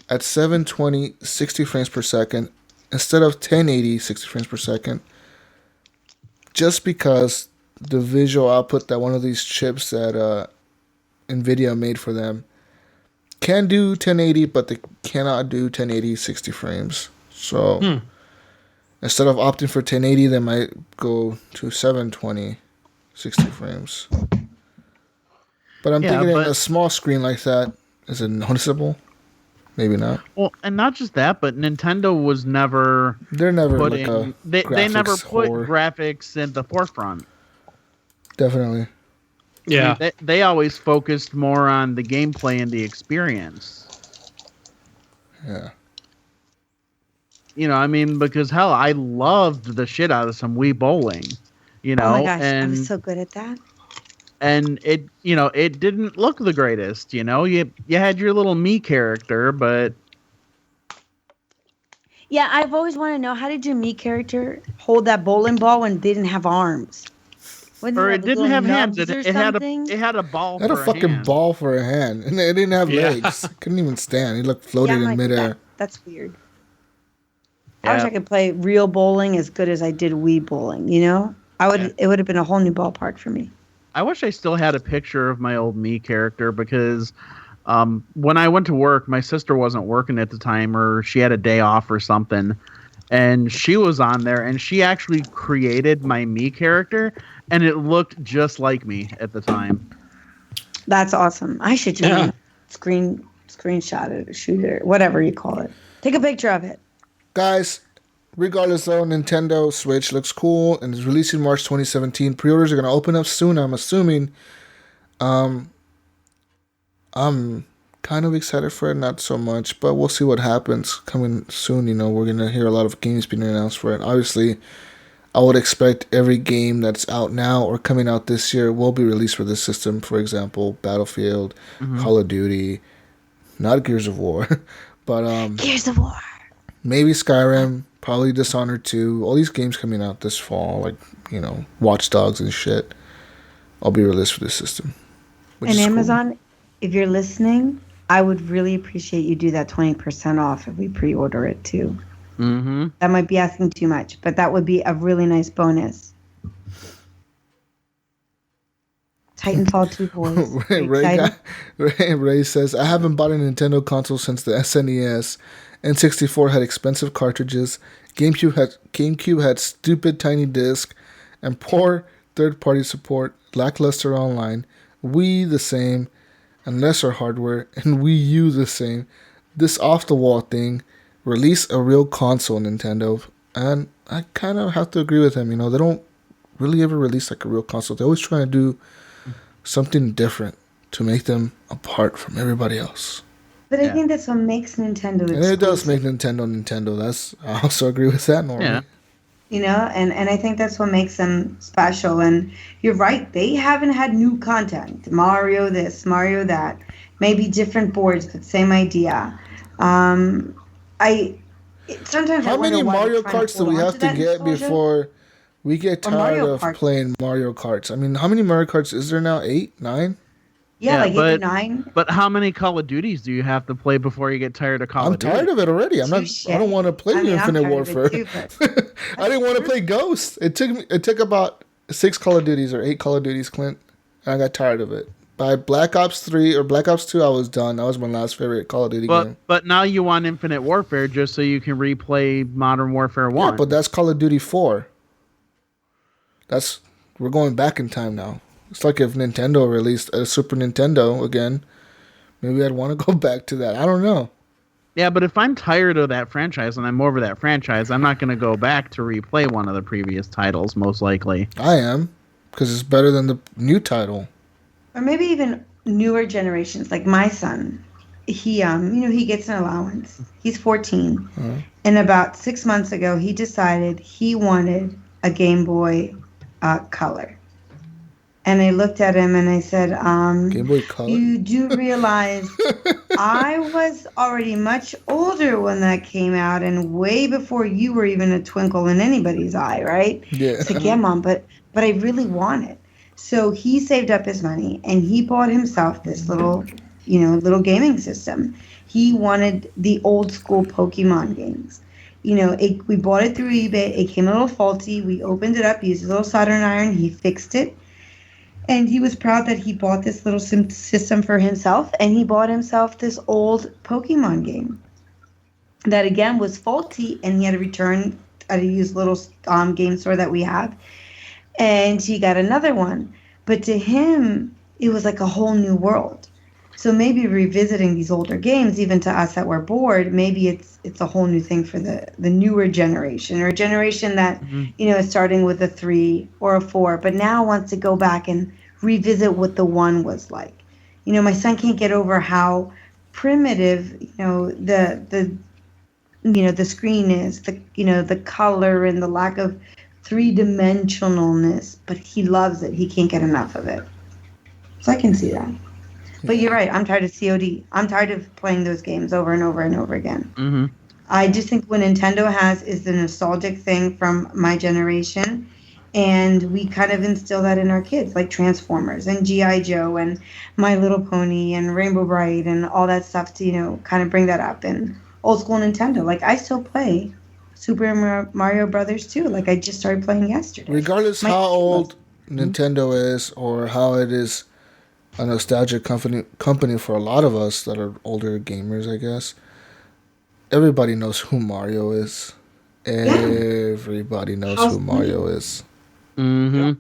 at 720 60 frames per second instead of 1080 60 frames per second. Just because the visual output that one of these chips that NVIDIA made for them can do 1080, but they cannot do 1080 60 frames. So instead of opting for 1080, they might go to 720 60 frames. But I'm thinking a small screen like that, is it noticeable? Maybe not. Well, and not just that, but Nintendo was never... They're never putting... They never put graphics in the forefront. Definitely. Yeah. They always focused more on the gameplay and the experience. Yeah. Because hell, I loved the shit out of some Wii bowling. Oh my gosh, I'm so good at that. and it didn't look the greatest. You had your little me character, but Yeah, I've always wanted to know, how did your me character hold that bowling ball when it didn't have arms? Or it didn't have hands. It had a ball. It had a fucking ball for a hand, and it didn't have legs. It couldn't even stand. He looked floated in midair. That's weird. I wish I could play real bowling as good as I did Wii bowling. It would have been a whole new ballpark for me. I wish I still had a picture of my old me character, because when I went to work, my sister wasn't working at the time, or she had a day off or something, and she was on there, and she actually created my me character, and it looked just like me at the time. That's awesome. I should just screenshot it or shoot it or whatever you call it. Take a picture of it. Guys, regardless though, Nintendo Switch looks cool and is releasing March 2017. Pre-orders are going to open up soon, I'm assuming. I'm kind of excited for it, not so much, but we'll see what happens coming soon. We're going to hear a lot of games being announced for it. Obviously, I would expect every game that's out now or coming out this year will be released for this system. For example, Battlefield, Call of Duty, not Gears of War, but Gears of War. Maybe Skyrim, probably Dishonored 2. All these games coming out this fall, like, Watch Dogs and shit, all be released for this system. And Amazon, if you're listening, I would really appreciate you do that 20% off if we pre-order it too. Mm-hmm. That might be asking too much, but that would be a really nice bonus. Titanfall 2 boys. Ray says, I haven't bought a Nintendo console since the SNES. N64 had expensive cartridges. GameCube had stupid tiny disc and poor third-party support, lackluster online. Wii the same, and lesser hardware, and Wii U the same. This off-the-wall thing, release a real console, Nintendo. And I kind of have to agree with him. They don't really ever release like a real console. They're always trying to do something different to make them apart from everybody else. But I think that's what makes Nintendo exclusive. And it does make Nintendo. I also agree with that, Normie. Yeah. And I think that's what makes them special. And you're right, they haven't had new content. Mario this, Mario that. Maybe different boards, but same idea. Sometimes How many Mario Karts do we have to get before we get tired of playing Mario Karts? I mean, how many Mario Karts is there now? 8, 9? Yeah, like 8 or 9. But how many Call of Duties do you have to play before you get tired of Call of Duty? I'm tired of it already. I don't want to play Infinite Warfare. I didn't want to play Ghost. It took about 6 Call of Duties or 8 Call of Duties, Clint, and I got tired of it. By Black Ops 3 or Black Ops 2, I was done. That was my last favorite Call of Duty game. But now you want Infinite Warfare just so you can replay Modern Warfare 1. Yeah, but that's Call of Duty 4. We're going back in time now. It's like if Nintendo released a Super Nintendo again, maybe I'd want to go back to that. I don't know. Yeah, but if I'm tired of that franchise and I'm over that franchise, I'm not going to go back to replay one of the previous titles, most likely. I am, because it's better than the new title. Or maybe even newer generations, like my son. He gets an allowance. He's 14. Uh-huh. And about 6 months ago, he decided he wanted a Game Boy Color. And I looked at him and I said, Game Boy Color? You do realize I was already much older when that came out and way before you were even a twinkle in anybody's eye, right? Yeah. It's like, yeah, Mom, but I really want it. So he saved up his money and he bought himself this little gaming system. He wanted the old school Pokemon games. We bought it through eBay. It came a little faulty. We opened it up, used a little soldering iron. He fixed it. And he was proud that he bought this little system for himself, and he bought himself this old Pokemon game that, again, was faulty, and he had to return at a used little game store that we have. And he got another one. But to him, it was like a whole new world. So maybe revisiting these older games, even to us that were bored, maybe it's a whole new thing for the newer generation, or a generation that, is starting with a 3 or a 4, but now wants to go back and revisit what the 1 was like. My son can't get over how primitive, the screen is, the color and the lack of three-dimensionalness, but he loves it. He can't get enough of it. So I can see that. But you're right. I'm tired of COD. I'm tired of playing those games over and over and over again. Mm-hmm. I just think what Nintendo has is the nostalgic thing from my generation. And we kind of instill that in our kids, like Transformers and G.I. Joe and My Little Pony and Rainbow Bright and all that stuff to, kind of bring that up. And old school Nintendo. Like, I still play Super Mario Brothers 2. Like, I just started playing yesterday. Regardless how old Nintendo is or how it is a nostalgic company for a lot of us that are older gamers, I guess. Everybody knows who Mario is. Everybody knows who Mario is. Mm-hmm.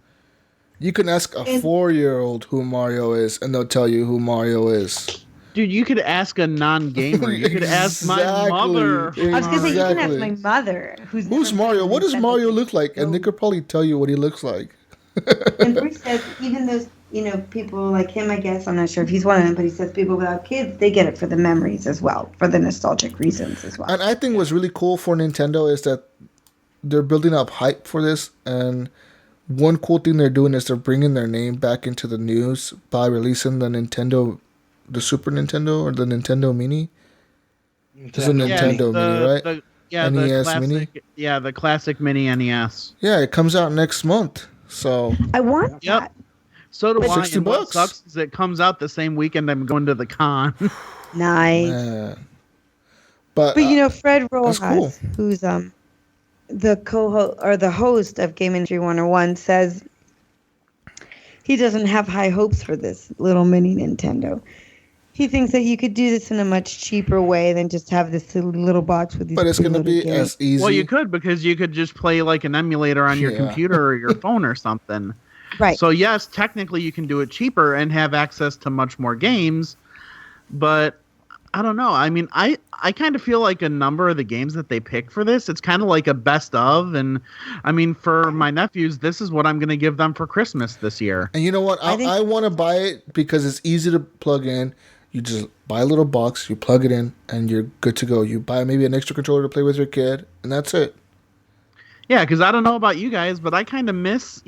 You can ask a 4-year-old who Mario is, and they'll tell you who Mario is. Dude, you could ask a non-gamer. You could ask my mother. I was going to say, you can ask my mother. Who's Mario? What does Mario look like? And they could probably tell you what he looks like. And Bruce says, even those, people like him, I guess, I'm not sure if he's one of them, but he says people without kids, they get it for the memories as well, for the nostalgic reasons as well. And I think what's really cool for Nintendo is that they're building up hype for this. And one cool thing they're doing is they're bringing their name back into the news by releasing the Super Nintendo or the Nintendo Mini. It's a Nintendo Mini, right? NES classic, Mini. Yeah, the classic Mini NES. Yeah, it comes out next month. So I want that. So do I. $60. And what sucks is it comes out the same weekend I'm going to the con. Nice. Man. But Fred Rojas, who's the co-host or the host of Game Industry 101, says he doesn't have high hopes for this little mini Nintendo. He thinks that you could do this in a much cheaper way than just have this little box with these. But it's going to be as easy. Well, you could, because you could just play like an emulator on your computer or your phone or something. Right. So yes, technically you can do it cheaper and have access to much more games, but I don't know. I mean, I kind of feel like a number of the games that they pick for this, it's kind of like a best of. And I mean, for my nephews, this is what I'm going to give them for Christmas this year. And you know what? I want to buy it because it's easy to plug in. You just buy a little box, you plug it in, and you're good to go. You buy maybe an extra controller to play with your kid, and that's it. Yeah, because I don't know about you guys, but I kind of miss,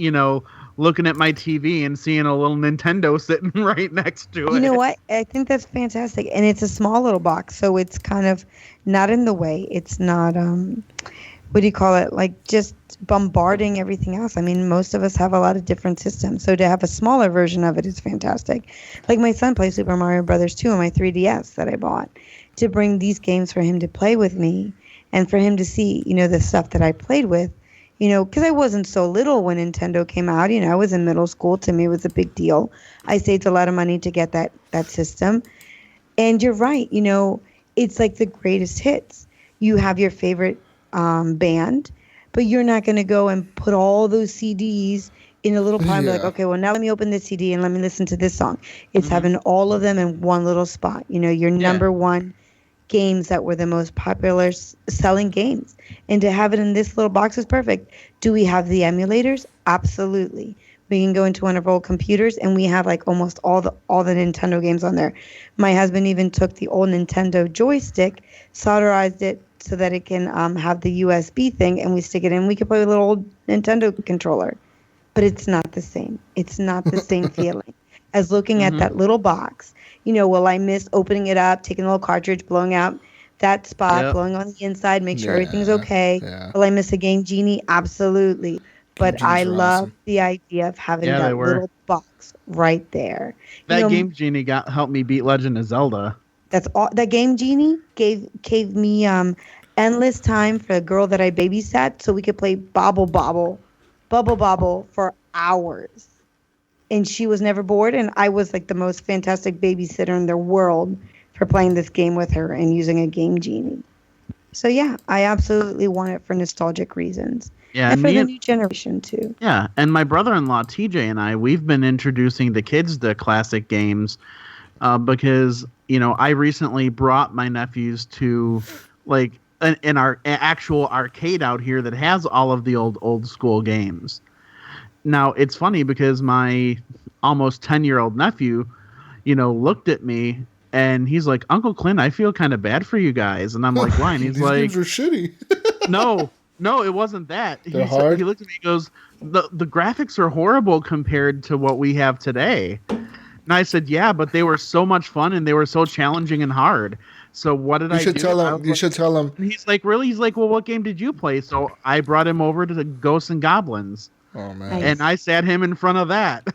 looking at my TV and seeing a little Nintendo sitting right next to it. You know what? I think that's fantastic. And it's a small little box, so it's kind of not in the way. It's not, what do you call it? Like just bombarding everything else. I mean, most of us have a lot of different systems. So to have a smaller version of it is fantastic. Like my son plays Super Mario Brothers 2 on my 3DS that I bought to bring these games for him to play with me and for him to see, the stuff that I played with. Because I wasn't so little when Nintendo came out. I was in middle school. To me, it was a big deal. I saved a lot of money to get that system. And you're right. It's like the greatest hits. You have your favorite band, but you're not going to go and put all those CDs in a little pile and be like, okay, well, now let me open this CD and let me listen to this song. It's having all of them in one little spot. Your number one games that were the most popular selling games, and to have it in this little box is perfect. Do we have the emulators? Absolutely. We can go into one of our old computers and we have like almost all the Nintendo games on there. My husband even took the old Nintendo joystick, solderized it so that it can have the USB thing, and we stick it in. We could play with a little old Nintendo controller, but it's not the same. It's not the same feeling as looking at that little box. Will I miss opening it up, taking a little cartridge, blowing out that spot, blowing on the inside, make sure everything's okay? Yeah. Will I miss a Game Genie? Absolutely. But I love the idea of having that little box right there. That Game Genie helped me beat Legend of Zelda. That's all. That Game Genie gave me endless time for a girl that I babysat, so we could play Bubble Bobble for hours. And she was never bored, and I was like the most fantastic babysitter in the world for playing this game with her and using a Game Genie. So yeah, I absolutely want it for nostalgic reasons. Yeah, and for the new generation too. Yeah, and my brother-in-law TJ and we've been introducing the kids to classic games because I recently brought my nephews to like an actual arcade out here that has all of the old school games. Now, it's funny because my almost 10-year-old nephew, looked at me and he's like, Uncle Clint, I feel kind of bad for you guys. And I'm like, why? And he's These like, games are shitty. No, it wasn't that. They're hard? He looked at me and goes, the graphics are horrible compared to what we have today. And I said, yeah, but they were so much fun and they were so challenging and hard. So what did I do? You should tell him. And he's like, really? He's like, well, what game did you play? So I brought him over to the Ghosts and Goblins. Oh, man. Nice. And I sat him in front of that.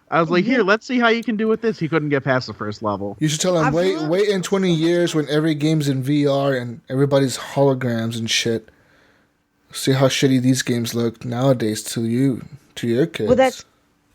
I was like, here, let's see how you can do with this. He couldn't get past the first level. You should tell him, wait in 20 years when every game's in VR and everybody's holograms and shit. See how shitty these games look nowadays to your kids. Well,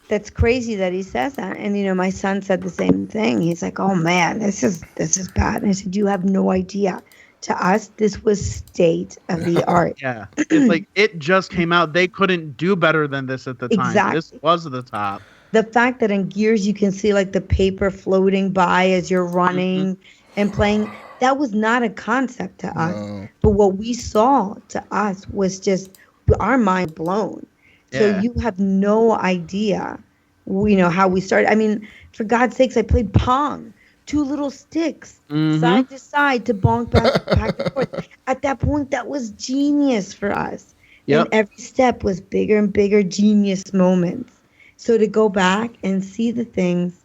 that's crazy that he says that. And, you know, my son said the same thing. He's like, oh, man, this is bad. And I said, you have no idea. To us, this was state of the art. Yeah. It's like, it just came out. They couldn't do better than this at the time. Exactly. This was the top. The fact that in Gears you can see like the paper floating by as you're running and playing, that was not a concept to us. No. But what we saw to us was just our mind blown. So you have no idea, you know, how we started. I mean, for God's sakes, I played Pong. 2 little sticks, side to side to bonk back and forth. At that point, that was genius for us. Yep. And every step was bigger and bigger genius moments. So to go back and see the things,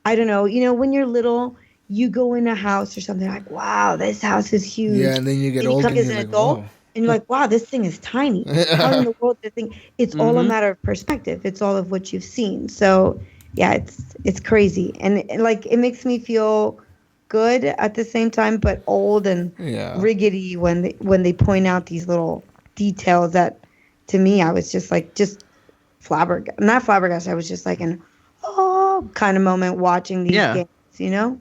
I don't know, you know, when you're little, you go in a house or something like, wow, this house is huge. Yeah, and then you get older and as an adult, and you're like, wow, this thing is tiny. How in the world the thing? It's all a matter of perspective. It's all of what you've seen. So yeah, it's crazy, and like it makes me feel good at the same time, but old and rickety when they point out these little details that, to me, I was just flabbergasted. Not flabbergasted. I was just like an kind of moment watching these games, you know?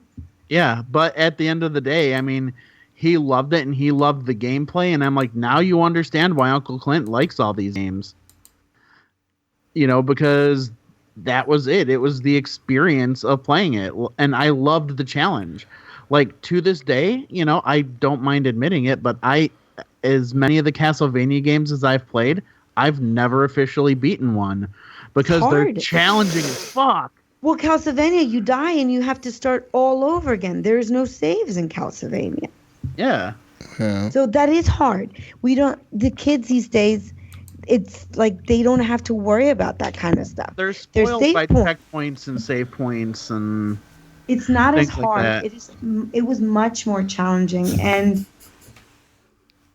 Yeah, but at the end of the day, I mean, he loved it and he loved the gameplay, and I'm like, now you understand why Uncle Clint likes all these games. You know, because that was it. It was the experience of playing it, and I loved the challenge. Like, to this day, you know, I don't mind admitting it, but as many of the Castlevania games as I've played, I've never officially beaten one because they're challenging as fuck. Well, Castlevania, you die and you have to start all over again. There's no saves in Castlevania. Yeah. So that is hard. The kids these days, it's like they don't have to worry about that kind of stuff. They're spoiled by checkpoints and save points and it's not as hard. Like it was much more challenging, and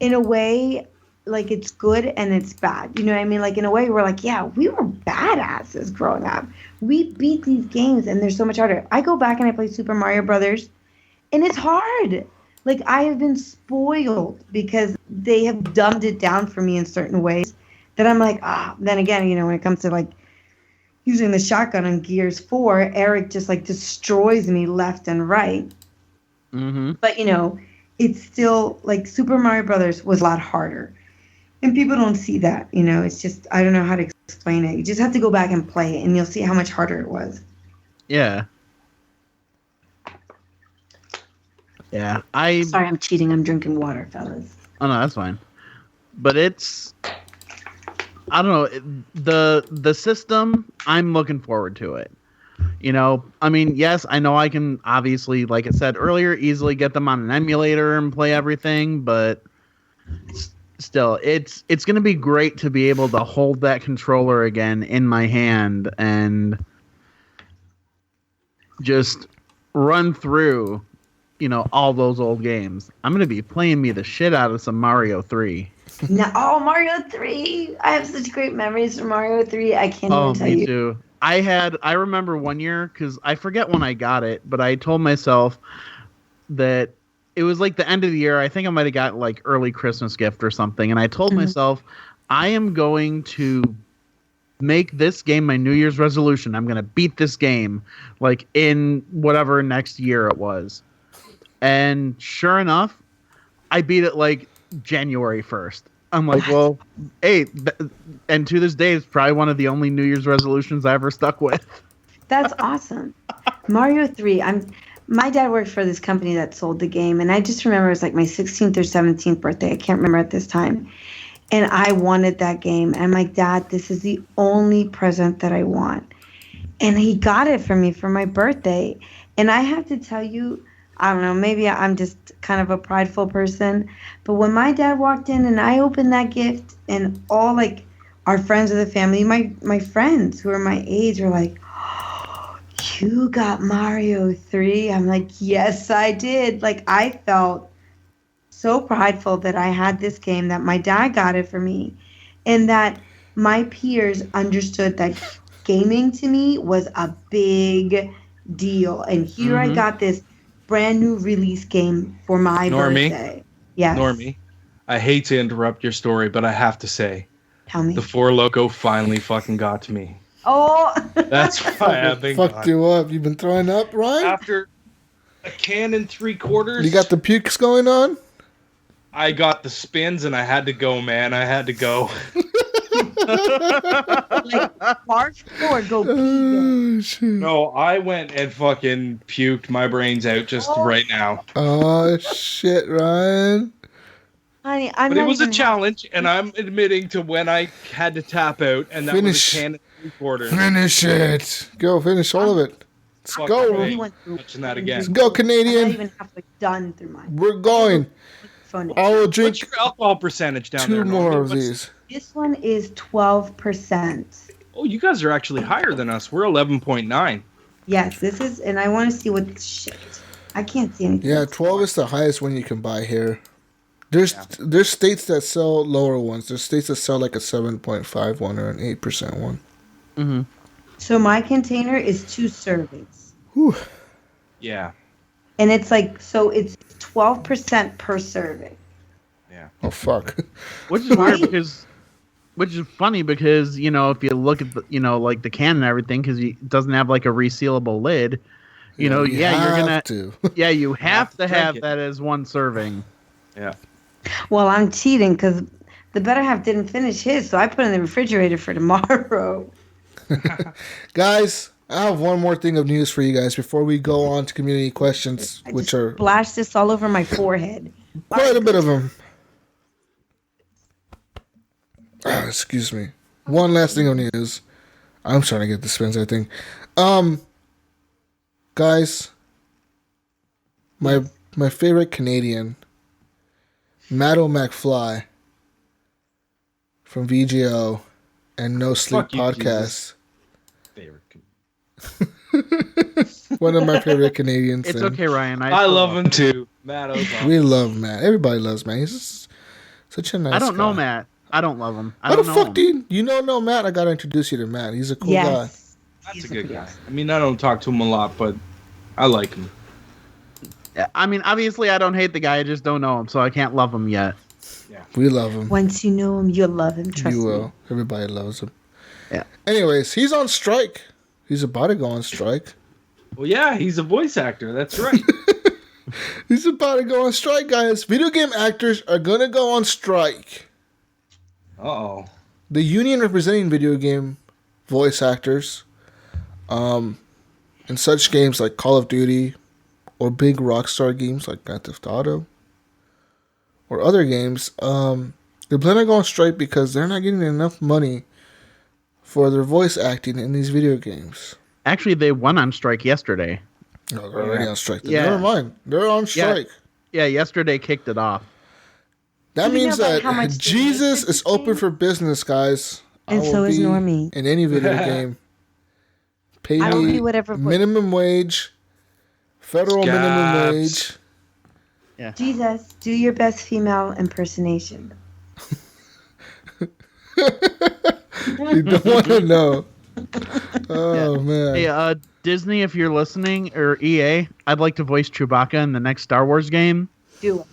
in a way, like, it's good and it's bad. You know what I mean? Like, in a way, we're like, yeah, we were badasses growing up. We beat these games and they're so much harder. I go back and I play Super Mario Brothers and it's hard. Like, I have been spoiled because they have dumbed it down for me in certain ways that I'm like, then again, you know, when it comes to like using the shotgun on Gears 4, Eric just like destroys me left and right. Mm-hmm. But, you know, it's still like Super Mario Brothers was a lot harder. And people don't see that, you know. It's just, I don't know how to explain it. You just have to go back and play it, and you'll see how much harder it was. Yeah. Yeah, Sorry, I'm cheating. I'm drinking water, fellas. Oh, no, that's fine. But it's... I don't know. The system, I'm looking forward to it. You know, I mean, yes, I know I can obviously, like I said earlier, easily get them on an emulator and play everything, but... Still, it's going to be great to be able to hold that controller again in my hand and just run through, you know, all those old games. I'm going to be playing me the shit out of some Mario 3. Mario 3! I have such great memories from Mario 3. I can't even tell you. Me too. I remember one year, because I forget when I got it, but I told myself that it was like the end of the year. I think I might have got like early Christmas gift or something. And I told myself, I am going to make this game my New Year's resolution. I'm going to beat this game like in whatever next year it was. And sure enough, I beat it like January 1st. I'm like, well, hey, and to this day, it's probably one of the only New Year's resolutions I ever stuck with. That's awesome. Mario 3, my dad worked for this company that sold the game, and I just remember it was like my 16th or 17th birthday. I can't remember at this time. And I wanted that game. And I'm like, Dad, this is the only present that I want. And he got it for me for my birthday. And I have to tell you, I don't know, maybe I'm just kind of a prideful person, but when my dad walked in and I opened that gift, and all like our friends of the family, my friends who are my age were like, oh, You got Mario 3. I'm like, yes, I did. Like, I felt so prideful that I had this game, that my dad got it for me, and that my peers understood that gaming to me was a big deal. And here I got this brand new release game for my Normie? birthday. Yes. Normie, I hate to interrupt your story, but I have to say, Tell me. the Four Loco finally fucking got to me. Oh. That's why I've been Fucked gone. you up. You've been throwing up, Ryan? After a can and 3/4. You got the pukes going on? I got the spins and I had to go, man. I had to go. Like, barf or go pee. Oh, shit. No, I went and fucking puked my brains out just right now. Oh, shit, Ryan. Honey, I'm But not it was a even challenge, and I'm admitting to when I had to tap out, and that Finish. was a can and 3/4. Finish it. Go, finish all of it. Let's Fuck, go. I He ain't went through- touching that Let's again. go, I'm not Canadian. even halfway done through mine. We're going. Phone. I will drink What's your alcohol percentage down two there? more Normie? of these. This one is 12%. Oh, you guys are actually higher than us. We're 11.9. Yes, this is, and I want to see what shit. I can't see anything. Yeah, 12 is the highest one you can buy here. There's states that sell lower ones. There's states that sell like a 7.5 one or an 8% one. Mm-hmm. So my container is 2 servings. Whew. Yeah. And it's like, so it's 12% per serving. Oh, fuck. Which is weird because, which is funny because, you know, if you look at the, you know, like the can and everything, because it doesn't have like a resealable lid, you know, You yeah, you're have gonna, to. yeah, you have to drink have it. that as one serving. Yeah. Well, I'm cheating because the better half didn't finish his, so I put it in the refrigerator for tomorrow. Guys, I have one more thing of news for you guys before we go on to community questions, I which just are splashed this all over my forehead. quite a bit of them. Excuse me. One last thing of news. I'm starting to get the spins, I think. Guys, my favorite Canadian, Matto McFly from VGO and No Sleep Fuck you, Podcast. Favorite. One of my favorite Canadians. It's and okay, Ryan. I love him too. Matt Ozone. We love Matt. Everybody loves Matt. He's just such a nice I don't know guy. Matt. I don't love him. I How don't the know fuck him. do you don't know Matt? I gotta introduce you to Matt. He's a cool guy. Yes. That's a good guy. I mean, I don't talk to him a lot, but I like him. I mean, obviously, I don't hate the guy. I just don't know him, so I can't love him yet. We love him. Once you know him, you'll love him. Trust You me. will. Everybody loves him. Yeah. Anyways, he's on strike. He's about to go on strike. Well, yeah, he's a voice actor. That's right. He's about to go on strike, guys. Video game actors are gonna go on strike. Uh-oh. The union representing video game voice actors, in such games like Call of Duty, or big Rockstar games like Grand Theft Auto, or other games, they're planning to go on strike because they're not getting enough money for their voice acting in these video games. Actually, they went on strike yesterday. No, they're already on strike. Yeah. Never mind. They're on Yeah. strike. Yeah, yesterday kicked it off. That Do we means know about that how much they Jesus make for is this open game? for business, guys. I And will so is be Normie. in any video game. Pay I will me be whatever voice- minimum wage, federal minimum wage. Jesus, do your best female impersonation. You don't want to know. Oh man. Hey, Disney, if you're listening, or EA, I'd like to voice Chewbacca in the next Star Wars game. Do it.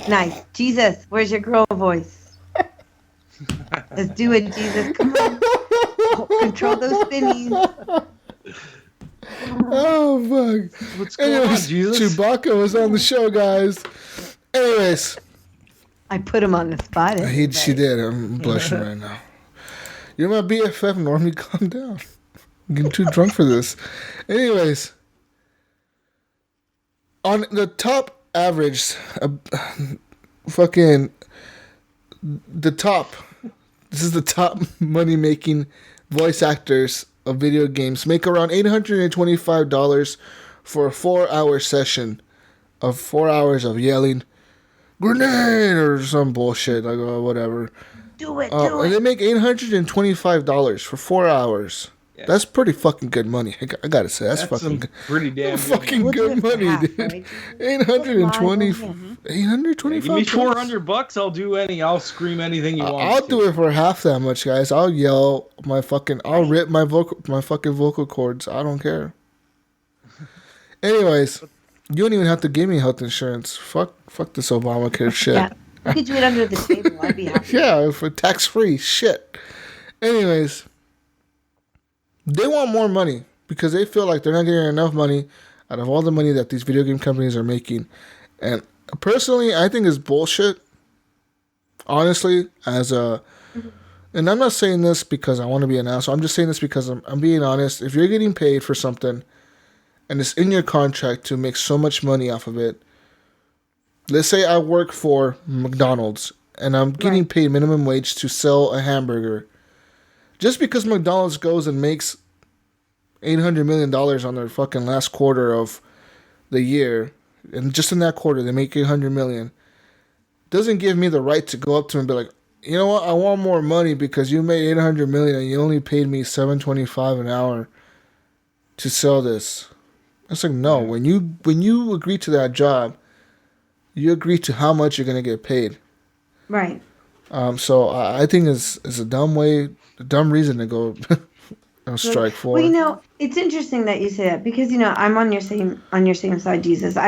Nice. Jesus, where's your girl voice? Let's do it, Jesus. Come on. Control those spinnies. Oh fuck. What's going on, Anyways, Jesus? Chewbacca was on the show, guys. Anyways, I put him on the spot. she did. I'm blushing right now. You're my BFF, Normie. Calm down. I'm getting too drunk for this. Anyways, on the top average, fucking the top. This is the top money making voice actors of video games make around $825 for a 4-hour session of 4 hours of yelling grenade or some bullshit like whatever. Do it. And they make $825 for 4 hours. Yeah. That's pretty fucking good money. I gotta say, that's fucking good. Pretty damn fucking good money, dude. Right? 825. Give me $400. I'll do I'll scream anything you want. I'll do it for half that much, guys. I'll yell I'll rip my fucking vocal cords. I don't care. Anyways, you don't even have to give me health insurance. Fuck this Obamacare shit. Yeah, you could do it under the table. I'd be happy. Yeah, for tax-free shit. Anyways. They want more money because they feel like they're not getting enough money out of all the money that these video game companies are making. And personally, I think it's bullshit. Honestly, and I'm not saying this because I want to be an asshole. I'm just saying this because I'm being honest. If you're getting paid for something and it's in your contract to make so much money off of it, let's say I work for McDonald's and I'm getting paid minimum wage to sell a hamburger. Just because McDonald's goes and makes $800 million on their fucking last quarter of the year, and just in that quarter they make $800 million, doesn't give me the right to go up to them and be like, you know what, I want more money because you made $800 million and you only paid me $7.25 an hour to sell this. It's like, no, when you agree to that job, you agree to how much you're gonna get paid. Right. So I think it's a dumb reason to go strike for. Well, it's interesting that you say that because I'm on your same side, Jesus.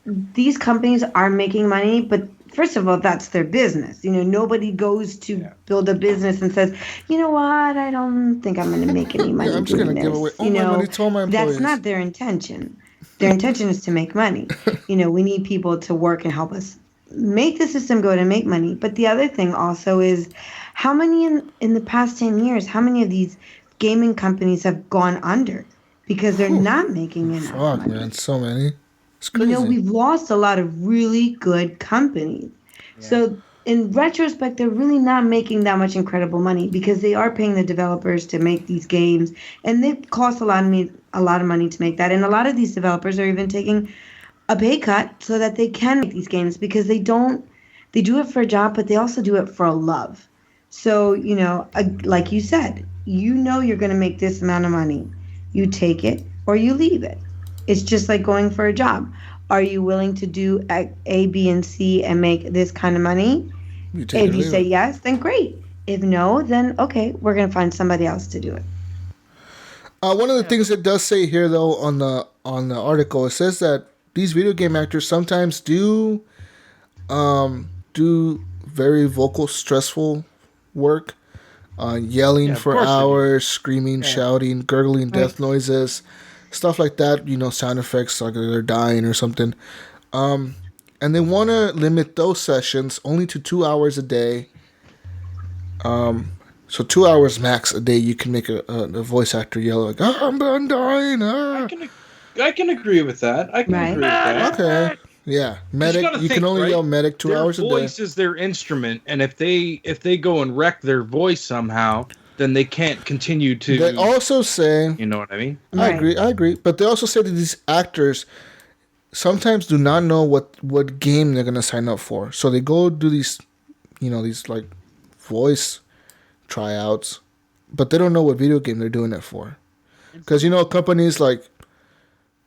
These companies are making money, but first of all, that's their business. Nobody goes to build a business and says, you know what, I don't think I'm going to make any money. I'm just going to give away all my money to all my employees. That's not their intention. Their intention is to make money. We need people to work and help us make the system go to make money. But the other thing also is how many in the past 10 years, how many of these gaming companies have gone under because they're not making enough money? Man, so many. It's crazy. We've lost a lot of really good companies. Yeah. So in retrospect, they're really not making that much incredible money because they are paying the developers to make these games, and they cost a lot of money to make that. And a lot of these developers are even taking a pay cut so that they can make these games because they do it for a job, but they also do it for a love. So, like you said, you're going to make this amount of money. You take it or you leave it. It's just like going for a job. Are you willing to do A, B, and C and make this kind of money? If you say yes, then great. If no, then okay, we're going to find somebody else to do it. One of the things it does say here, though, on the article, it says that these video game actors sometimes do very vocal, stressful work, yelling for hours, screaming, shouting, gurgling death noises, stuff like that. Sound effects like they're dying or something. And they want to limit those sessions only to 2 hours a day. So 2 hours max a day, you can make a voice actor yell like, I'm dying. I can agree with that. Okay. Yeah. Medic. You can only yell medic 2 hours a day. Their voice is their instrument, and if they go and wreck their voice somehow, then they can't continue to. They also say, you know what I mean? I agree. But they also say that these actors sometimes do not know what game they're gonna sign up for. So they go do these like voice tryouts, but they don't know what video game they're doing it for. Because companies like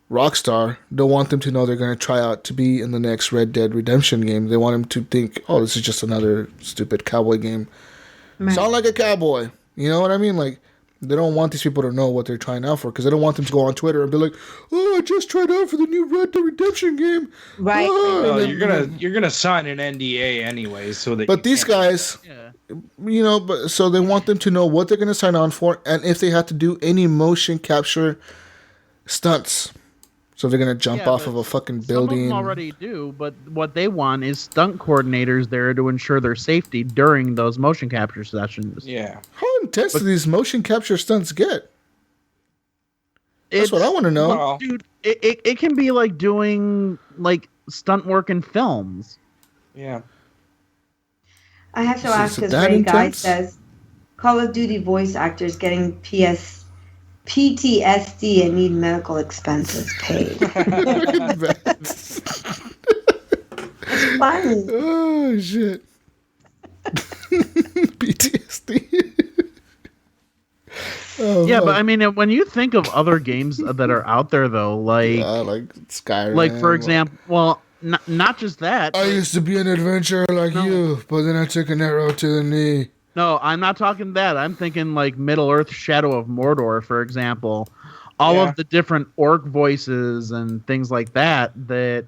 Rockstar don't want them to know they're going to try out to be in the next Red Dead Redemption game. They want them to think, oh, this is just another stupid cowboy game. Right. Sound like a cowboy. You know what I mean? Like, they don't want these people to know what they're trying out for because they don't want them to go on Twitter and be like, oh, I just tried out for the new Red Dead Redemption game. Right. Well, you're gonna sign an NDA anyways, so that. But these guys, so they want them to know what they're going to sign on for, and if they have to do any motion capture stunts. So they're going to jump off of a fucking building. Some of them already do, but what they want is stunt coordinators there to ensure their safety during those motion capture sessions. Yeah. How intense do these motion capture stunts get? That's what I want to know. Well, dude, it can be like doing like stunt work in films. Yeah. I have to ask because Ray Guy says Call of Duty voice actors getting PTSD and need medical expenses paid. That's funny. Oh shit! Yeah, but I mean, when you think of other games that are out there, though, like Skyrim, like for example, well, not just that. I used to be an adventurer like you, but then I took an arrow to the knee. No, I'm not talking that. I'm thinking like Middle Earth: Shadow of Mordor, for example. All of the different orc voices and things like that. That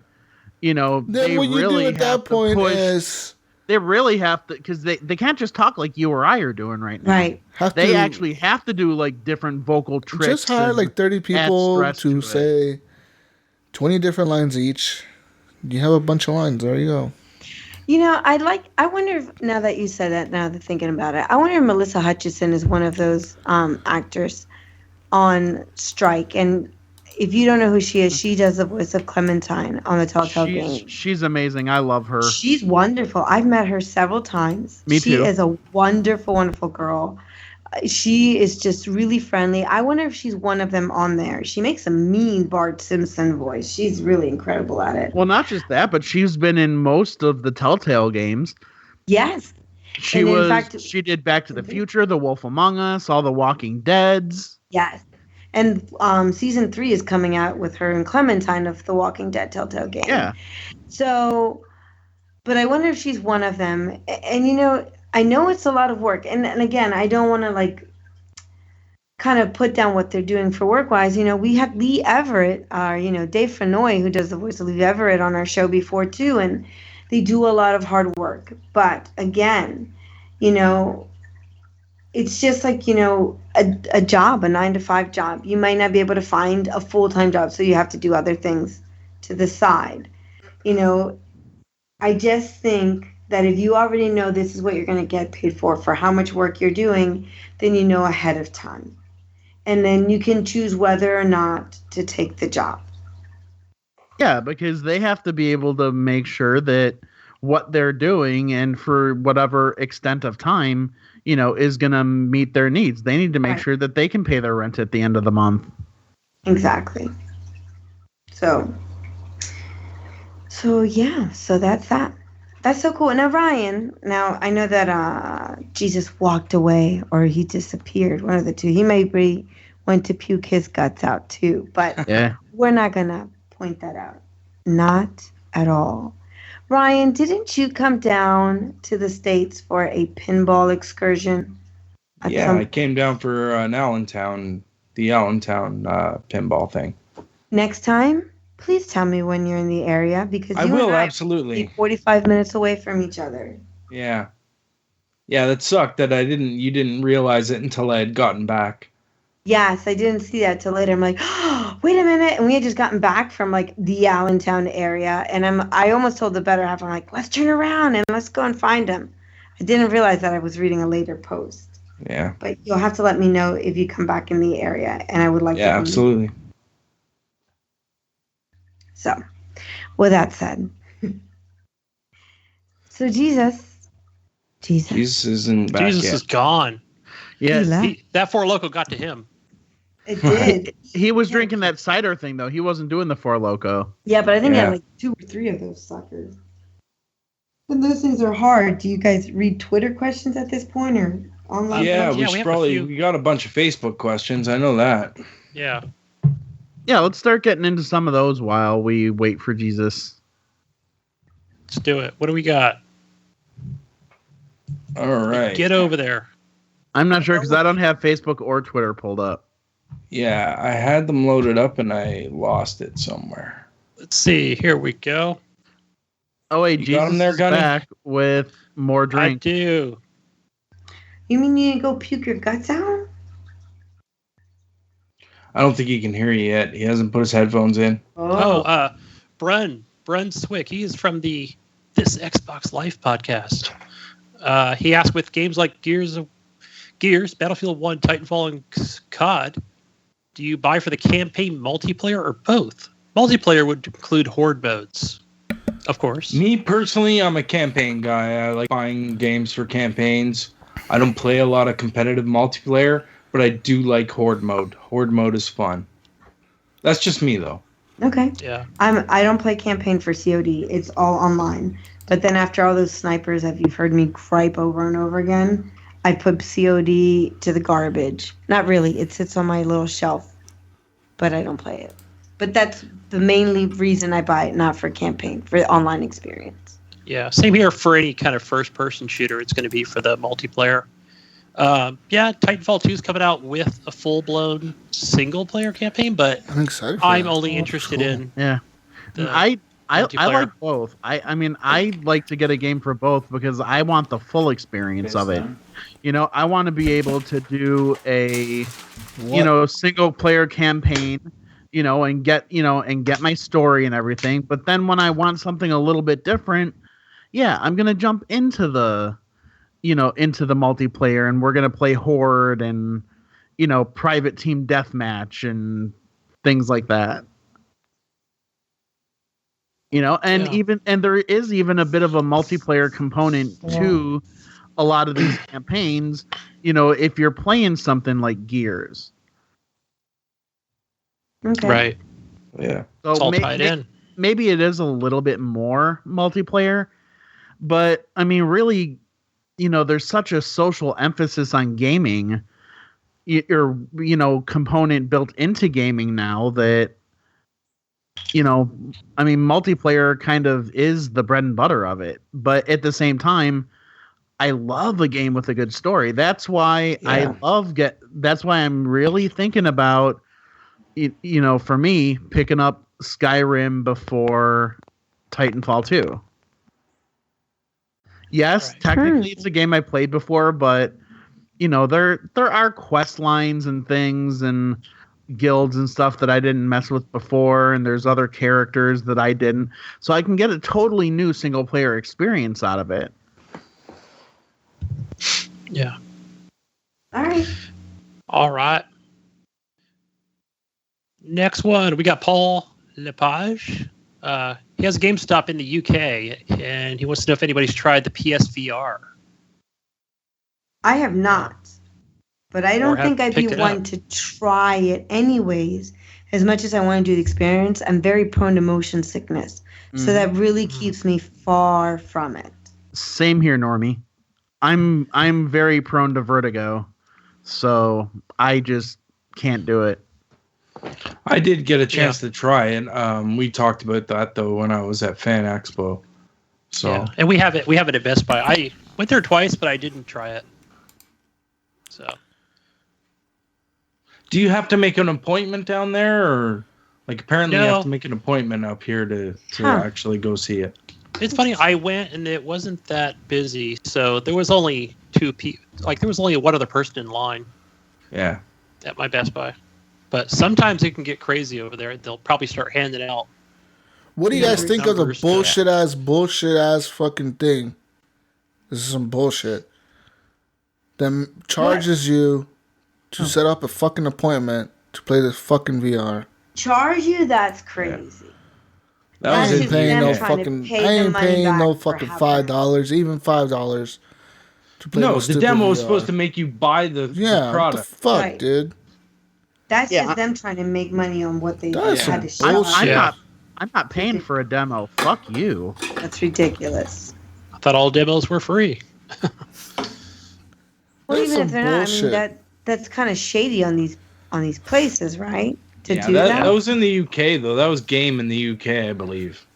then they what you really do at that point is they really have to, because they can't just talk like you or I are doing right now. Right. They actually have to do like different vocal tricks. Just hire like 30 people to say 20 different lines each. You have a bunch of lines. There you go. I wonder if, now that you said that, now that thinking about it, I wonder if Melissa Hutchison is one of those actors on strike. And if you don't know who she is, she does the voice of Clementine on the Telltale games. She's amazing. I love her. She's wonderful. I've met her several times. Me too. She is a wonderful, wonderful girl. She is just really friendly. I wonder if she's one of them on there. She makes a mean Bart Simpson voice. She's really incredible at it. Well, not just that, but she's been in most of the Telltale games. Yes. She did Back to the Future, The Wolf Among Us, all the Walking Deads. Yes. And season 3 is coming out with her and Clementine of the Walking Dead Telltale game. Yeah. So, but I wonder if she's one of them. And, I know it's a lot of work. And again, I don't want to, kind of put down what they're doing for work-wise. We have Lee Everett, Dave Fennoy, who does the voice of Lee Everett on our show before, too. And they do a lot of hard work. But, again, it's just like, a job, a 9-to-5 job. You might not be able to find a full-time job, so you have to do other things to the side. I just think that if you already know this is what you're going to get paid for how much work you're doing, then you know ahead of time. And then you can choose whether or not to take the job. Yeah, because they have to be able to make sure that what they're doing, and for whatever extent of time, is going to meet their needs. They need to make sure that they can pay their rent at the end of the month. Exactly. So yeah, so that's that. That's so cool. Now, Ryan, I know that Jesus walked away or he disappeared, one of the two. He maybe went to puke his guts out too, but we're not going to point that out. Not at all. Ryan, didn't you come down to the States for a pinball excursion? I came down for the Allentown pinball thing. Next time, please tell me when you're in the area, because I will, absolutely. 45 minutes away from each other. Yeah. Yeah, that sucked that you didn't realize it until I had gotten back. Yes, I didn't see that till later. I'm like, oh, wait a minute. And we had just gotten back from the Allentown area. And I almost told the better half, I'm like, let's turn around and let's go and find him. I didn't realize that I was reading a later post. Yeah. But you'll have to let me know if you come back in the area. And I would like to. Yeah, absolutely. So, with that said. So Jesus isn't back Jesus yet. is gone. Yeah. That Four Loko got to him. It did. He was drinking that cider thing, though. He wasn't doing the Four Loko. Yeah, but I think I had 2 or 3 of those suckers. And those things are hard. Do you guys read Twitter questions at this point or online? We got a bunch of Facebook questions. I know that. Yeah. Yeah, let's start getting into some of those while we wait for Jesus. Let's do it. What do we got? All right. Get over there. I'm not sure because I don't have Facebook or Twitter pulled up. Yeah, I had them loaded up and I lost it somewhere. Let's see. Here we go. Oh, wait, Jesus is back with more drink. I do. You mean you go puke your guts out? I don't think he can hear you yet. He hasn't put his headphones in. Bren Swick. He is from the This Xbox Life podcast. He asked, with games like Gears, Battlefield 1, Titanfall, and COD, do you buy for the campaign multiplayer or both? Multiplayer would include horde modes, of course. Me personally, I'm a campaign guy. I like buying games for campaigns. I don't play a lot of competitive multiplayer, but I do like horde mode. Horde mode is fun. That's just me, though. Okay. Yeah. I don't play campaign for COD. It's all online. But then after all those snipers that you've heard me gripe over and over again, I put COD to the garbage. Not really. It sits on my little shelf, but I don't play it. But that's the mainly reason I buy it, not for campaign, for the online experience. Yeah, same here for any kind of first-person shooter. It's going to be for the multiplayer. Yeah, Titanfall 2 is coming out with a full-blown single-player campaign, but I'm excited. I'm only interested in. Yeah, I like both. I mean, I like to get a game for both because I want the full experience of it. You know, I want to be able to do a, single player campaign, and get my story and everything. But then when I want something a little bit different, yeah, I'm gonna jump into the multiplayer, and we're gonna play Horde and, private team deathmatch and things like that. And there is even a bit of a multiplayer component to a lot of these campaigns, if you're playing something like Gears. Okay. Right. Yeah. So it's all tied in. Maybe it is a little bit more multiplayer, but I mean, really, there's such a social emphasis on gaming, component built into gaming now that, I mean, multiplayer kind of is the bread and butter of it. But at the same time, I love a game with a good story. That's why that's why I'm really thinking about, for me, picking up Skyrim before Titanfall 2. Yes, technically it's a game I played before, but there are quest lines and things and guilds and stuff that I didn't mess with before, and there's other characters that I didn't, so I can get a totally new single player experience out of it. Yeah. All right. Next one, we got Paul Lepage. He has a GameStop in the UK, and he wants to know if anybody's tried the PSVR. I have not, but I don't think I'd be one to try it anyways. As much as I want to do the experience, I'm very prone to motion sickness, so that really keeps me far from it. Same here, Normie. I'm very prone to vertigo, so I just can't do it. I did get a chance to try it. We talked about that though when I was at Fan Expo. So and we have it at Best Buy. I went there twice, but I didn't try it. So, do you have to make an appointment down there, or like apparently you have to make an appointment up here to actually go see it? It's funny. I went and it wasn't that busy, so there was only two people. Like there was only one other person in line. Yeah. At my Best Buy. But sometimes it can get crazy over there. They'll probably start handing out. What do you guys think of the bullshit ass fucking thing? This is some bullshit. Them charges you to set up a fucking appointment to play this fucking VR. Charge you? That's crazy. I ain't paying no fucking $5, even $5 to play. No, the demo was supposed to make you buy the product. What the fuck, dude? That's just them trying to make money on what they had to show. I'm not paying for a demo. Fuck you. That's ridiculous. I thought all demos were free. Well, even if they're not, I mean that's kind of shady on these places, right? That was in the UK though. That was Game in the UK, I believe.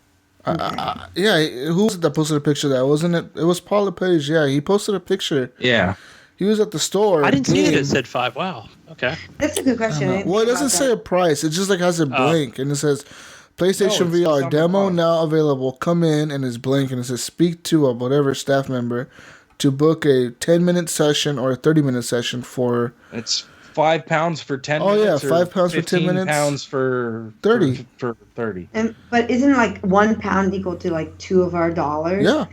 Who was it that posted a picture of that? Wasn't it? It was Paul LePage. Yeah, he posted a picture. Yeah. He was at the store. I didn't see it. It said $5. Wow. Okay. That's a good question. Well, it doesn't say a price. It just like has a blank, and it says PlayStation VR demo now available. Come in, and it's blank, and it says speak to a whatever staff member to book a 10-minute session or a 30-minute session for. It's £5 for 10 Oh minutes. yeah, £5 for 10 minutes. £15 for 30. For 30. But isn't like £1 equal to like $2 of our dollars? Yeah.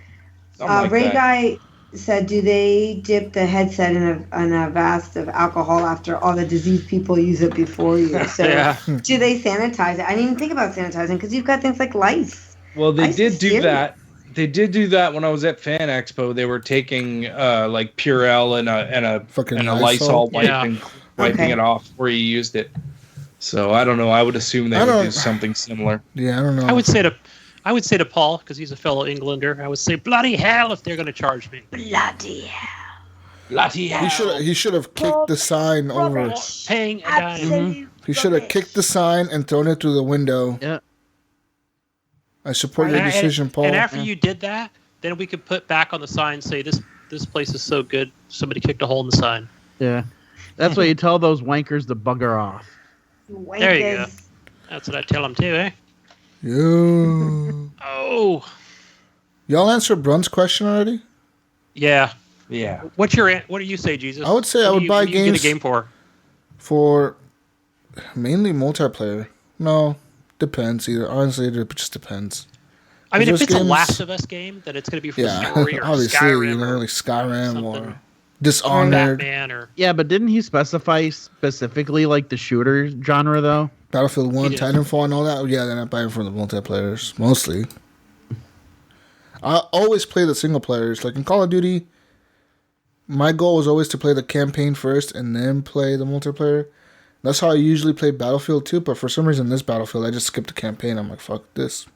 Ray Guy said, do they dip the headset in a vast of alcohol after all the diseased people use it before you? So do they sanitize it? I didn't even think about sanitizing because you've got things like lice. Well, they did do that. They did do that when I was at Fan Expo. They were taking like Purell and a Lysol wipe and wiping it off where you used it. So I don't know. I would assume they would do something similar. Yeah, I don't know. I would say to Paul, because he's a fellow Englander, I would say, bloody hell if they're going to charge me. Bloody hell. Bloody hell. He should have kicked the sign over. Paying a dime. He should have kicked the sign and thrown it through the window. Yeah. I support your decision, Paul. And after you did that, then we could put back on the sign, say this place is so good, somebody kicked a hole in the sign. Yeah. That's what you tell those wankers to bugger off. There you go. That's what I tell them too, eh? Yeah. Oh. Y'all answered Brun's question already? Yeah. Yeah. What do you say, Jesus? I would say I would buy games. What do you get a game for? For mainly multiplayer. No, depends. Honestly, it just depends. I mean, if it's games, a Last of Us game, then it's going to be for story or obviously, Skyrim, like Skyrim or or Dishonored. Batman or Yeah, but didn't he specify specifically like the shooter genre though? Battlefield 1, Titanfall, and all that. Yeah, they're not buying for the multiplayers mostly. I always play the single players. Like in Call of Duty, my goal was always to play the campaign first and then play the multiplayer. That's how I usually play Battlefield 2, but for some reason this Battlefield, I just skipped the campaign. I'm like, fuck this.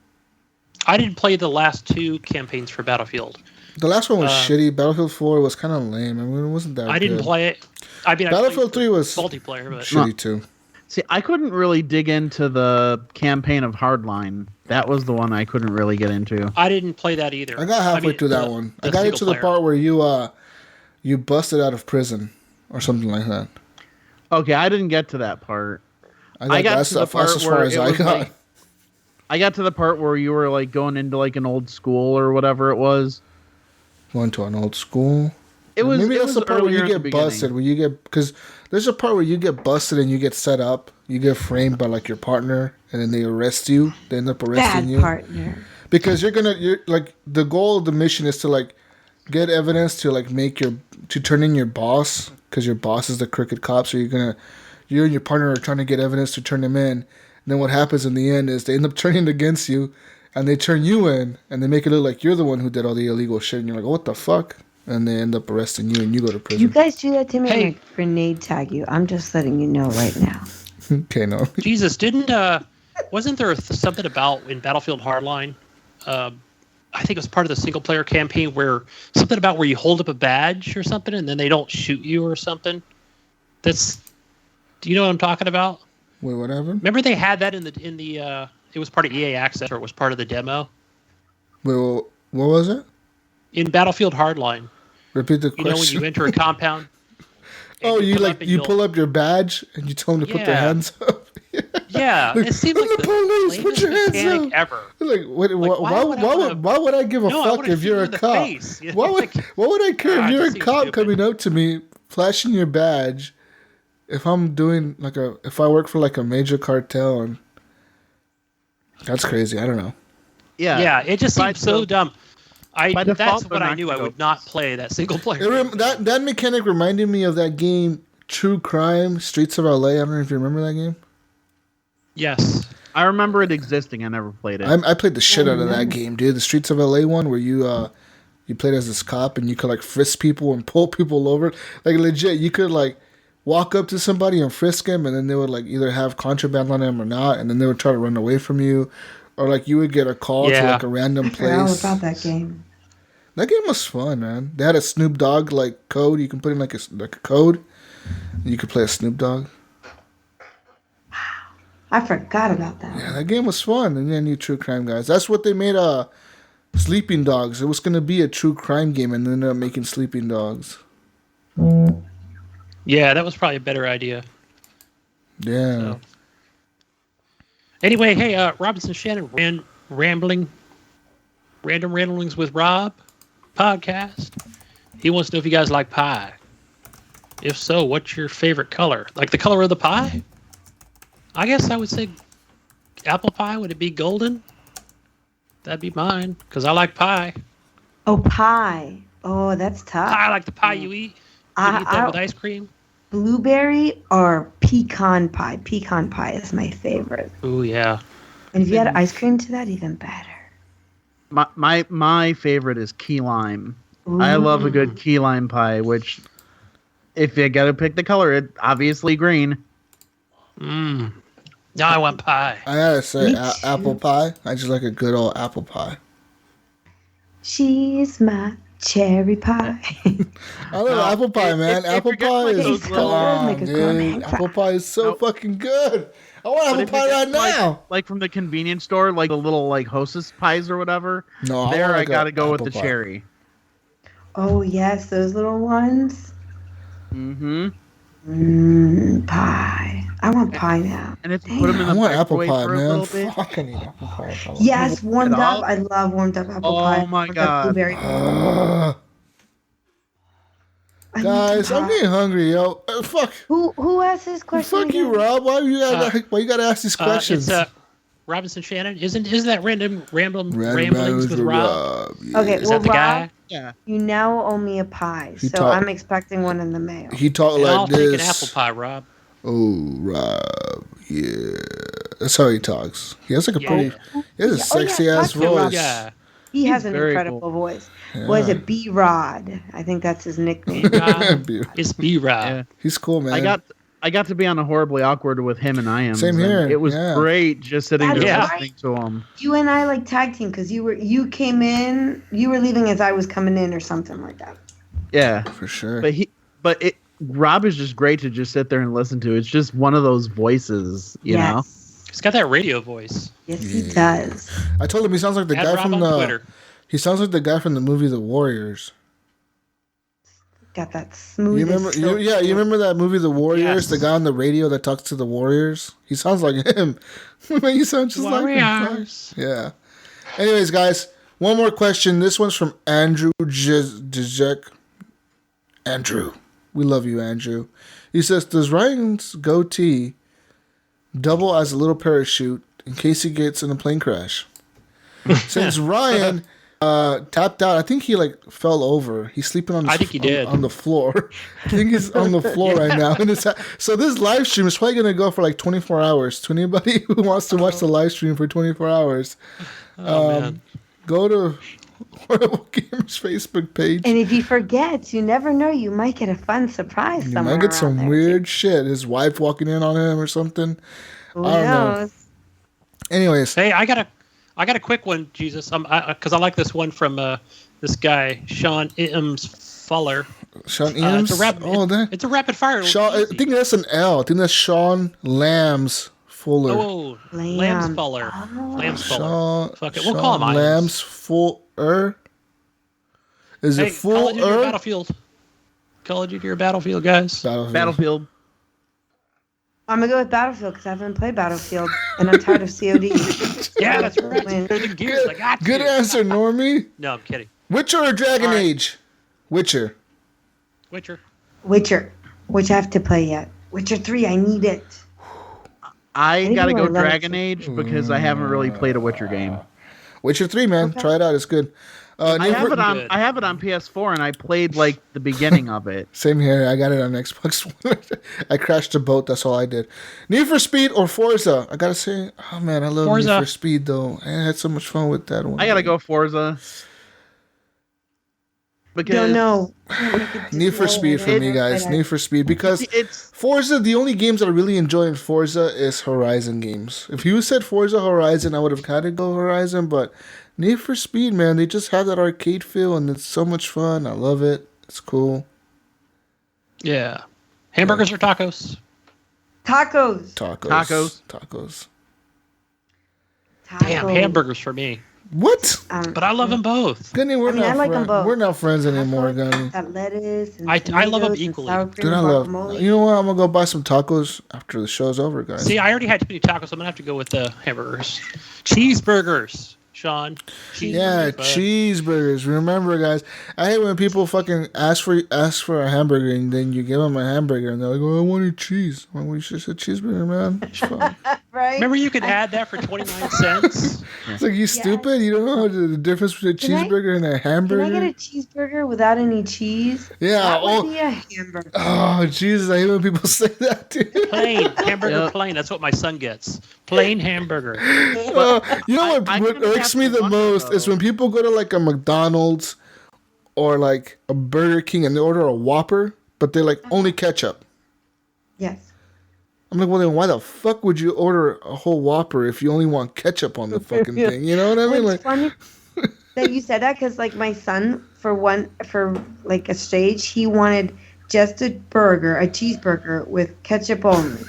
I didn't play the last 2 campaigns for Battlefield. The last one was shitty. Battlefield 4 was kind of lame. I mean, it wasn't that I didn't good. play it. I mean, Battlefield 3 was multiplayer, but shitty too. See, I couldn't really dig into the campaign of Hardline. That was the one I couldn't really get into. I didn't play that either. I got halfway through that one. I got into the part where you busted out of prison or something like that. Okay, I didn't get to that part. I got to the part as far where as I got. like, I got to the part where you were like going into like an old school or whatever it was. Going to an old school. Maybe that's the part where you get busted. Where you get because there's a part where you get busted and you get set up. You get framed by like your partner, and then they arrest you. They end up arresting you. Partner. Because you're like the goal of the mission is to like get evidence to like to turn in your boss, because your boss is the crooked cop. So you and your partner are trying to get evidence to turn him in. And then what happens in the end is they end up turning against you, and they turn you in, and they make it look like you're the one who did all the illegal shit. And you're like, oh, what the fuck? And they end up arresting you, and you go to prison. You guys do that to me, and I grenade tag you. I'm just letting you know right now. Okay, no. Jesus, wasn't there something about in Battlefield Hardline? I think it was part of the single player campaign where you hold up a badge or something, and then they don't shoot you or something. Do you know what I'm talking about? Wait, whatever. Remember they had that in the it was part of EA Access, or it was part of the demo. Wait, what was it? In Battlefield Hardline. Repeat the question. You know when you enter a compound. Oh, you pull up your badge and you tell them to put their hands up. Yeah, like, it seems like the police, put your hands up. Ever. Like, why would I give a fuck if you're a cop? Why would I care if you're a cop coming up to me, flashing your badge? If I'm doing if I work for like a major cartel, and that's crazy. I don't know. Yeah, it just seems so dumb. That's what I knew. I would not play that single player. That mechanic reminded me of that game, True Crime, Streets of LA. I don't know if you remember that game. Yes. I remember it existing. I never played it. I played the shit out of that game, dude. The Streets of LA one where you played as this cop and you could like frisk people and pull people over. Like legit, you could like walk up to somebody and frisk him, and then they would like either have contraband on them or not, and then they would try to run away from you. Or like you would get a call to like a random place. I forgot about that game. That game was fun, man. They had a Snoop Dogg like code. You can put in like a code. And you could play a Snoop Dogg. Wow, I forgot about that. Yeah, that game was fun. And then you True Crime guys. That's what they made. Sleeping Dogs. It was gonna be a true crime game, and they ended up making Sleeping Dogs. Yeah, that was probably a better idea. Yeah. So. Anyway, hey, Robinson Shannon, Random Ramblings with Rob podcast. He wants to know if you guys like pie. If so, what's your favorite color? Like the color of the pie? I guess I would say apple pie. Would it be golden? That'd be mine, because I like pie. Oh, pie. Oh, that's tough. Pie, like the pie you eat. You eat that with ice cream? Blueberry or pecan pie. Pecan pie is my favorite. Ooh, yeah. And if you add ice cream to that, even better. My favorite is key lime. Ooh. I love a good key lime pie, which, if you got to pick the color, it's obviously green. Now I want pie. I gotta say, apple pie. I just like a good old apple pie. She's my Cherry pie. I love apple pie, man. Apple pie is bomb, dude. Apple pie is so fucking good. I want apple pie right now. Like from the convenience store, like the little like Hostess pies or whatever. No, I gotta go with the cherry. Oh yes, those little ones. Pie. I want pie now. And if you put them in the apple pie, for a man. little bit. Fuck, I need apple pie. Yes, warmed up. I love warmed up apple pie. Oh my god. Blueberry. Guys, I'm getting hungry, yo. Fuck. Who asked this question? Fuck you, Rob. Why you gotta ask these questions? It's Robinson Shannon. Isn't that random ramblings with Rob? Yeah. Okay, Is that the guy? Rob, you now owe me a pie, I'm expecting one in the mail. He talked And like I'll this. take an apple pie, Rob. Oh, Rob. Yeah. That's how he talks. He has like he has a sexy ass voice. Yeah. He has an very incredible cool. voice. Yeah. Was it B-Rod? I think that's his nickname. It's B-Rod. Yeah. He's cool, man. I got to be on a horribly awkward with him and I am. Same here. It was Yeah. great just sitting there That's listening to him. You and I like tag team because you came in, you were leaving as I was coming in or something like that. Yeah. For sure. But Rob is just great to just sit there and listen to. It's just one of those voices, you know. He's got that radio voice. Yes, he does. I told him he sounds like the Add guy Rob from on the Twitter. He sounds like the guy from the movie The Warriors. Got that smooth. You remember that movie The Warriors? Yes. The guy on the radio that talks to the Warriors? He sounds like him. He sounds just like him. Warriors. Yeah. Anyways, guys, one more question. This one's from Andrew Jizek. Andrew. We love you, Andrew. He says, does Ryan's goatee double as a little parachute in case he gets in a plane crash? Since Ryan tapped out, I think he like fell over. He's sleeping on on the floor. I think he's on the floor right now. So this live stream is probably going to go for like 24 hours. To anybody who wants to watch the live stream for 24 hours, go to Horrible Gamers Facebook page. And if he forgets, you never know. You might get a fun surprise You somewhere. might get some around there, weird shit. His wife walking in on him or something. Who I don't know. knows? Anyways. Hey, I got a quick one, Jesus. Because I like this one from this guy, Sean Ims Fuller. Sean Ims? It's a rapid fire. Sean, I think that's an L. I think that's Sean Lambs Fuller. Oh, Lambs Fuller. Lambs Fuller. Sean, Fuck it. We'll call him Lambs Fuller. Is it Call of Duty or Fuller? Battlefield? Call of Duty or Battlefield, guys? Battlefield. I'm going to go with Battlefield because I haven't played Battlefield. And I'm tired of COD. Yeah, that's right. They're the gears. I got Good you. answer, Normie. No, I'm kidding. Witcher or Dragon Age? Witcher. Witcher. Which I have to play yet. Witcher 3, I need it. I gotta go Anyone loves Dragon it. Age because I haven't really played a Witcher game. Witcher 3, man. Okay. Try it out. It's good. I have it on PS4 and I played like the beginning of it. Same here. I got it on Xbox One. I crashed the boat. That's all I did. Need for Speed or Forza? I gotta say, oh man, I love Forza. Need for Speed though. I had so much fun with that one. I gotta go Forza. Because No. Need for Speed for me, guys. Need for Speed because Forza. The only games that I really enjoy in Forza is Horizon games. If you said Forza Horizon, I would have kind of go Horizon, but Need for Speed, man, they just have that arcade feel and it's so much fun. I love it. It's cool. Yeah. Hamburgers or tacos? Tacos. Damn, hamburgers for me. What? But I love them both. Gunny, we're I like them both. We're not friends anymore, Gunny. That lettuce and I love them tomatoes and equally. sour cream Dude, I and love. guacamole. You know what? I'm gonna go buy some tacos after the show's over, guys. See, I already had too many tacos, so I'm gonna have to go with the hamburgers. Cheeseburgers, Sean. Yeah, cheeseburgers. Remember, guys, I hate when people fucking ask for a hamburger and then you give them a hamburger and they're like, "Oh, I wanted cheese." Well, we should say cheeseburger, man. It's fine. Right? Remember, you could add that for 29 cents. It's like you stupid. You don't know the difference between a cheeseburger and a hamburger. Can I get a cheeseburger without any cheese? Yeah. That would be a hamburger. Oh, Jesus! I hate when people say that, dude. Plain hamburger, plain. That's what my son gets. Plain hamburger. You know what irks me the most is when people go to like a McDonald's or like a Burger King and they order a Whopper, but they like only ketchup. Yes. I'm like, well, then why the fuck would you order a whole Whopper if you only want ketchup on the fucking thing? You know what I mean? What's Like, funny? that you said that because like my son for like a stage he wanted just a cheeseburger with ketchup only.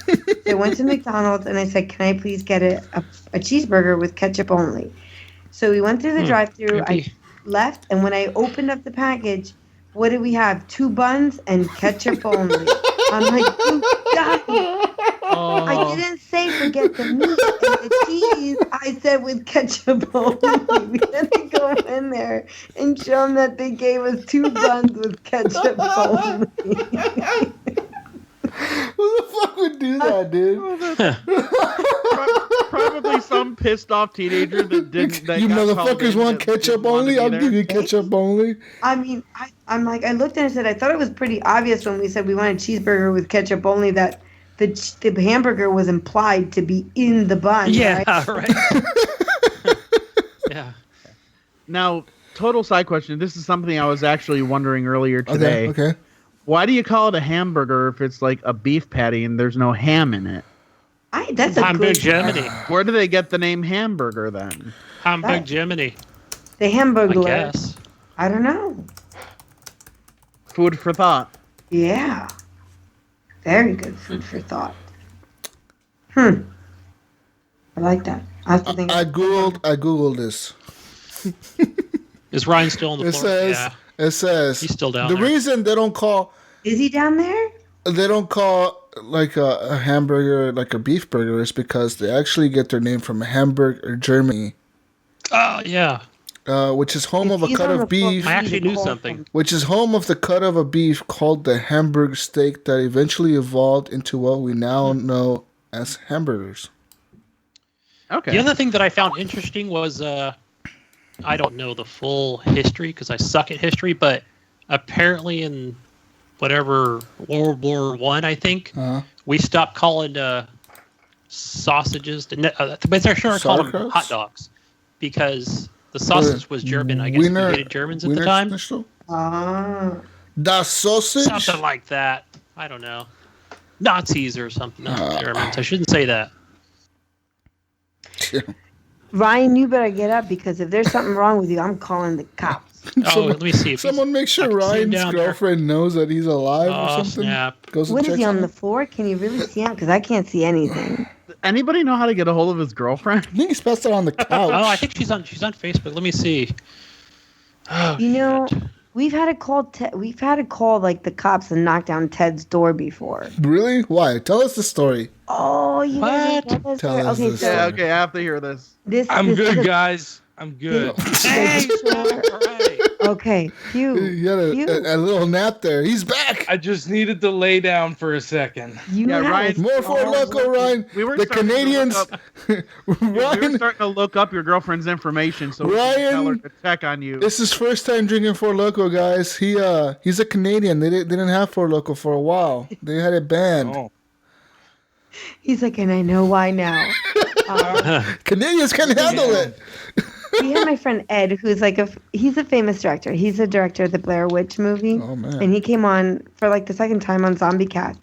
So I went to McDonald's and I said, "Can I please get a cheeseburger with ketchup only?" So we went through the drive-thru. I left, and when I opened up the package, what did we have? 2 buns and ketchup only. I'm like, "You guys." I didn't say forget the meat and the cheese. I said with ketchup only. We had to go in there and show them that they gave us 2 buns with ketchup only. Who the fuck would do that, dude? Probably some pissed off teenager that didn't. That you got motherfuckers want ketchup only? I'll give you ketchup only. I mean, I looked at it and said, I thought it was pretty obvious when we said we wanted cheeseburger with ketchup only that the hamburger was implied to be in the bun. Yeah, right? Yeah. Now, total side question. This is something I was actually wondering earlier today. Okay. Why do you call it a hamburger if it's like a beef patty and there's no ham in it? That's a Hamburg good Germany. Where do they get the name hamburger then? Hamburg Germany. The Hamburglar. I guess. I don't know. Food for thought. Yeah. Very good food for thought. I like that. I have to think. I googled this. Is Ryan still on the floor? It says he's still down the there. reason they don't call. Is he down there? They don't call like a hamburger like a beef burger is because they actually get their name from Hamburg, Germany. Oh yeah. Which is home of a cut of beef. I actually knew something. Which is home of the cut of a beef called the Hamburg steak that eventually evolved into what we now know as hamburgers. Okay. The other thing that I found interesting was I don't know the full history because I suck at history, but apparently in whatever World War One, I think we stopped calling sausages, but they're sure calling them hot dogs because the sausage was German. I guess we hated Germans at the time. Das sausage? Something like that. I don't know. Nazis or something. No, Germans. I shouldn't say that. Ryan, you better get up because if there's something wrong with you, I'm calling the cops. Let me see. Someone make sure Ryan's girlfriend knows that he's alive or something. Snap. What is he on the floor? Can you really see him? Because I can't see anything. Anybody know how to get a hold of his girlfriend? I think he's passed out on the couch. Oh, I think she's on Facebook. Let me see. Oh, you know, we've had to call like the cops and knock down Ted's door before. Really? Why? Tell us the story. Oh, you what? Guys Tell us this. Yeah, okay, I have to hear this. I'm good, guys. I'm good. Hey, all right. Okay, phew. He had a little nap there. He's back. I just needed to lay down for a second. Ryan. More for Loco, Ryan. The Canadians. We were starting to look up your girlfriend's information so we can tell her to check on you. This is first time drinking Four Loco, guys. He's a Canadian. They didn't have Four Loco for a while. They had it banned. Oh. He's like, and I know why now. Canadians can handle it. We had my friend Ed, who's like he's a famous director. He's a director of the Blair Witch movie. Oh, man. And he came on for like the second time on Zombiecast.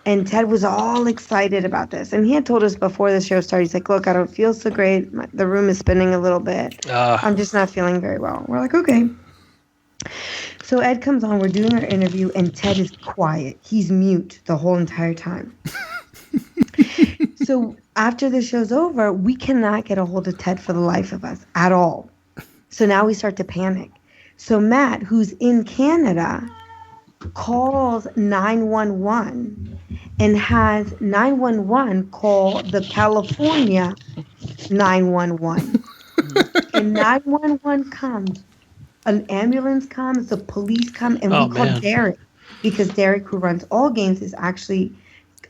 And Ted was all excited about this. And he had told us before the show started, he's like, look, I don't feel so great. The room is spinning a little bit. I'm just not feeling very well. We're like, okay. So Ed comes on, we're doing our interview, and Ted is quiet. He's mute the whole entire time. So after the show's over, we cannot get a hold of Ted for the life of us at all. So now we start to panic. So Matt, who's in Canada, calls 911 and has 911 call the California 911. And 911 comes, an ambulance comes, the police come, and we call Derek because Derek, who runs all games, is actually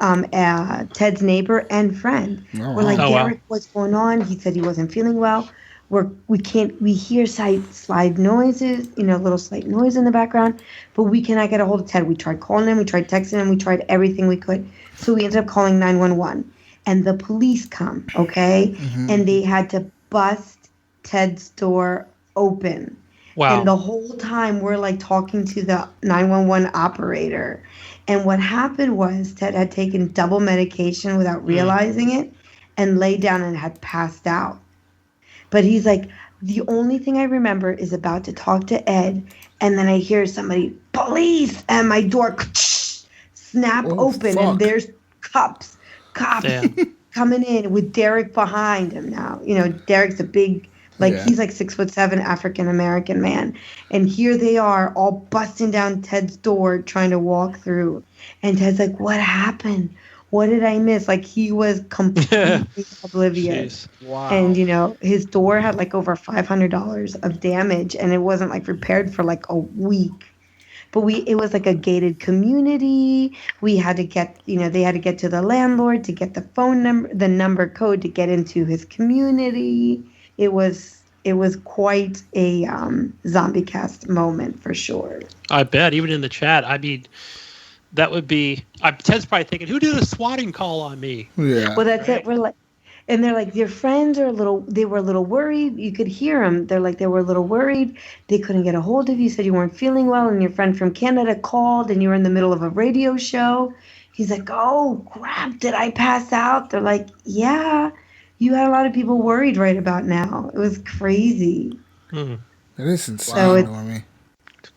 Ted's neighbor and friend. We're like, Derek, what's going on? He said he wasn't feeling well. We hear slight noises, little slight noise in the background, but we cannot get a hold of Ted. We tried calling him, we tried texting him, we tried everything we could. So we ended up calling 911 and the police come, okay? Mm-hmm. And they had to bust Ted's door open. Wow. And the whole time we're like talking to the 911 operator. And what happened was Ted had taken double medication without realizing it and laid down and had passed out. But he's like, The only thing I remember is about to talk to Ed, and then I hear somebody, police, and my door snap open, and there's cops coming in with Derek behind him now. You know, Derek's a big, he's like 6'7" African-American man. And here they are all busting down Ted's door trying to walk through. And Ted's like, what happened? What did I miss? Like, he was completely oblivious. Wow. And, you know, his door had like over $500 of damage, and it wasn't like repaired for like a week. But it was like a gated community. We had to get, you know, they had to get to the landlord to get the phone number, the number code to get into his community. It was quite a Zombiecast moment for sure. I bet, even in the chat, I mean, that would be. Ted's probably thinking, "Who did a swatting call on me?" Yeah. Well, that's it. We're like, and they're like, your friends are they were a little worried. You could hear them. They're like, they were a little worried. They couldn't get a hold of you. Said you weren't feeling well, and your friend from Canada called, and you were in the middle of a radio show. He's like, oh crap, did I pass out? They're like, yeah. You had a lot of people worried right about now. It was crazy. It is insane, Normie.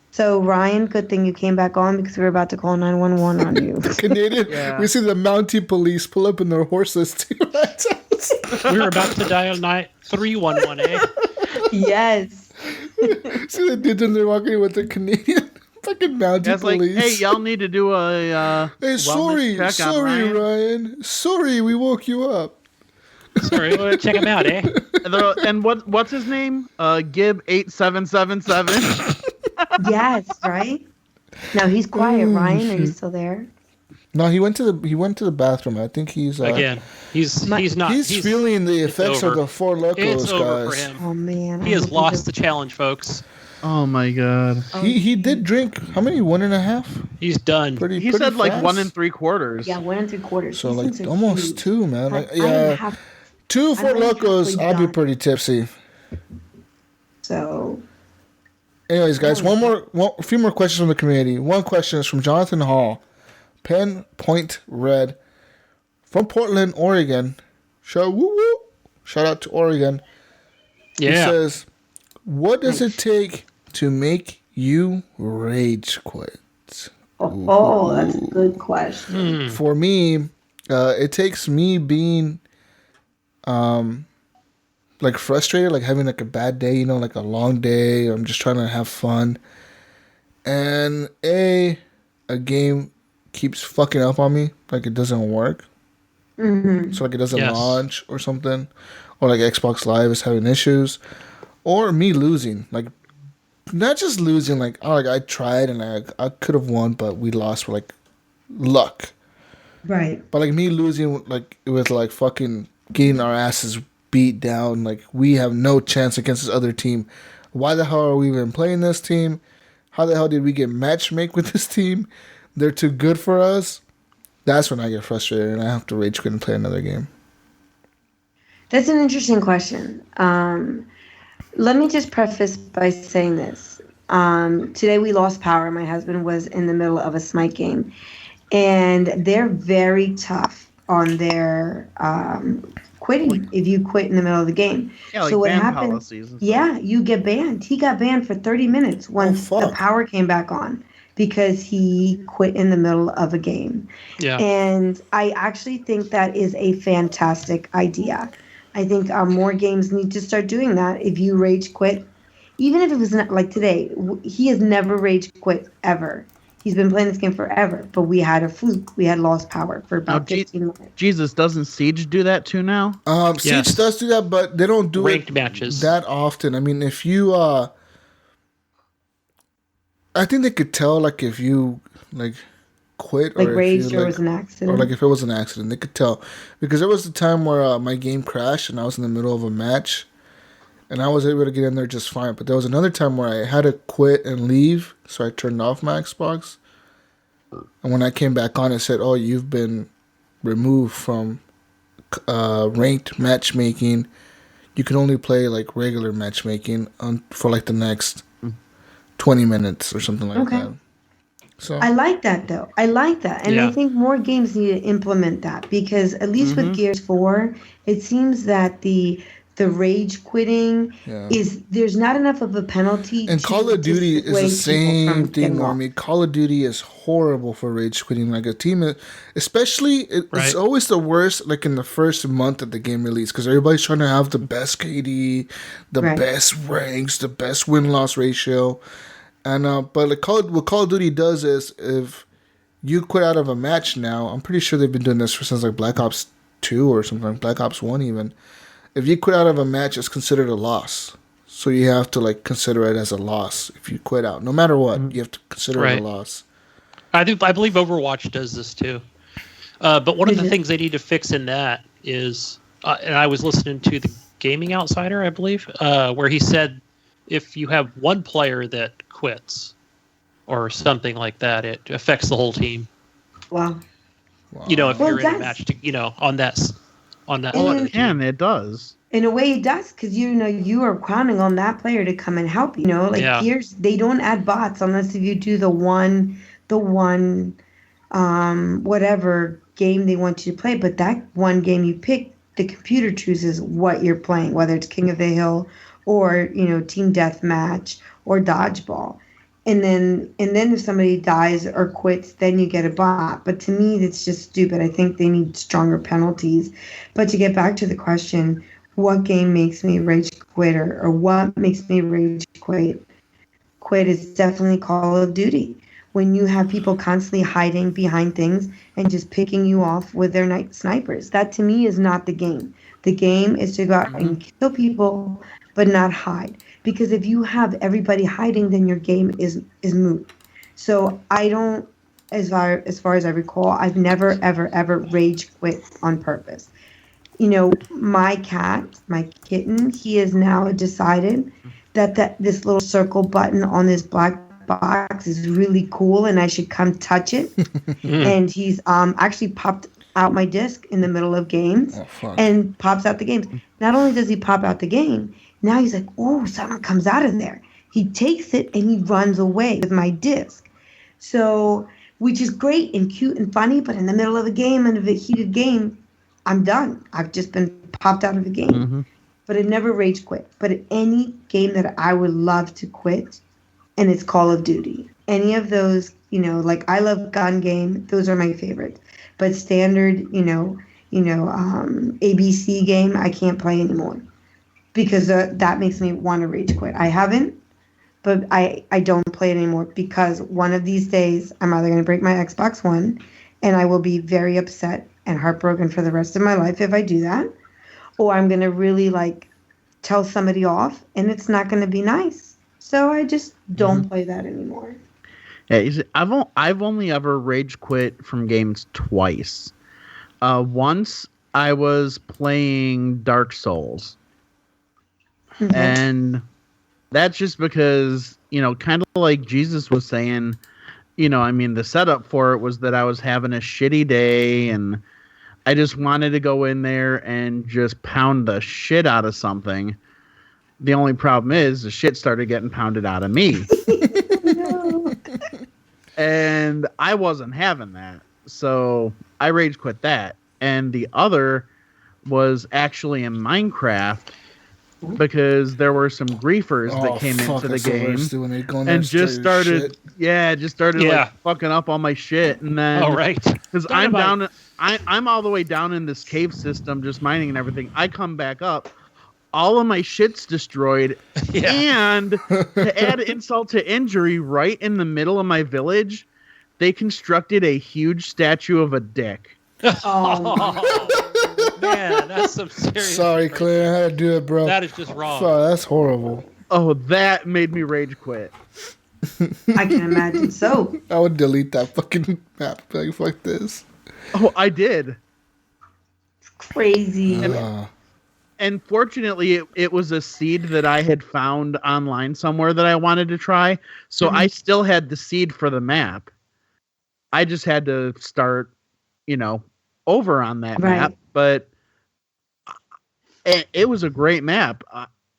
So, Ryan, good thing you came back on because we were about to call 911 on you. Canadian, we see the Mountie police pull up in their horses too. We were about to dial 311, eh? Yes. See the dudes in there walking with the Canadian fucking Mountie police. Like, hey, y'all need to do a hey, sorry, Ryan. Sorry, we woke you up. Sorry, check him out, eh? And what's his name? Gib 8777. Yes, right. Now he's quiet. Ryan, are you still there? No, he went to the bathroom. I think he's again. He's not. He's feeling the effects of the four Lokos, it's over guys. for him. Oh man, he has lost the challenge, folks. Oh my god. He did drink how many? 1.5. He's done. He said like 1 3/4. Yeah, 1 3/4. So like almost huge. 2, man. Yeah, 2 4 Lokos. I'll be pretty tipsy. So. Anyways, guys, a few more questions from the community. One question is from Jonathan Hall, Pen Point Red, from Portland, Oregon. Shout out to Oregon. Yeah. He says, "What does it take to make you rage quit?" Oh, that's a good question. For me, it takes me being, like frustrated, like having like a bad day, you know, like a long day. I'm just trying to have fun, and a game keeps fucking up on me, like it doesn't work. So like it doesn't launch or something, or like Xbox Live is having issues, or me losing, like not just losing, like I tried and I could have won, but we lost for like luck, right? But like me losing, like it was like fucking getting our asses beat down, like we have no chance against this other team. Why the hell are we even playing this team? How the hell did we get matchmake with this team? They're too good for us. That's when I get frustrated and I have to rage quit and play another game. That's an interesting question. Let me just preface by saying this. Today we lost power. My husband was in the middle of a Smite game, and they're very tough on their quitting if you quit in the middle of the game. Yeah, like so what ban happened? Policies Yeah, you get banned. He got banned for 30 minutes once the power came back on because he quit in the middle of a game. Yeah. And I actually think that is a fantastic idea. I think more games need to start doing that. If you rage quit, even if it was not like today, he has never rage quit ever. He's been playing this game forever, but we had a fluke. We had lost power for about 15 minutes. Jesus, doesn't Siege do that too now? Siege does do that, but they don't do ranked matches that often. I mean, if you, I think they could tell, like, if you, like, quit like or raged if you, or was an accident. Or, like, if it was an accident, they could tell. Because there was a time where my game crashed and I was in the middle of a match. And I was able to get in there just fine. But there was another time where I had to quit and leave. So I turned off my Xbox. And when I came back on, it said, oh, you've been removed from ranked matchmaking. You can only play like regular matchmaking for like the next 20 minutes or something like that. So I like that, though. I like that. And I think more games need to implement that. Because at least with Gears 4, it seems that the the rage quitting is there's not enough of a penalty. And Call of Duty is the same thing, Normie. Call of Duty is horrible for rage quitting. Like a team, especially it's always the worst. Like in the first month of the game release, because everybody's trying to have the best KD, the best ranks, the best win-loss ratio, and but like what Call of Duty does is if you quit out of a match now, I'm pretty sure they've been doing this since like Black Ops 2 or something, like Black Ops 1 even. If you quit out of a match, it's considered a loss. So you have to like consider it as a loss if you quit out. No matter what, you have to consider it a loss. I believe Overwatch does this too. But one of the things they need to fix in that is, and I was listening to the Gaming Outsider, I believe, where he said if you have one player that quits or something like that, it affects the whole team. Wow. You know, if you're in a match, on that. It does. In a way, it does, because you are counting on that player to come and help. They don't add bots unless if you do the one whatever game they want you to play. But that one game you pick, the computer chooses what you're playing, whether it's King of the Hill or Team Deathmatch or Dodgeball. And then if somebody dies or quits, then you get a bot. But to me, it's just stupid. I think they need stronger penalties. But to get back to the question, what game makes me rage quit or what makes me rage quit is definitely Call of Duty. When you have people constantly hiding behind things and just picking you off with their night snipers. That to me is not the game. The game is to go out and kill people, but not hide. Because if you have everybody hiding, then your game is moot. So I don't, as far as I recall, I've never, ever rage quit on purpose. My kitten, he has now decided that this little circle button on this black box is really cool and I should come touch it. And he's actually popped out my disc in the middle of games and pops out the games. Not only does he pop out the game, now he's like, oh, someone comes out of there. He takes it and he runs away with my disc. So, which is great and cute and funny, but in the middle of a game and of a heated game, I'm done. I've just been popped out of the game. But I never rage quit. But any game that I would love to quit, and it's Call of Duty. Any of those, like I love gun game. Those are my favorites. But standard, ABC game, I can't play anymore. Because that makes me want to rage quit. I haven't, but I don't play it anymore because one of these days I'm either going to break my Xbox One and I will be very upset and heartbroken for the rest of my life if I do that, or I'm going to really tell somebody off and it's not going to be nice. So I just don't play that anymore. Yeah, I've only ever rage quit from games twice. Once I was playing Dark Souls. And that's just because, kind of like Jesus was saying, the setup for it was that I was having a shitty day and I just wanted to go in there and just pound the shit out of something. The only problem is the shit started getting pounded out of me. And I wasn't having that. So I rage quit that. And the other was actually in Minecraft. Because there were some griefers that came into the game and just started fucking up all my shit. And then, because I'm down, I'm all the way down in this cave system, just mining and everything. I come back up, all of my shit's destroyed, and to add insult to injury, right in the middle of my village, they constructed a huge statue of a dick. Man, that's some serious. Sorry, Claire, I had to do it, bro. That is just wrong. Sorry, that's horrible. Oh, that made me rage quit. I can imagine so. I would delete that fucking map. Like, fuck this. Oh, I did. It's crazy. And fortunately, it was a seed that I had found online somewhere that I wanted to try. So I still had the seed for the map. I just had to start, over on that map. But it was a great map.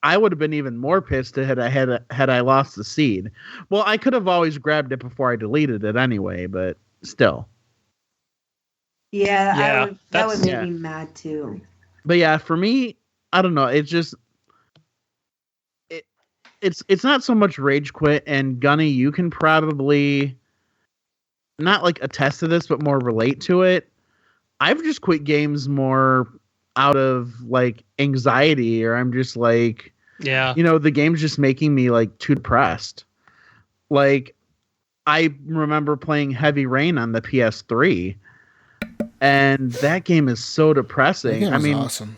I would have been even more pissed had I lost the seed. Well, I could have always grabbed it before I deleted it anyway, but still. Yeah, that would make me mad too. But yeah, for me, I don't know. It's just it's not so much rage quit, and Gunny, you can probably not like attest to this, but more relate to it. I've just quit games more out of like anxiety, or I'm just like, the game's just making me like too depressed. Like, I remember playing Heavy Rain on the PS3, and that game is so depressing. I mean, awesome.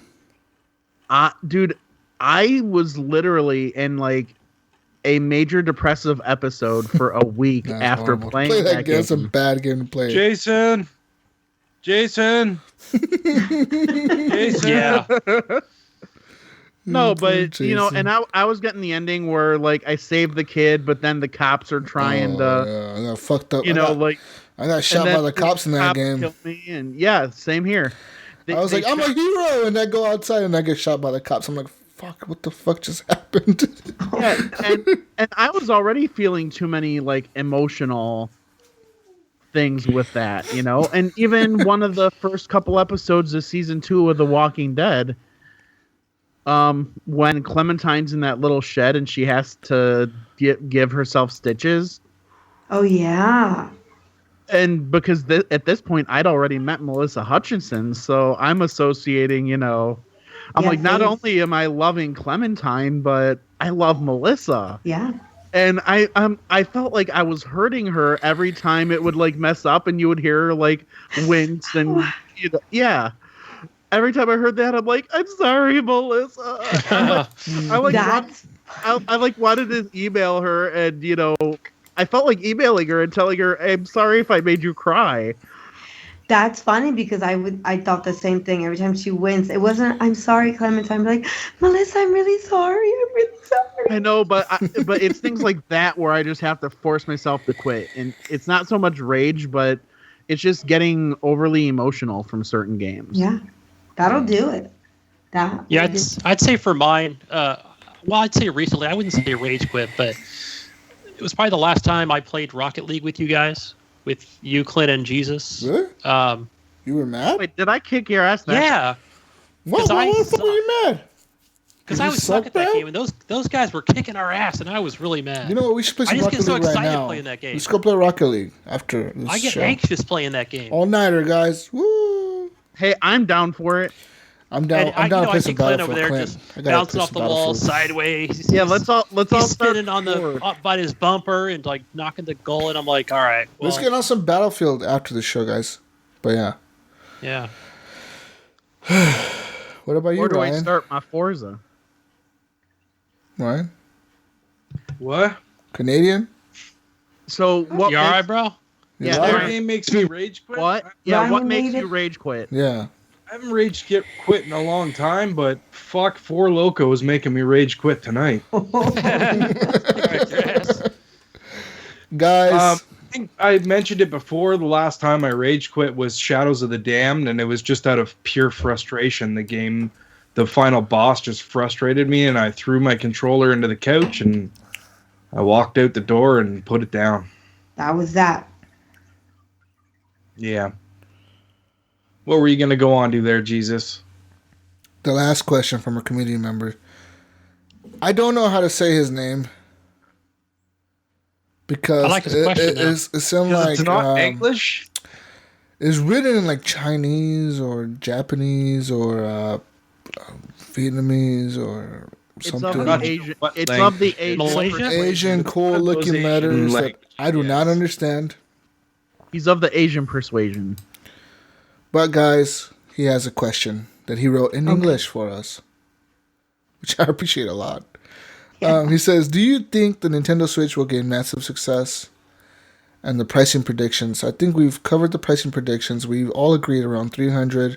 Dude, I was literally in like a major depressive episode for a week after playing that game. That's a bad game to play. Jason. Yeah. No, but and I was getting the ending where like I saved the kid, but then the cops are trying to. I got fucked up. I got shot by the cops in that game. Killed me, and yeah, same here. I was like, I'm a hero, and I go outside and I get shot by the cops. I'm like, fuck, what the fuck just happened? Yeah, and I was already feeling too many like emotional things with that, and even one of the first couple episodes of season 2 of The Walking Dead, when Clementine's in that little shed and she has to give herself stitches. Oh yeah. And because at this point I'd already met Melissa Hutchinson, so I'm associating, I'm like, not only am I loving Clementine, but I love Melissa. Yeah. And I felt like I was hurting her every time it would like mess up, and you would hear her like wince and yeah. Every time I heard that, I'm like, I'm sorry, Melissa. I wanted to email her, and I felt like emailing her and telling her, I'm sorry if I made you cry. That's funny because I thought the same thing every time she wins. It wasn't, I'm sorry, Clementine. I'm like, Melissa, I'm really sorry. I'm really sorry. I know, but it's things like that where I just have to force myself to quit. And it's not so much rage, but it's just getting overly emotional from certain games. Yeah, that'll do it. I'd say for mine, I'd say recently, I wouldn't say rage quit, but it was probably the last time I played Rocket League with you guys. With you, Clint, and Jesus. Really? You were mad? Wait, did I kick your ass? Yeah. What? Why the fuck were you mad? Because I was stuck at that game, and those guys were kicking our ass, and I was really mad. You know what? We should play some Rocket League right now. I just get so excited playing that game. Let's go play Rocket League after this I get show. anxious playing that game. All-nighter, guys. Woo! Hey, I'm down for it. I'm down. I'm down to play some Clint Battlefield. over there just bouncing off the wall sideways. Yeah, let's all spinning start on by his bumper and like knocking the goal, and I'm like, all right. Well, let's get on some Battlefield after the show, guys. But yeah. Yeah. What about you, Where do Ryan? I start my Forza? Ryan? What? Canadian? So what? You all right, bro? Yeah, that game makes me rage quit. What? Yeah, Ryan what makes made you rage quit? Yeah. I haven't rage quit in a long time, but fuck, 4 Lokos making me rage quit tonight. Guys. I think I mentioned it before. The last time I rage quit was Shadows of the Damned, and it was just out of pure frustration. The final boss just frustrated me, and I threw my controller into the couch, and I walked out the door and put it down. That was that. Yeah. What were you going to go on to there, Jesus? The last question from a community member. I don't know how to say his name. Because I like his question, it's something like... It's not English? It's written in like Chinese or Japanese or Vietnamese or something. It's of the Asian cool looking letters that I do not understand. He's of the Asian persuasion. But guys, he has a question that he wrote in English for us, which I appreciate a lot. He says, do you think the Nintendo Switch will gain massive success? And the pricing predictions. I think we've covered the pricing predictions. We've all agreed around $300.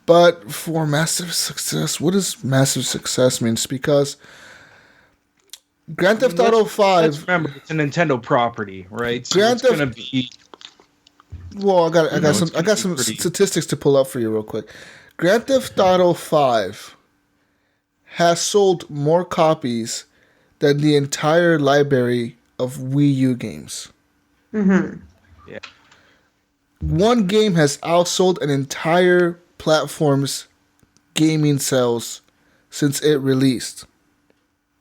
But for massive success, what does massive success mean? Because Grand Theft Auto 5... Let's remember, it's a Nintendo property, right? So Grand it's Theft... going to be... Well, I got some statistics to pull up for you real quick. Grand Theft Auto 5 has sold more copies than the entire library of Wii U games. Mm-hmm. Yeah. One game has outsold an entire platform's gaming sales since it released.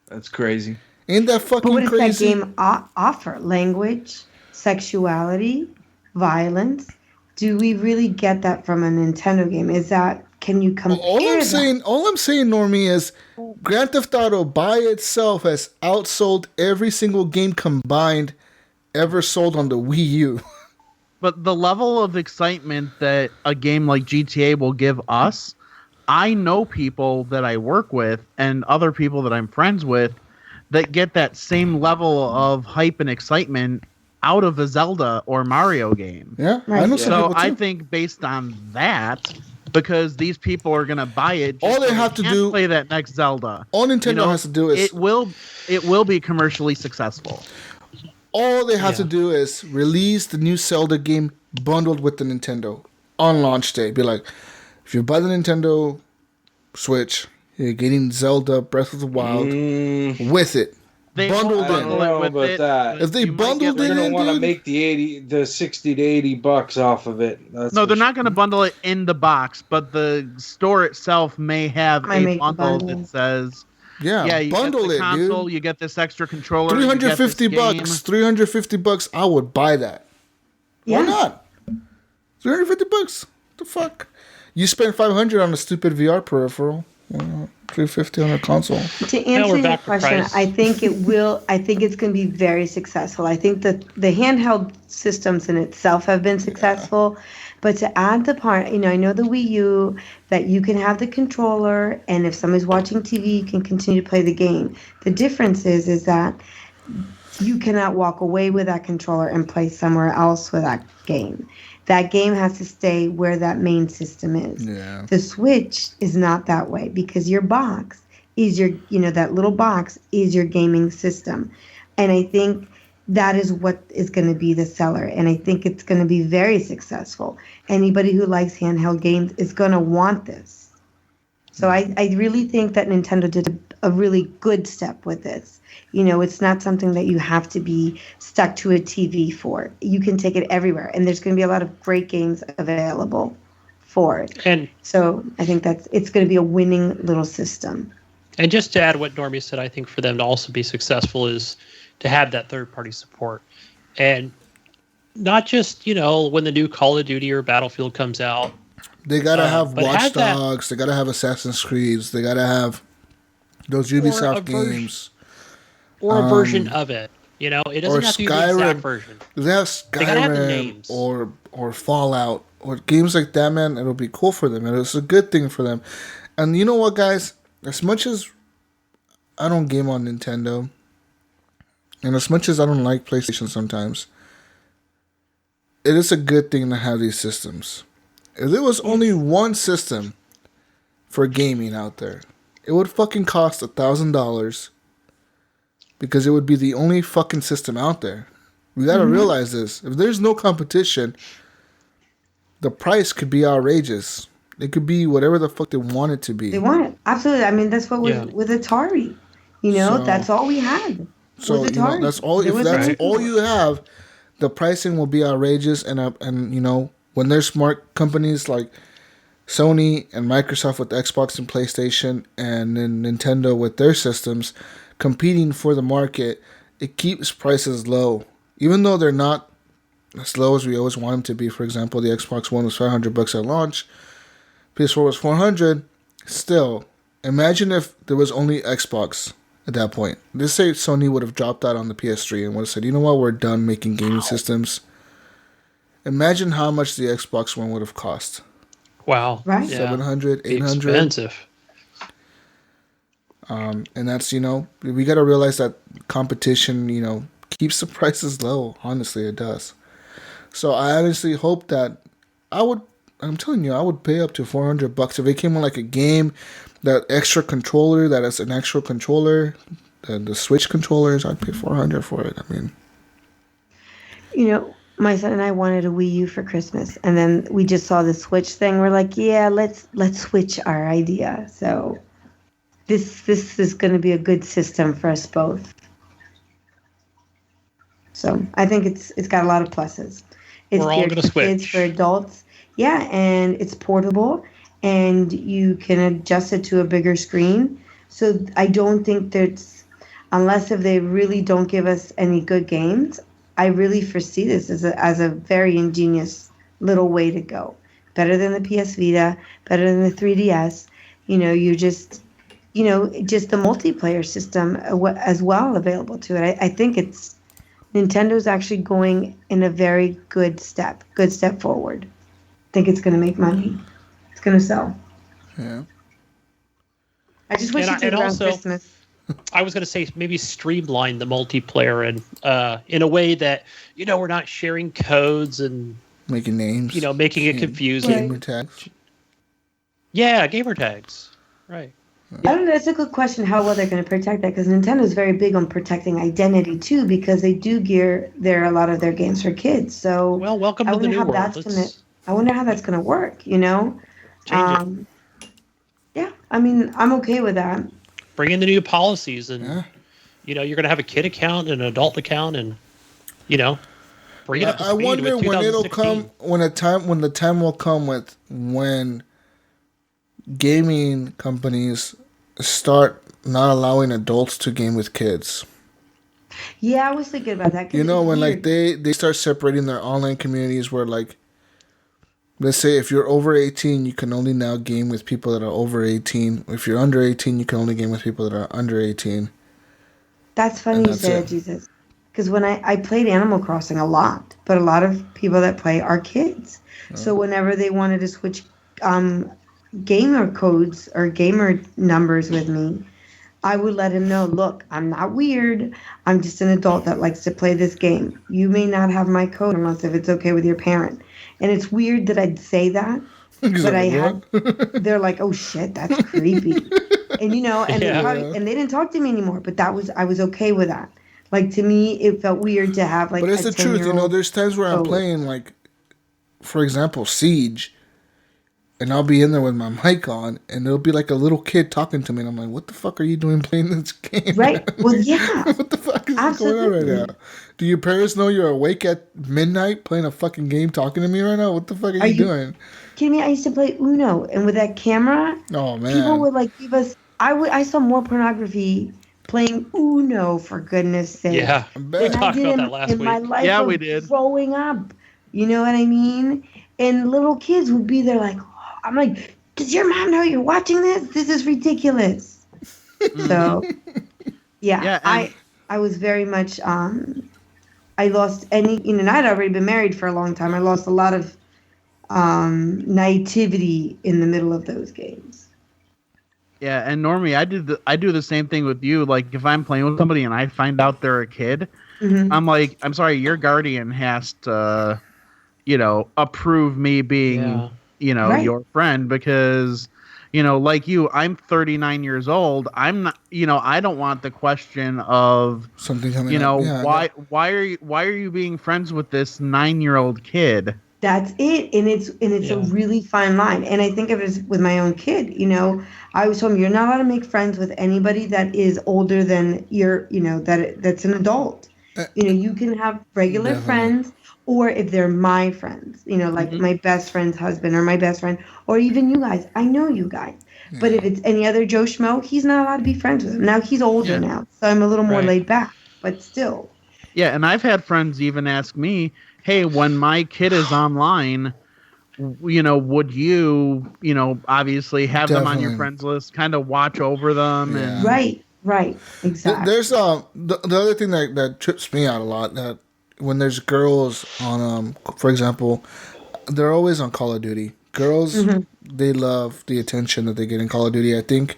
That's crazy. Ain't that fucking But what does crazy? that game offer? Language, sexuality, violence. Do we really get that from a Nintendo game? Can you compare All I'm that? saying, Normie, is Grand Theft Auto by itself has outsold every single game combined ever sold on the Wii U. But the level of excitement that a game like GTA will give us, I know people that I work with and other people that I'm friends with that get that same level of hype and excitement out of a Zelda or Mario game. Yeah, Right. I know some So people too. I think based on that, because these people are going to buy it, All they so have to can do- play that next Zelda. All Nintendo has to do is it will be commercially successful. all they have to do is release the new Zelda game bundled with the Nintendo on launch day. Be like, if you buy the Nintendo Switch, you're getting Zelda Breath of the Wild with it. They Bundled won't in. bundle I don't it know with about it, that. but If they you might bundled get, it They're in, gonna want to dude. make the 60 to 80 bucks off of it. That's No, for they're sure. not going to bundle it in the box, but the store itself may have Might a make a bundle bundle. that says, Yeah, you bundle get the it, console, dude. you get this extra controller, you get this 350 game. bucks. 350 bucks. I would buy that. Yeah. Why not? 350 bucks. What the fuck? You spent 500 on a stupid VR peripheral. 350 on a console. To Now answer we're your back to question, price. I think it will. I think it's going to be very successful. I think that the handheld systems in itself have been successful, but to add the part, I know the Wii U that you can have the controller, and if somebody's watching TV, you can continue to play the game. The difference is that you cannot walk away with that controller and play somewhere else with that game. That game has to stay where that main system is. Yeah. The Switch is not that way because your box is that little box is your gaming system. And I think that is what is going to be the seller. And I think it's going to be very successful. Anybody who likes handheld games is going to want this. So I really think that Nintendo did a really good step with this. It's not something that you have to be stuck to a TV for. You can take it everywhere. And there's going to be a lot of great games available for it. And So I think it's going to be a winning little system. And just to add what Normie said, I think for them to also be successful is to have that third-party support. And not just, when the new Call of Duty or Battlefield comes out. They gotta have but Watch have that- Dogs. They gotta have Assassin's Creeds. They gotta have those Ubisoft games. Or a version of it. It or doesn't have to be the exact Skyrim. version. They have They gotta have the Skyrim names. or Fallout or games like that, man. It'll be cool for them. It's a good thing for them. And you know what, guys? As much as I don't game on Nintendo, and as much as I don't like PlayStation sometimes, it is a good thing to have these systems. If there was only one system for gaming out there, it would fucking cost $1,000 because it would be the only fucking system out there. We gotta realize this. If there's no competition, the price could be outrageous. It could be whatever the fuck they want it to be. They want it. Absolutely. I mean, that's what with Atari. So- That's all we had. So was Atari. that's all. There If was that's nothing all more. you have, the pricing will be outrageous. And when there's smart companies like Sony and Microsoft with Xbox and PlayStation, and then Nintendo with their systems competing for the market, it keeps prices low, even though they're not as low as we always want them to be. For example, the Xbox One was $500 at launch, PS4 was $400. Still, imagine if there was only Xbox at that point. Let's say Sony would have dropped that on the PS3 and would have said, you know what, we're done making gaming systems. Imagine how much the Xbox One would have cost. Wow. Right. Yeah. 700, Be 800. expensive. And that's, we got to realize that competition, keeps the prices low. Honestly, it does. So I honestly hope that I'm telling you, I would pay up to $400 if it came on like a game, that extra controller, that is an actual controller, the Switch controllers, I'd pay $400 for it. I mean, My son and I wanted a Wii U for Christmas, and then we just saw the Switch thing. We're like, yeah, let's switch our idea. So this is going to be a good system for us both. So I think it's got a lot of pluses. It's We're all geared gonna for kids, switch. for adults. Yeah, and it's portable, and you can adjust it to a bigger screen. So I don't think there's, unless if they really don't give us any good games, I really foresee this as a very ingenious little way to go. Better than the PS Vita, better than the 3DS. Just the multiplayer system as well available to it. I think Nintendo's actually going in a very good step forward. I think it's going to make money. It's going to sell. Yeah. I just wish it did around Christmas. I was going to say maybe streamline the multiplayer and in a way that we're not sharing codes and making names. Making it confusing. Gamer tags. Yeah, gamer tags. Right. I don't know. That's a good question. How well they're going to protect that? Because Nintendo's very big on protecting identity too, because they do gear a lot of their games for kids. So welcome to the new world. I wonder how that's going to work. Change it. Yeah, I mean, I'm okay with that. Bring in the new policies, and you're going to have a kid account and an adult account, and bring it up to speed. I wonder when it'll come, when the time will come when gaming companies start not allowing adults to game with kids. Yeah, I was thinking about that. When like they start separating their online communities where like, let's say if you're over 18, you can only now game with people that are over 18. If you're under 18, you can only game with people that are under 18. That's funny you say that, Jesus. Because when I played Animal Crossing a lot, but a lot of people that play are kids. Oh. So whenever they wanted to switch gamer codes or gamer numbers with me, I would let him know, look, I'm not weird. I'm just an adult that likes to play this game. You may not have my code unless if it's okay with your parent. And it's weird that I'd say that, but they're like, oh shit, that's creepy. And and they didn't talk to me anymore, but I was okay with that. Like, to me, it felt weird to have like. But it's the truth, there's times where I'm playing, like, for example, Siege, and I'll be in there with my mic on, and there'll be like a little kid talking to me, and I'm like, what the fuck are you doing playing this game? Right. Well, yeah. What the fuck is going on right now? Do your parents know you're awake at midnight playing a fucking game talking to me right now? What the fuck are you doing? Kidding me? I used to play Uno, and with that camera, people would like give us. I saw more pornography playing Uno, for goodness sake. Yeah, we talked about that last week. My life we did. Growing up, you know what I mean? And little kids would be there like, I'm like, does your mom know you're watching this? This is ridiculous. So, I was very much, I lost any, and I'd already been married for a long time. I lost a lot of naivety in the middle of those games. Yeah, and Normie, I do the same thing with you. Like, if I'm playing with somebody and I find out they're a kid, I'm like, I'm sorry, your guardian has to, approve me being, your friend, because, like you, I'm 39 years old. I'm not, I don't want the question of something coming up. Why are you being friends with this 9-year-old kid? That's it, and it's a really fine line. And I think of it as with my own kid. I was told him, you're not allowed to make friends with anybody that is older than that's an adult. You can have regular friends, or if they're my friends, like my best friend's husband or my best friend, or even you guys. I know you guys. Yeah. But if it's any other Joe Schmo, he's not allowed to be friends with him. Now he's older now, so I'm a little more laid back, but still. Yeah, and I've had friends even ask me, hey, when my kid is online, would you, obviously have them on your friends list, kind of watch over them? Yeah. And Right, exactly. There's the other thing that trips me out a lot, that when there's girls on, for example, they're always on Call of Duty. Girls, they love the attention that they get in Call of Duty, I think.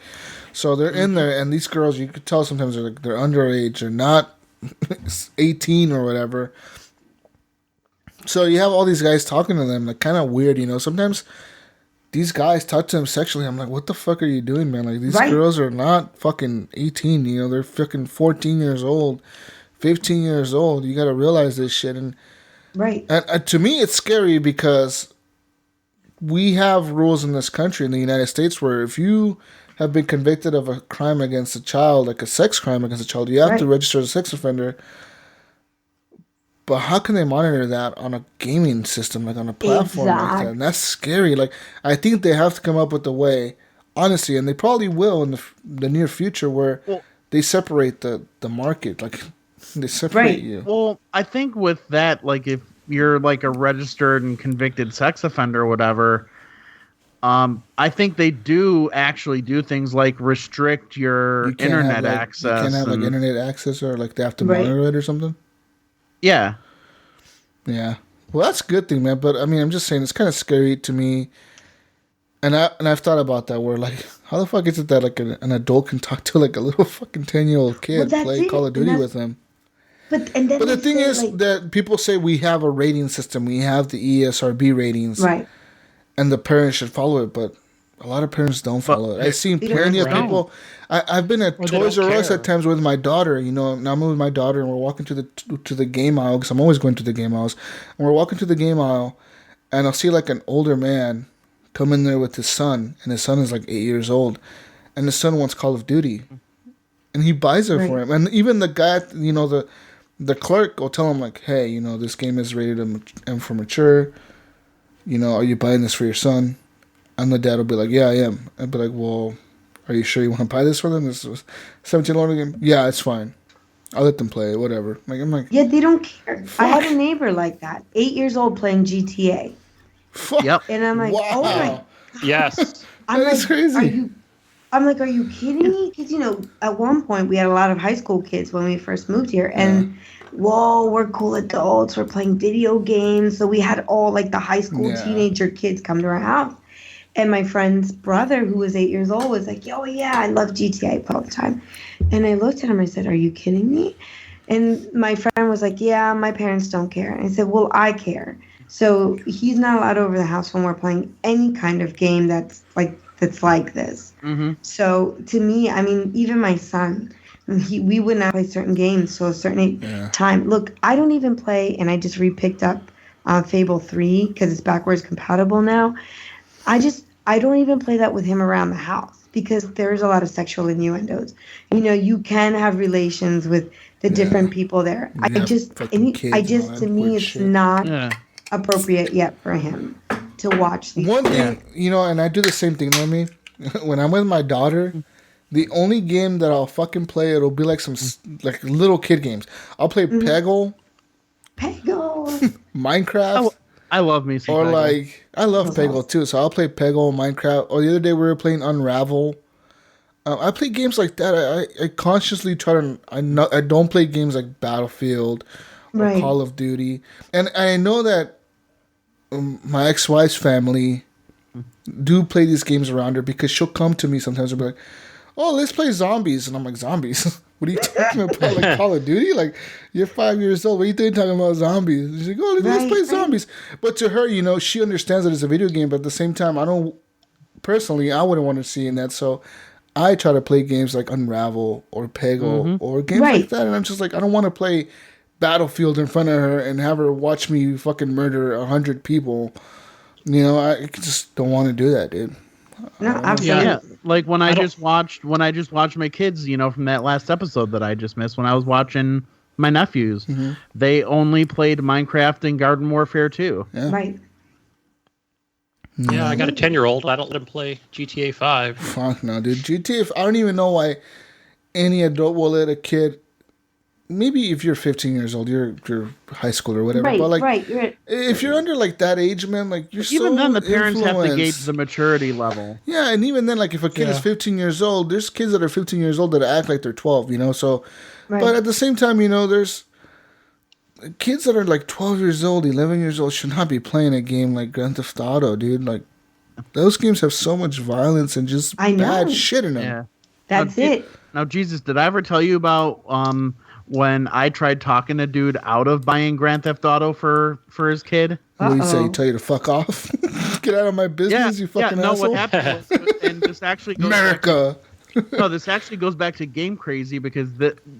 So they're in there, and these girls, you could tell sometimes they're underage, they're not 18 or whatever. So you have all these guys talking to them, like, kind of weird, Sometimes these guys talk to them sexually. I'm like, what the fuck are you doing, man? Like, these girls are not fucking 18, They're fucking 14 years old, 15 years old. You got to realize this shit. And to me, it's scary because we have rules in this country, in the United States, where if you have been convicted of a crime against a child, like a sex crime against a child, you have to register as a sex offender. But how can they monitor that on a gaming system, like on a platform like that? And that's scary. Like, I think they have to come up with a way honestly, and they probably will in the near future, where they separate the market, like they separate you. Well, I think with that, like if you're like a registered and convicted sex offender or whatever, I think they do actually do things like restrict your internet access. You can't have like internet access, or like they have to monitor it or something. Yeah. Yeah. Well, that's a good thing, man. But I mean, I'm just saying it's kind of scary to me. And I've thought about that. Where like, how the fuck is it that like an adult can talk to like a little fucking 10-year-old kid, play Call of Duty with them? But the thing is that people say we have a rating system. We have the ESRB ratings, right? And the parents should follow it, but a lot of parents don't follow it. I've seen plenty of people. I've been at Toys R Us at times with my daughter. You know, now I'm with my daughter, and we're walking to the game aisle, because I'm always going to the game aisles. And we're walking to the game aisle, and I'll see like an older man come in there with his son, and his son is like 8 years old, and the son wants Call of Duty, and he buys it for him. And even the guy, you know, the clerk will tell him like, hey, you know, this game is rated M for mature. You know, are you buying this for your son? And the dad will be like, yeah, I am. I'd be like, well, are you sure you want to buy this for them? This is $17 game. Yeah, it's fine. I'll let them play it, whatever. Like, I'm like, yeah, they don't care. Fuck. I had a neighbor like that, 8 years old, playing GTA. Fuck. Yep. And I'm like, oh my. Yes. That's crazy. I'm like, are you kidding me? Because, you know, at one point we had a lot of high school kids when we first moved here. And, whoa, we're cool adults. We're playing video games. So we had all, like, the high school teenager kids come to our house. And my friend's brother, who was 8 years old, was like, oh, yeah, I love GTA all the time. And I looked at him. I said, are you kidding me? And my friend was like, yeah, my parents don't care. And I said, well, I care. So he's not allowed over the house when we're playing any kind of game that's like this. Mm-hmm. So to me, I mean, even my son, we would not play certain games till a certain time. Look, I don't even play, and I just re-picked up Fable 3 because it's backwards compatible now. I don't even play that with him around the house because there's a lot of sexual innuendos. You know, you can have relations with the different people there. To me, it's not appropriate yet for him to watch these. One thing, you know, and I do the same thing, Normii. When I'm with my daughter, the only game that I'll fucking play, it'll be like some like little kid games. I'll play Peggle, Minecraft. I love me some Peggle. Like, I love Peggle too, so I'll play Peggle, Minecraft. Or the other day we were playing Unravel. I play games like that. I consciously try to. I don't play games like Battlefield or Call of Duty. And I know that my ex-wife's family do play these games around her, because she'll come to me sometimes and be like, oh, let's play zombies. And I'm like, zombies? What are you talking about? Like Call of Duty? Like, you're 5 years old. What are you doing talking about zombies? She's like, oh, let's play zombies. But to her, you know, she understands that it's a video game, but at the same time, I wouldn't want to see in that. So I try to play games like Unravel or Peggle or games like that. And I'm just like, I don't want to play Battlefield in front of her and have her watch me fucking murder 100 people. You know, I just don't want to do that, dude. No, absolutely. Yeah, like when I just watched my kids, you know, from that last episode that I just missed, when I was watching my nephews, they only played Minecraft and Garden Warfare 2. Yeah. Right. Yeah, I got a 10-year-old. I don't let him play GTA 5. Fuck no, dude. GTA, I don't even know why any adult will let a kid. Maybe if you're 15 years old, you're high school or whatever. Right, but like, right. If you're under like that age, man, like you're even so then the parents have to influenced. gauge the maturity level. Yeah, and even then, like if a kid is 15 years old, there's kids that are 15 years old that act like they're 12. You know, so. Right. But at the same time, you know, there's kids that are like 12 years old, 11 years old should not be playing a game like Grand Theft Auto, dude. Like those games have so much violence and just bad shit in them. Yeah. That's it. Now, Jesus, did I ever tell you about when I tried talking a dude out of buying Grand Theft Auto for his kid? What do you say? Tell you to fuck off? Get out of my business, you fucking asshole. What happened was, and this actually goes America. This actually goes back to Game Crazy, because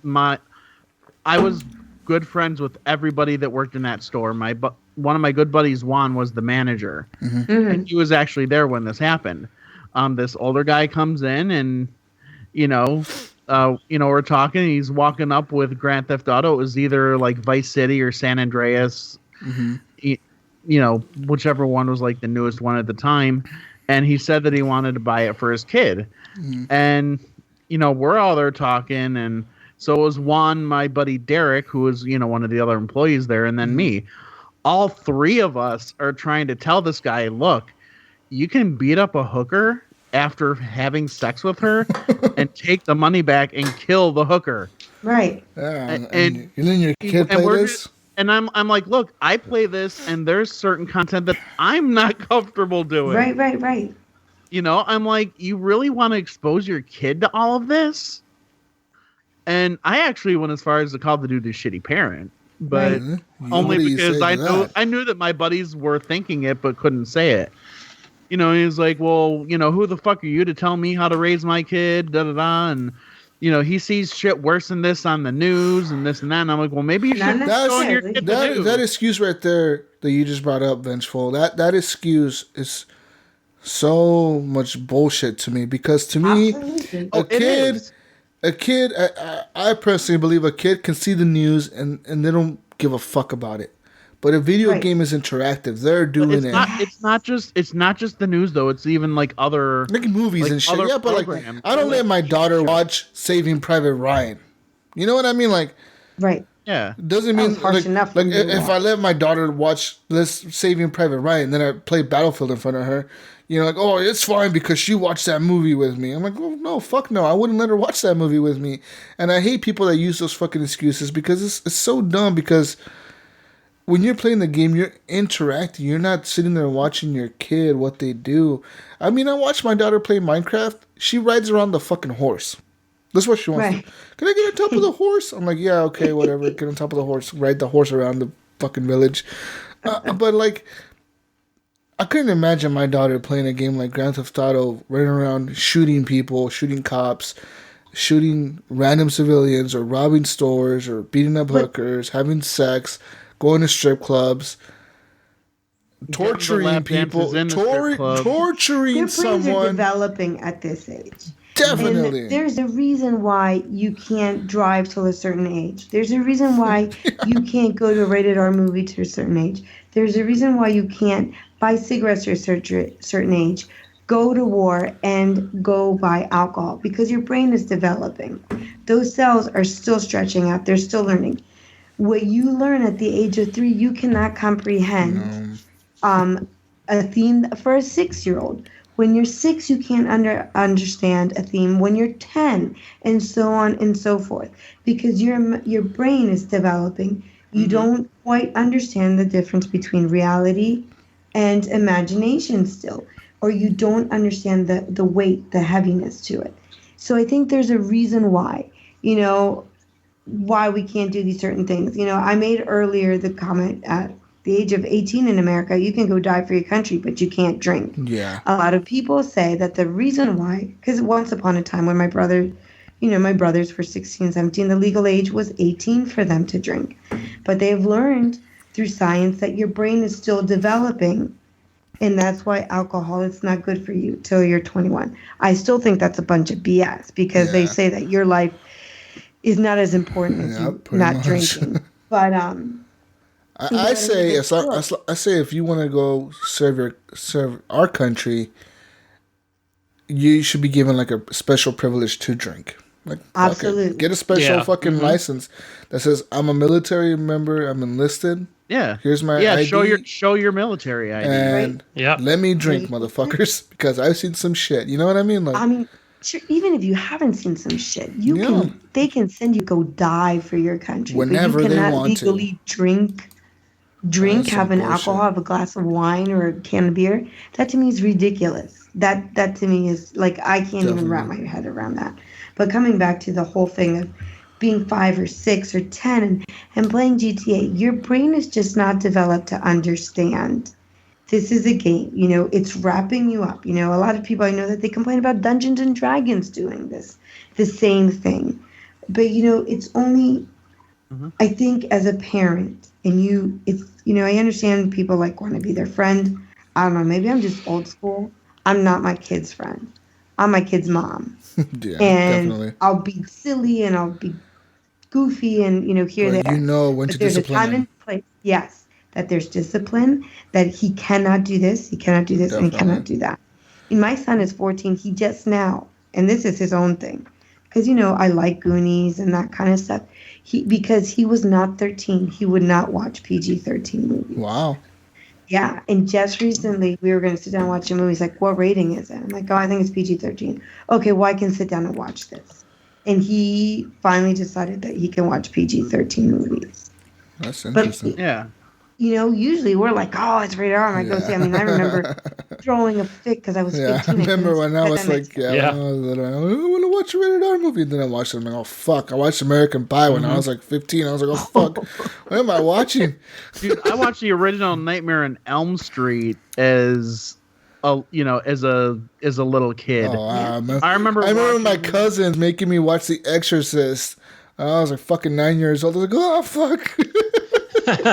I was good friends with everybody that worked in that store. One of my good buddies, Juan, was the manager, and he was actually there when this happened. This older guy comes in, and we're talking. And he's walking up with Grand Theft Auto. It was either like Vice City or San Andreas, whichever one was like the newest one at the time. and he said that he wanted to buy it for his kid. And, we're all there talking, and so it was Juan, my buddy Derek, who was, one of the other employees there, and then me. All three of us are trying to tell this guy, look, you can beat up a hooker after having sex with her and take the money back and kill the hooker. Right. Yeah, and you letting your kid play this? And I'm like, look, I play this, and there's certain content that I'm not comfortable doing. Right. I'm like, you really want to expose your kid to all of this? And I actually went as far as to call the dude a shitty parent, but only because I knew that my buddies were thinking it but couldn't say it. He was like, well, who the fuck are you to tell me how to raise my kid? Da da da. And he sees shit worse than this on the news and this and that. And I'm like, well, maybe you should show your kid the news. That excuse right there that you just brought up, Vengeful, that excuse is so much bullshit to me, because to me, a kid, I personally believe a kid can see the news and they don't give a fuck about it. But a video game is interactive. They're doing it. It's not just the news though. It's even like other movies and shit. Yeah, but I don't let my daughter watch Saving Private Ryan. You know what I mean? Right. Yeah. Doesn't mean harsh enough. If I let my daughter watch Saving Private Ryan, then I play Battlefield in front of her. Oh, it's fine because she watched that movie with me. I'm like, oh, no, fuck no. I wouldn't let her watch that movie with me. And I hate people that use those fucking excuses because it's so dumb, because when you're playing the game, you're interacting. You're not sitting there watching your kid, what they do. I mean, I watch my daughter play Minecraft. She rides around the fucking horse. That's what she wants. Can I get on top of the horse? I'm like, yeah, okay, whatever. Get on top of the horse. Ride the horse around the fucking village. But I couldn't imagine my daughter playing a game like Grand Theft Auto, running around shooting people, shooting cops, shooting random civilians, or robbing stores, or beating up hookers, having sex, going to strip clubs, torturing people, torturing someone. Your brains are developing at this age. Definitely. And there's a reason why you can't drive till a certain age. There's a reason why you can't go to a rated R movie to a certain age. There's a reason why you can't buy cigarettes to a certain age, go to war, and go buy alcohol, because your brain is developing. Those cells are still stretching out. They're still learning. What you learn at the age of 3, you cannot comprehend a theme for a 6-year-old. When you're 6, you can't understand a theme. When you're 10, and so on and so forth, because your brain is developing. You don't quite understand the difference between reality and imagination still, or you don't understand the weight, the heaviness to it. So I think there's a reason why, why we can't do these certain things. I made earlier the comment, at the age of 18 in America, you can go die for your country, but you can't drink. Yeah. A lot of people say that the reason why, because once upon a time when my brothers were 16, 17, the legal age was 18 for them to drink. But they've learned through science that your brain is still developing, and that's why alcohol is not good for you till you're 21. I still think that's a bunch of BS, because they say that your life is not as important as you not drinking. But I say if you want to go serve our country, you should be given like a special privilege to drink. Absolutely. Get a special fucking license that says I'm a military member, I'm enlisted. Yeah. Here's my ID. show your military ID. And let me drink, motherfuckers, because I've seen some shit. You know what I mean? Sure, even if you haven't seen some shit, they can send you go die for your country. Whenever but you they cannot want legally drink, have an alcohol, have a glass of wine or a can of beer. That to me is ridiculous. That to me is I can't even wrap my head around that. But coming back to the whole thing of being 5 or 6 or 10 and playing GTA, your brain is just not developed to understand. This is a game, it's wrapping you up. A lot of people I know that they complain about Dungeons and Dragons doing the same thing. But, it's only, I think as a parent, and I understand people want to be their friend. I don't know, maybe I'm just old school. I'm not my kid's friend. I'm my kid's mom. Yeah, and definitely. I'll be silly and I'll be goofy and, here they are. When but to there's discipline a time and place, yes, that there's discipline, that he cannot do this, he cannot do this, and he cannot do that. My son is 14. He just now, and this is his own thing, because I like Goonies and that kind of stuff. Because he was not 13, he would not watch PG-13 movies. Wow. Yeah, and just recently we were going to sit down and watch a movie. He's like, "What rating is it?" I'm like, "Oh, I think it's PG-13." Okay, well, I can sit down and watch this. And he finally decided that he can watch PG-13 movies. That's interesting. Yeah. Usually we're like, "Oh, it's rated R." And I go see. I mean, I remember throwing a fit because I was 15. I remember when I was like, Yeah. when I was little, I want to watch a rated R movie. And then I watched it. I'm like, oh, fuck. I watched American Pie when I was like 15. I was like, oh, fuck. What am I watching? Dude, I watched the original Nightmare on Elm Street as a little kid. Oh, I remember my cousins making me watch The Exorcist. I was like fucking 9 years old. I was like, oh, fuck.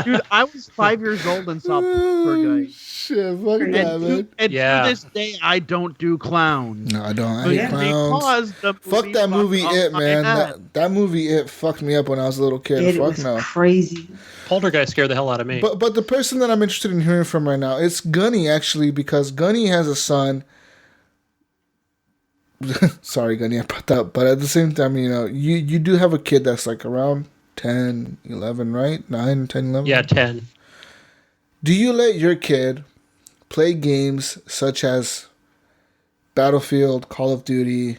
Dude, I was 5 years old and saw Poltergeist. Shit, fuck that, man. And to this day, I don't do clowns. No, I don't. I hate clowns. Fuck that movie, It, man. That movie, It, fucked me up when I was a little kid. It Fuck was no. crazy. Poltergeist scared the hell out of me. But the person that I'm interested in hearing from right now, it's Gunny, actually, because Gunny has a son. Sorry, Gunny, I brought that up. But at the same time, you do have a kid that's like around 10, 11, right? 9, 10, 11? Yeah, 10. Do you let your kid play games such as Battlefield, Call of Duty,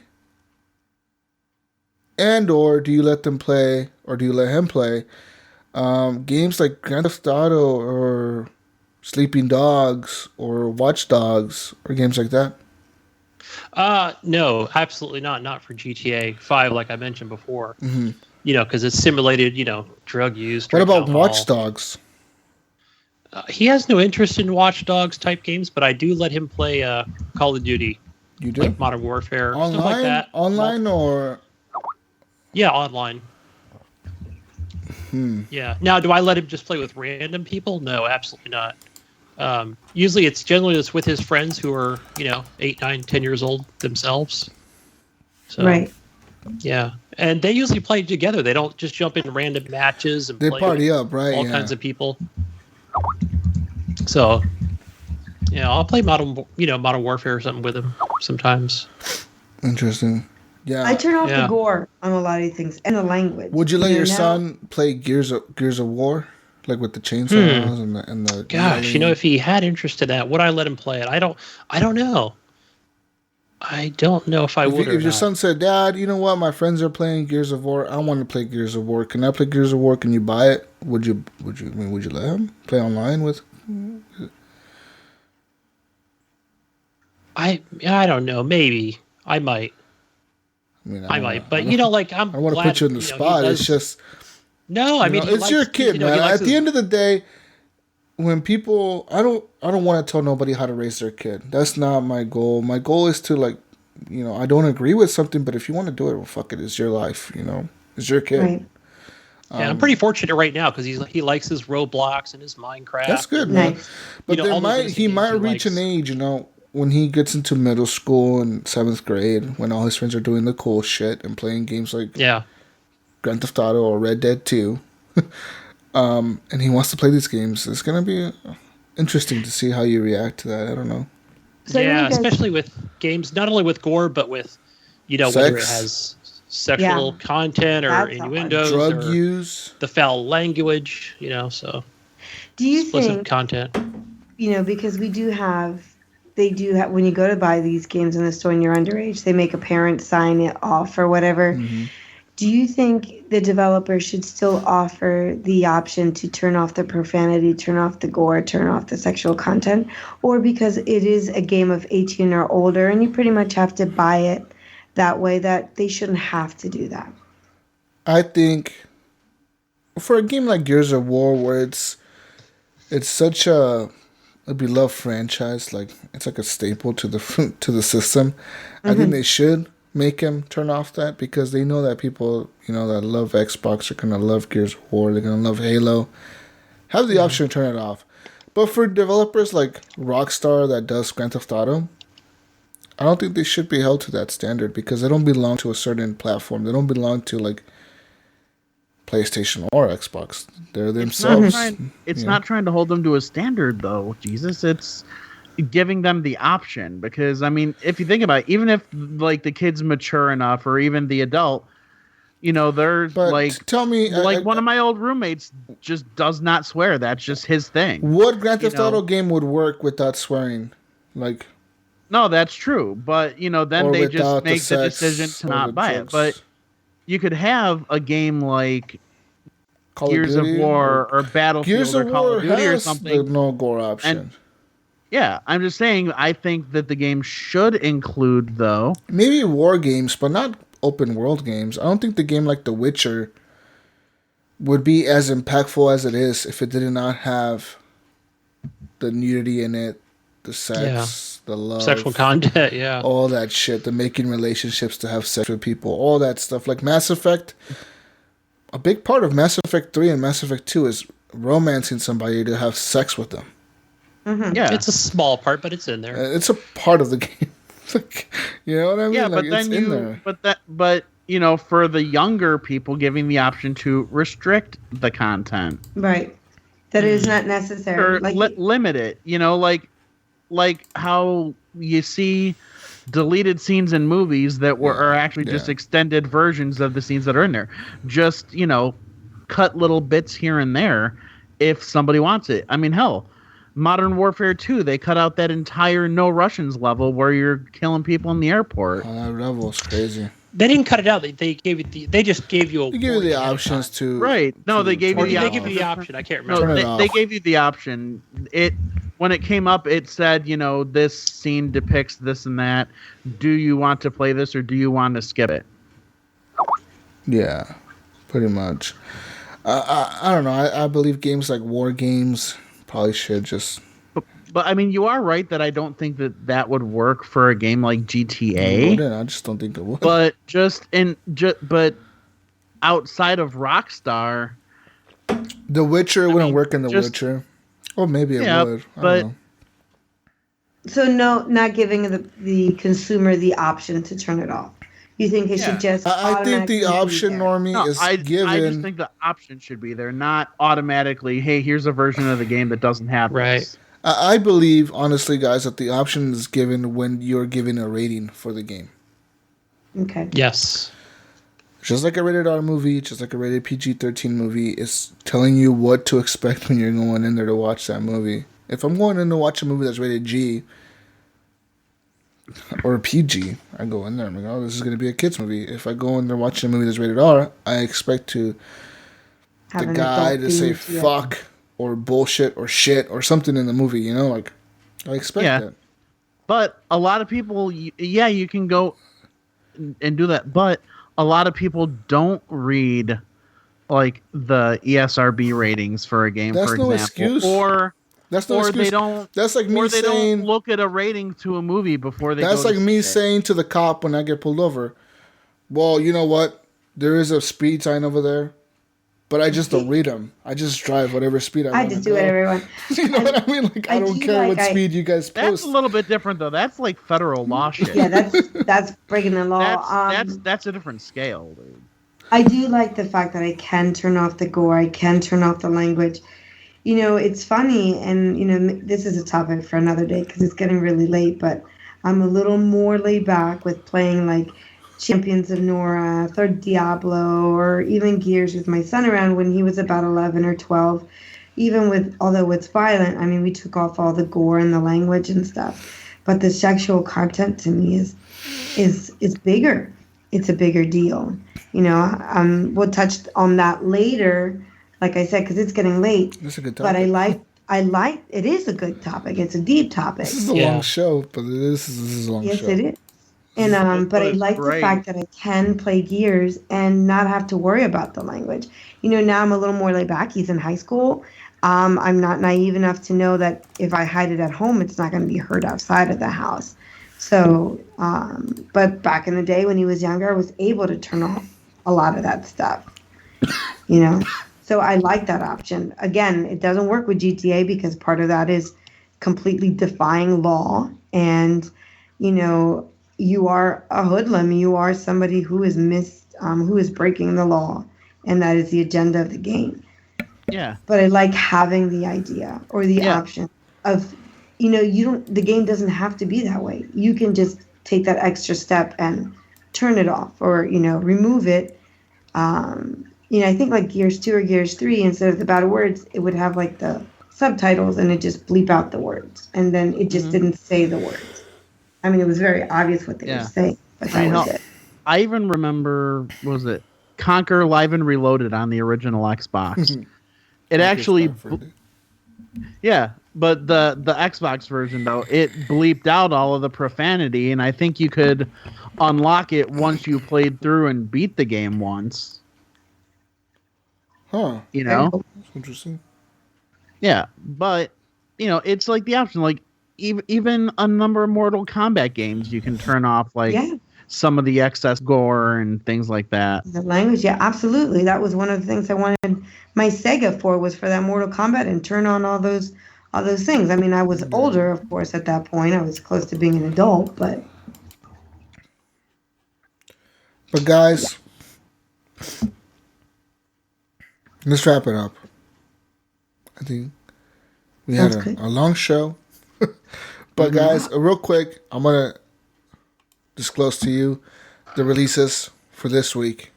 and or do you let them play, or do you let him play games like Grand Theft Auto or Sleeping Dogs or Watch Dogs or games like that? No, absolutely not. Not for GTA 5, like I mentioned before. Mm-hmm. Because it's simulated, drug use. What about alcohol. Watch Dogs? He has no interest in Watch Dogs type games, but I do let him play Call of Duty. You do? Like Modern Warfare, Online? stuff like that. Online or? Yeah, online. Yeah. Now, do I let him just play with random people? No, absolutely not. Usually it's generally with his friends who are, 8, 9, 10 years old themselves. So, Right. Yeah. And they usually play together. They don't just jump in random matches and They play party with up, right? all kinds of people. So, I'll play Modern Warfare or something with him sometimes. Interesting. Yeah. I turn off the gore on a lot of things and the language. Would you let your son play Gears of War, like with the chainsaws and the? Gosh, if he had interest in that, would I let him play it? I don't know. I don't know if I would. If your son said, "Dad, you know what? My friends are playing Gears of War. I want to play Gears of War. Can I play Gears of War? Can you buy it?" Would you let him play online with? I don't know. Maybe I might. I might, but I don't want to put you in the spot. It's just no. I mean, it's your kid, man. At the end of the day, when people, I don't want to tell nobody how to raise their kid. That's not my goal. My goal is to I don't agree with something, but if you want to do it, well, fuck it. It's your life. It's your kid. Right. Yeah, I'm pretty fortunate right now because he likes his Roblox and his Minecraft. That's good, man. Nice. But he might reach an age, when he gets into middle school and 7th grade, when all his friends are doing the cool shit and playing games like Grand Theft Auto or Red Dead 2, and he wants to play these games, it's going to be interesting to see how you react to that. I don't know. So especially with games, not only with gore, but with, whether it has sexual content or That's innuendos, drug or use, the foul language, so. Do you explicit think content? Because they do have, when you go to buy these games in the store and you're underage, they make a parent sign it off or whatever. Mm-hmm. Do you think the developer should still offer the option to turn off the profanity, turn off the gore, turn off the sexual content? Or because it is a game of 18 or older and you pretty much have to buy it that way, that they shouldn't have to do that? I think for a game like Gears of War, where it's such a beloved franchise, it's like a staple to the system. I think they should make him turn off that, because they know that people that love Xbox are gonna love Gears of War. They're gonna love Halo. Have the option to turn it off. But for developers like Rockstar that does Grand Theft Auto, I don't think they should be held to that standard, because they don't belong to a certain platform. They don't belong to PlayStation or Xbox. They're themselves. It's not trying to hold them to a standard, though. Jesus, it's giving them the option, because I mean, if you think about it, even if like the kid's mature enough, or even the adult, they're tell me, one of my old roommates just does not swear. That's just his thing. What Grand Theft Auto game would work without swearing? No, that's true. But then they just make the decision to not buy it. But you could have a game like Gears of War or Battlefield or Call of Duty or something. The no gore option. Yeah, I'm just saying, I think that the game should include, though. Maybe war games, but not open world games. I don't think the game like The Witcher would be as impactful as it is if it did not have the nudity in it, the sex, the love. Sexual content, yeah. All that shit, the making relationships to have sex with people, all that stuff. Like Mass Effect, a big part of Mass Effect 3 and Mass Effect 2 is romancing somebody to have sex with them. Mm-hmm. Yeah, it's a small part, but it's in there. It's a part of the game. You know what I mean? Yeah, but then in there. But for the younger people, giving the option to restrict the content, right? That is not necessary. Or limit it. Like how you see deleted scenes in movies that are actually just extended versions of the scenes that are in there. Just cut little bits here and there if somebody wants it. I mean, hell. Modern Warfare 2, they cut out that entire No Russians level where you're killing people in the airport. Oh, that level is crazy. They didn't cut it out. They gave it. They just gave you. They gave you the options to. Right. No, they gave you the option. They gave you the option. I can't remember. No, they gave you the option. When it came up, it said, this scene depicts this and that. Do you want to play this or do you want to skip it? Yeah, pretty much. I don't know. I believe games like war games probably should just. But I mean, you are right that I don't think that would work for a game like GTA. I just don't think it would. But but outside of Rockstar, The Witcher wouldn't work in The Witcher. Or maybe it would. I don't know. So not giving the consumer the option to turn it off. You think it should just? I think the option, Normie, is given. I just think the option should be there, not automatically. Hey, here's a version of the game that doesn't have this. I believe, honestly, guys, that the option is given when you're giving a rating for the game. Okay. Yes. Just like a rated R movie, just like a rated PG-13 movie, is telling you what to expect when you're going in there to watch that movie. If I'm going in to watch a movie that's rated G or PG, I go in there. I'm like, oh, this is going to be a kids movie. If I go in there watching a movie that's rated R, I expect the guy to say fuck or bullshit or shit or something in the movie. I expect that. But a lot of people, you can go and do that. But a lot of people don't read like the ESRB ratings for a game, that's for no example, excuse. That's no excuse. They don't. That's like me saying. Don't look at a rating to a movie before they. That's like me saying to the cop when I get pulled over, "Well, you know what? There is a speed sign over there, but I just don't read them. I just drive whatever speed I want. I just do it, everyone. You know what I mean? I don't care what speed you guys post. That's a little bit different, though. That's like federal law shit. Yeah, that's breaking the law. That's a different scale, dude. I do like the fact that I can turn off the gore. I can turn off the language. It's funny, and, this is a topic for another day because it's getting really late, but I'm a little more laid back with playing, like, Champions of Nora, Third Diablo, or even Gears with my son around when he was about 11 or 12. Although it's violent, I mean, we took off all the gore and the language and stuff. But the sexual content to me is bigger. It's a bigger deal. We'll touch on that later, like I said, because it's getting late. That's a good topic. But I like it is a good topic. It's a deep topic. This is a long show, but this is a long show. Yes, it is. And but I like the fact that I can play Gears and not have to worry about the language. Now I'm a little more laid back. He's in high school. I'm not naive enough to know that if I hide it at home, it's not going to be heard outside of the house. So, but back in the day when he was younger, I was able to turn off a lot of that stuff. So I like that option. Again, it doesn't work with GTA because part of that is completely defying law, and you are a hoodlum. You are somebody who is who is breaking the law, and that is the agenda of the game. Yeah. But I like having the idea or the option of the game doesn't have to be that way. You can just take that extra step and turn it off or, remove it. I think like Gears 2 or Gears 3, instead of the bad words, it would have like the subtitles and it just bleep out the words. And then it just didn't say the words. I mean, it was very obvious what they were saying, but that was it. I even remember, what was it? Conquer Live and Reloaded on the original Xbox. It actually... Yeah, but the Xbox version, though, it bleeped out all of the profanity, and I think you could unlock it once you played through and beat the game once. Huh. That's interesting. Yeah, but, it's like the option. Like, even a number of Mortal Kombat games, you can turn off, some of the excess gore and things like that. The language, yeah, absolutely. That was one of the things I wanted my Sega for, was for that Mortal Kombat and turn on all those things. I mean, I was older, of course, at that point. I was close to being an adult, but guys, let's wrap it up. I think we had a long show. But guys, real quick, I'm going to disclose to you the releases for this week.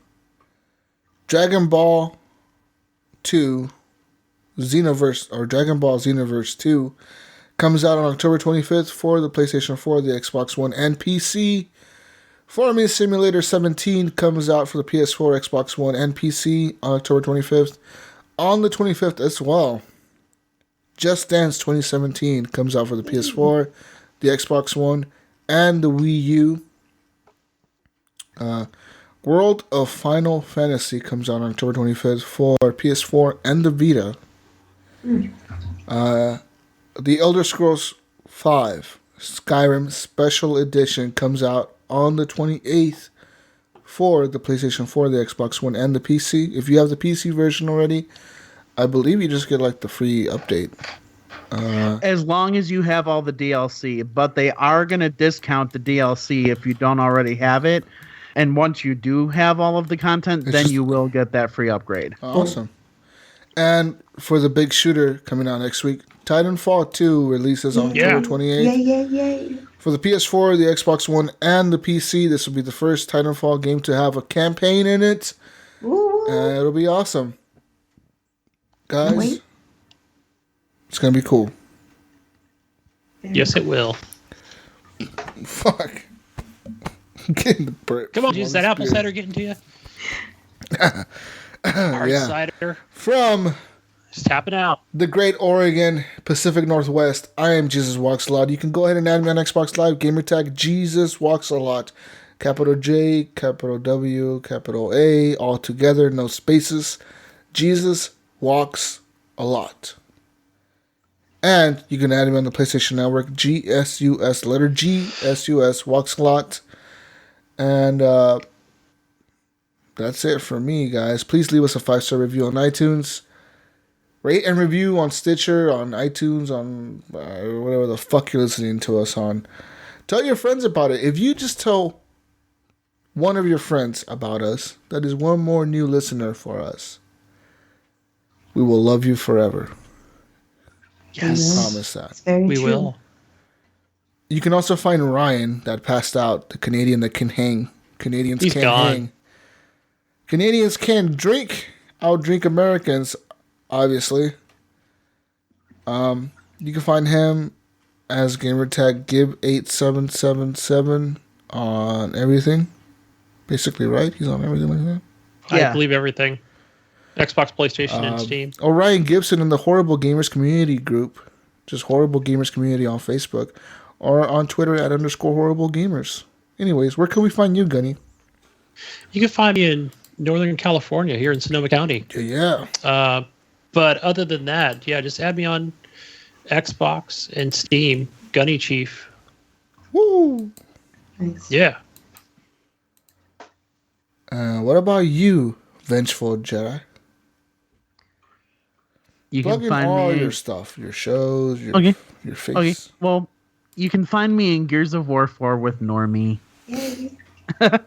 Dragon Ball 2 Xenoverse, or Dragon Ball Xenoverse 2, comes out on October 25th for the PlayStation 4, the Xbox One, and PC. Farming Simulator 17 comes out for the PS4, Xbox One, and PC on October 25th. On the 25th as well, Just Dance 2017 comes out for the PS4, the Xbox One, and the Wii U. World of Final Fantasy comes out on October 25th for PS4 and the Vita. The Elder Scrolls V Skyrim Special Edition comes out on the 28th for the PlayStation 4, the Xbox One, and the PC. If you have the PC version already, I believe you just get like the free update. As long as you have all the DLC, but they are going to discount the DLC if you don't already have it. And once you do have all of the content, then you will get that free upgrade. Awesome. And for the big shooter coming out next week, Titanfall 2 releases on October 28th. Yay. For the PS4, the Xbox One, and the PC, this will be the first Titanfall game to have a campaign in it. And it'll be awesome. Guys, it's going to be cool. Yes, it will. Fuck. Getting the burp. Come on, is that apple cider getting to you? Hard cider. From just tapping out. The Great Oregon Pacific Northwest, I am Jesus Walks a Lot. You can go ahead and add me on Xbox Live. Gamertag Jesus Walks a Lot. Capital J, capital W, capital A, all together, no spaces. Jesus Walks a Lot. And you can add me on the PlayStation Network. GSUS, letter G, SUS, Walks a Lot. And that's it for me, guys. Please leave us a 5-star review on iTunes. Rate and review on Stitcher, on iTunes, on whatever the fuck you're listening to us on. Tell your friends about it. If you just tell one of your friends about us, that is one more new listener for us. We will love you forever. Yes. I promise that. We will. You can also find Ryan, that passed out, the Canadian that can hang. Canadians He's can't gone. hang. Canadians can drink. Outdrink Americans, obviously. You can find him as gamertag Gib8777 on everything. Basically, right? He's on everything like that. I believe everything. Xbox, PlayStation, and Steam. Ryan Gibson in the Horrible Gamers Community group. Just Horrible Gamers Community on Facebook. Or on Twitter at _Horrible Gamers. Anyways, where can we find you, Gunny? You can find me in Northern California, here in Sonoma County. Yeah. But other than that, just add me on Xbox and Steam, Gunny Chief. Woo! Nice. Yeah. What about you, Vengeful Jedi? You Plug can in find all me your stuff, your shows, your face. Okay. Well, you can find me in Gears of War 4 with Normie. But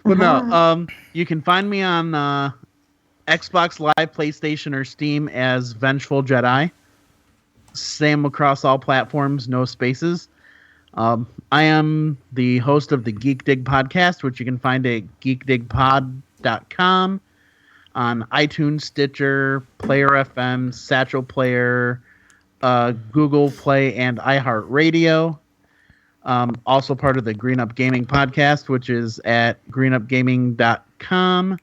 no, you can find me on Xbox Live, PlayStation, or Steam as Vengeful Jedi. same across all platforms, no spaces. I am the host of the Geek Dig podcast, which you can find at geekdigpod.com, on iTunes, Stitcher, Player FM, Satchel Player, Google Play, and iHeartRadio. Also part of the Green Up Gaming podcast, which is at greenupgaming.com,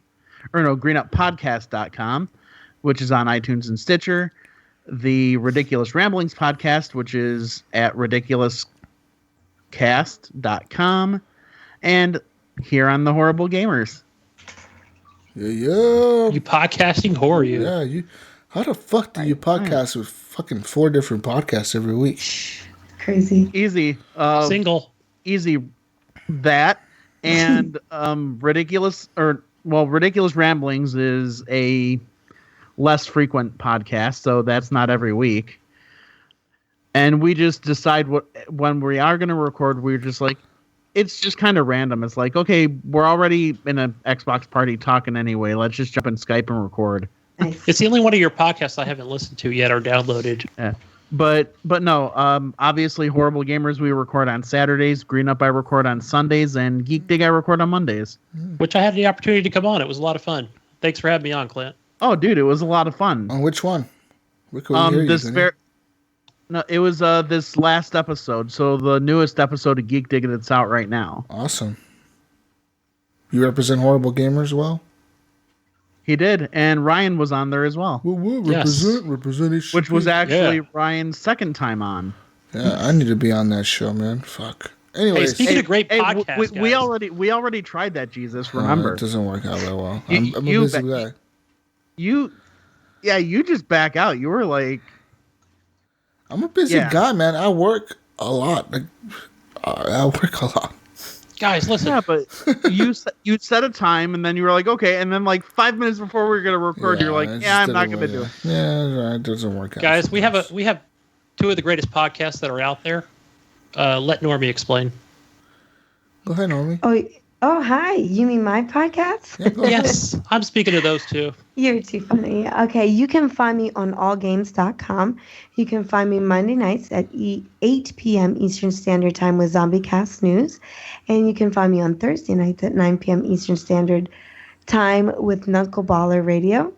or no, greenuppodcast.com, which is on iTunes and Stitcher. The Ridiculous Ramblings podcast, which is at ridiculouscast.com, and here on the Horrible Gamers. Yeah. You podcasting whore, you. Yeah, how the fuck do you podcast with fucking 4 different podcasts every week? Crazy. Easy. Single. Easy. That. And Ridiculous Ramblings is a less frequent podcast, so that's not every week. And we just decide when we are going to record, we're just like, it's just kind of random. It's like, okay, we're already in an Xbox party talking anyway. Let's just jump in Skype and record. Nice. It's the only one of your podcasts I haven't listened to yet or downloaded. Yeah. But no, obviously Horrible Gamers we record on Saturdays, Green Up I record on Sundays, and Geek Dig I record on Mondays. Which I had the opportunity to come on. It was a lot of fun. Thanks for having me on, Clint. Oh, dude, it was a lot of fun. On which one? We could hear you, No, it was this last episode, so the newest episode of Geek Dig that's out right now. Awesome. You represent Horrible Gamers well? He did, and Ryan was on there as well. Woo, Yes. represent HGP. Which was actually Ryan's second time on. Yeah, I need to be on that show, man. Fuck. Anyways, Speaking of great podcasts, we guys. we already tried that, Jesus. Remember, it doesn't work out that well. You- I'm a you busy bet- guy. you just back out. You were like, I'm a busy guy, man. I work a lot. Like, I work a lot. Guys, listen. yeah, but you set a time, and then you were like, okay, and then like 5 minutes before we were gonna record, you're like, it yeah, just I'm not didn't gonna do work it. out. Yeah, it doesn't work out. Guys, we sometimes. have 2 of the greatest podcasts that are out there. Let Normie explain. Go ahead, Normie. Oh, hi. You mean my podcast? Yeah, go ahead. Yes, I'm speaking to those 2. You're too funny. Okay, you can find me on allgames.com. You can find me Monday nights at 8 p.m. Eastern Standard Time with Zombiecast News. And you can find me on Thursday nights at 9 p.m. Eastern Standard Time with Knuckleballer Radio.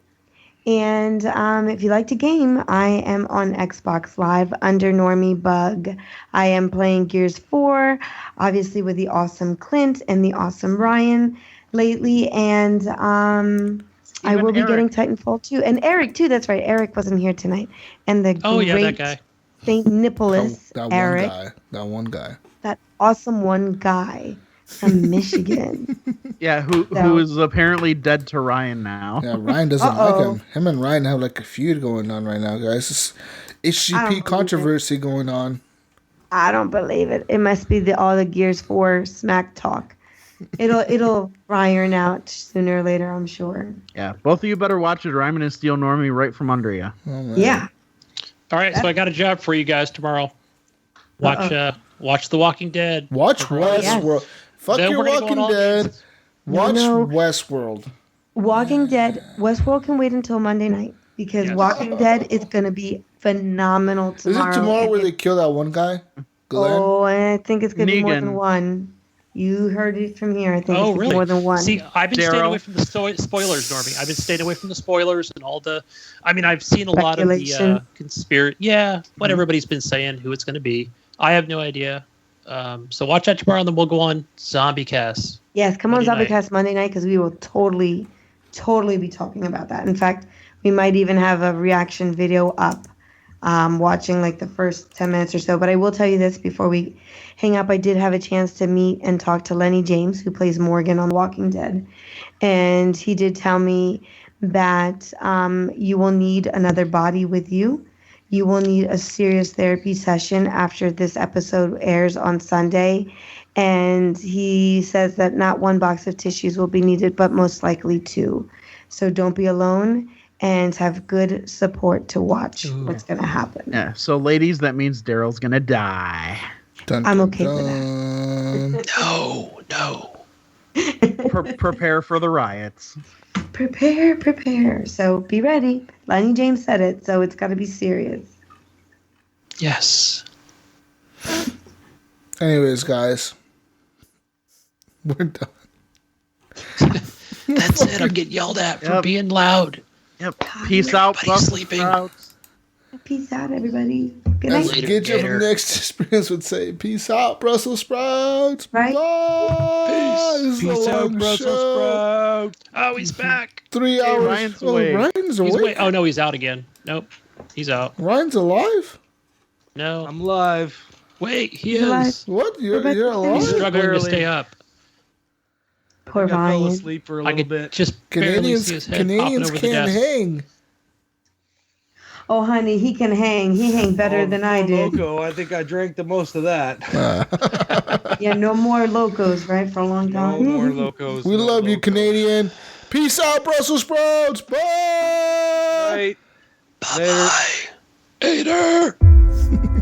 And if you like to game, I am on Xbox Live under Normie Bug. I am playing Gears 4, obviously with the awesome Clint and the awesome Ryan lately. And I will be Eric. getting Titanfall 2. And Eric, too. That's right. Eric wasn't here tonight. And the that guy. St. Nicholas that Eric. one guy. That awesome one guy from Michigan. Yeah, who is apparently dead to Ryan now. Yeah, Ryan doesn't like him. Him and Ryan have like a feud going on right now, guys. This HGP controversy going on. I don't believe it. It must be all the Gears 4 smack talk. It'll iron out sooner or later, I'm sure. Yeah, both of you better watch it, or I'm gonna steal Normie right from under you. Oh, man. Yeah. All right, so I got a job for you guys tomorrow. Watch The Walking Dead. Watch Westworld. Fuck Then your we're gonna go Walking on all Dead. games. Watch No. Westworld. Walking Dead. Westworld can wait until Monday night because Yes. Walking Dead is going to be phenomenal tomorrow. Is it tomorrow where they kill that one guy? Glenn? Oh, and I think it's going to be more Negan. than one. You heard it from here. I think Oh, it's really? more than one. See, I've been staying Daryl. away from the spoilers, Normie. I've been staying away from the spoilers and all the. I mean, I've seen a lot of the Speculation. conspiracy. Yeah, what everybody's been saying, who it's going to be. I have no idea. So watch that tomorrow, and then we'll go on Zombiecast. Yes, come on Monday night. Zombiecast Monday night because we will totally be talking about that. In fact, we might even have a reaction video up, watching like the first 10 minutes or so. But I will tell you this before we hang up. I did have a chance to meet and talk to Lenny James, who plays Morgan on Walking Dead. And he did tell me that you will need another body with you. You will need a serious therapy session after this episode airs on Sunday. And he says that not 1 box of tissues will be needed, but most likely 2. So don't be alone and have good support to watch what's going to happen. Yeah, so ladies, that means Daryl's gonna die. Dun, I'm dun, okay with dun. No. Prepare for the riots. Prepare. So be ready. Lenny James said it, so it's got to be serious. Yes. Anyways, guys, we're done. That's it. I'm getting yelled at for Yep. being loud. Yep. Peace out, Everybody's Brussels sleeping. sprouts. Peace out, everybody. Good As night. Later, Get Your Gator. next experience would say, "Peace out, Brussels sprouts." Right? Bye. This is Peace a out, long Brussels show. sprout. Oh, he's back. 3 hours. Ryan's away. Ryan's He's awake. wait. Oh no, he's out again. Nope, he's out. Ryan's alive. No, I'm live. wait, he He's is. alive. What? You're Rebecca- He's alive? struggling Barely. to stay up. Poor I fell Ryan. asleep for a I little could bit. just barely see his head popping Canadians over the can't desk. hang. Oh, honey, he can hang. He hang better than I did. Loco, I think I drank the most of that. Yeah, no more Lokos, right? For a long No time. more Locos. We no love you, Locos. Canadian. Peace out, Brussels sprouts. Bye. Right. Bye bye. Hater.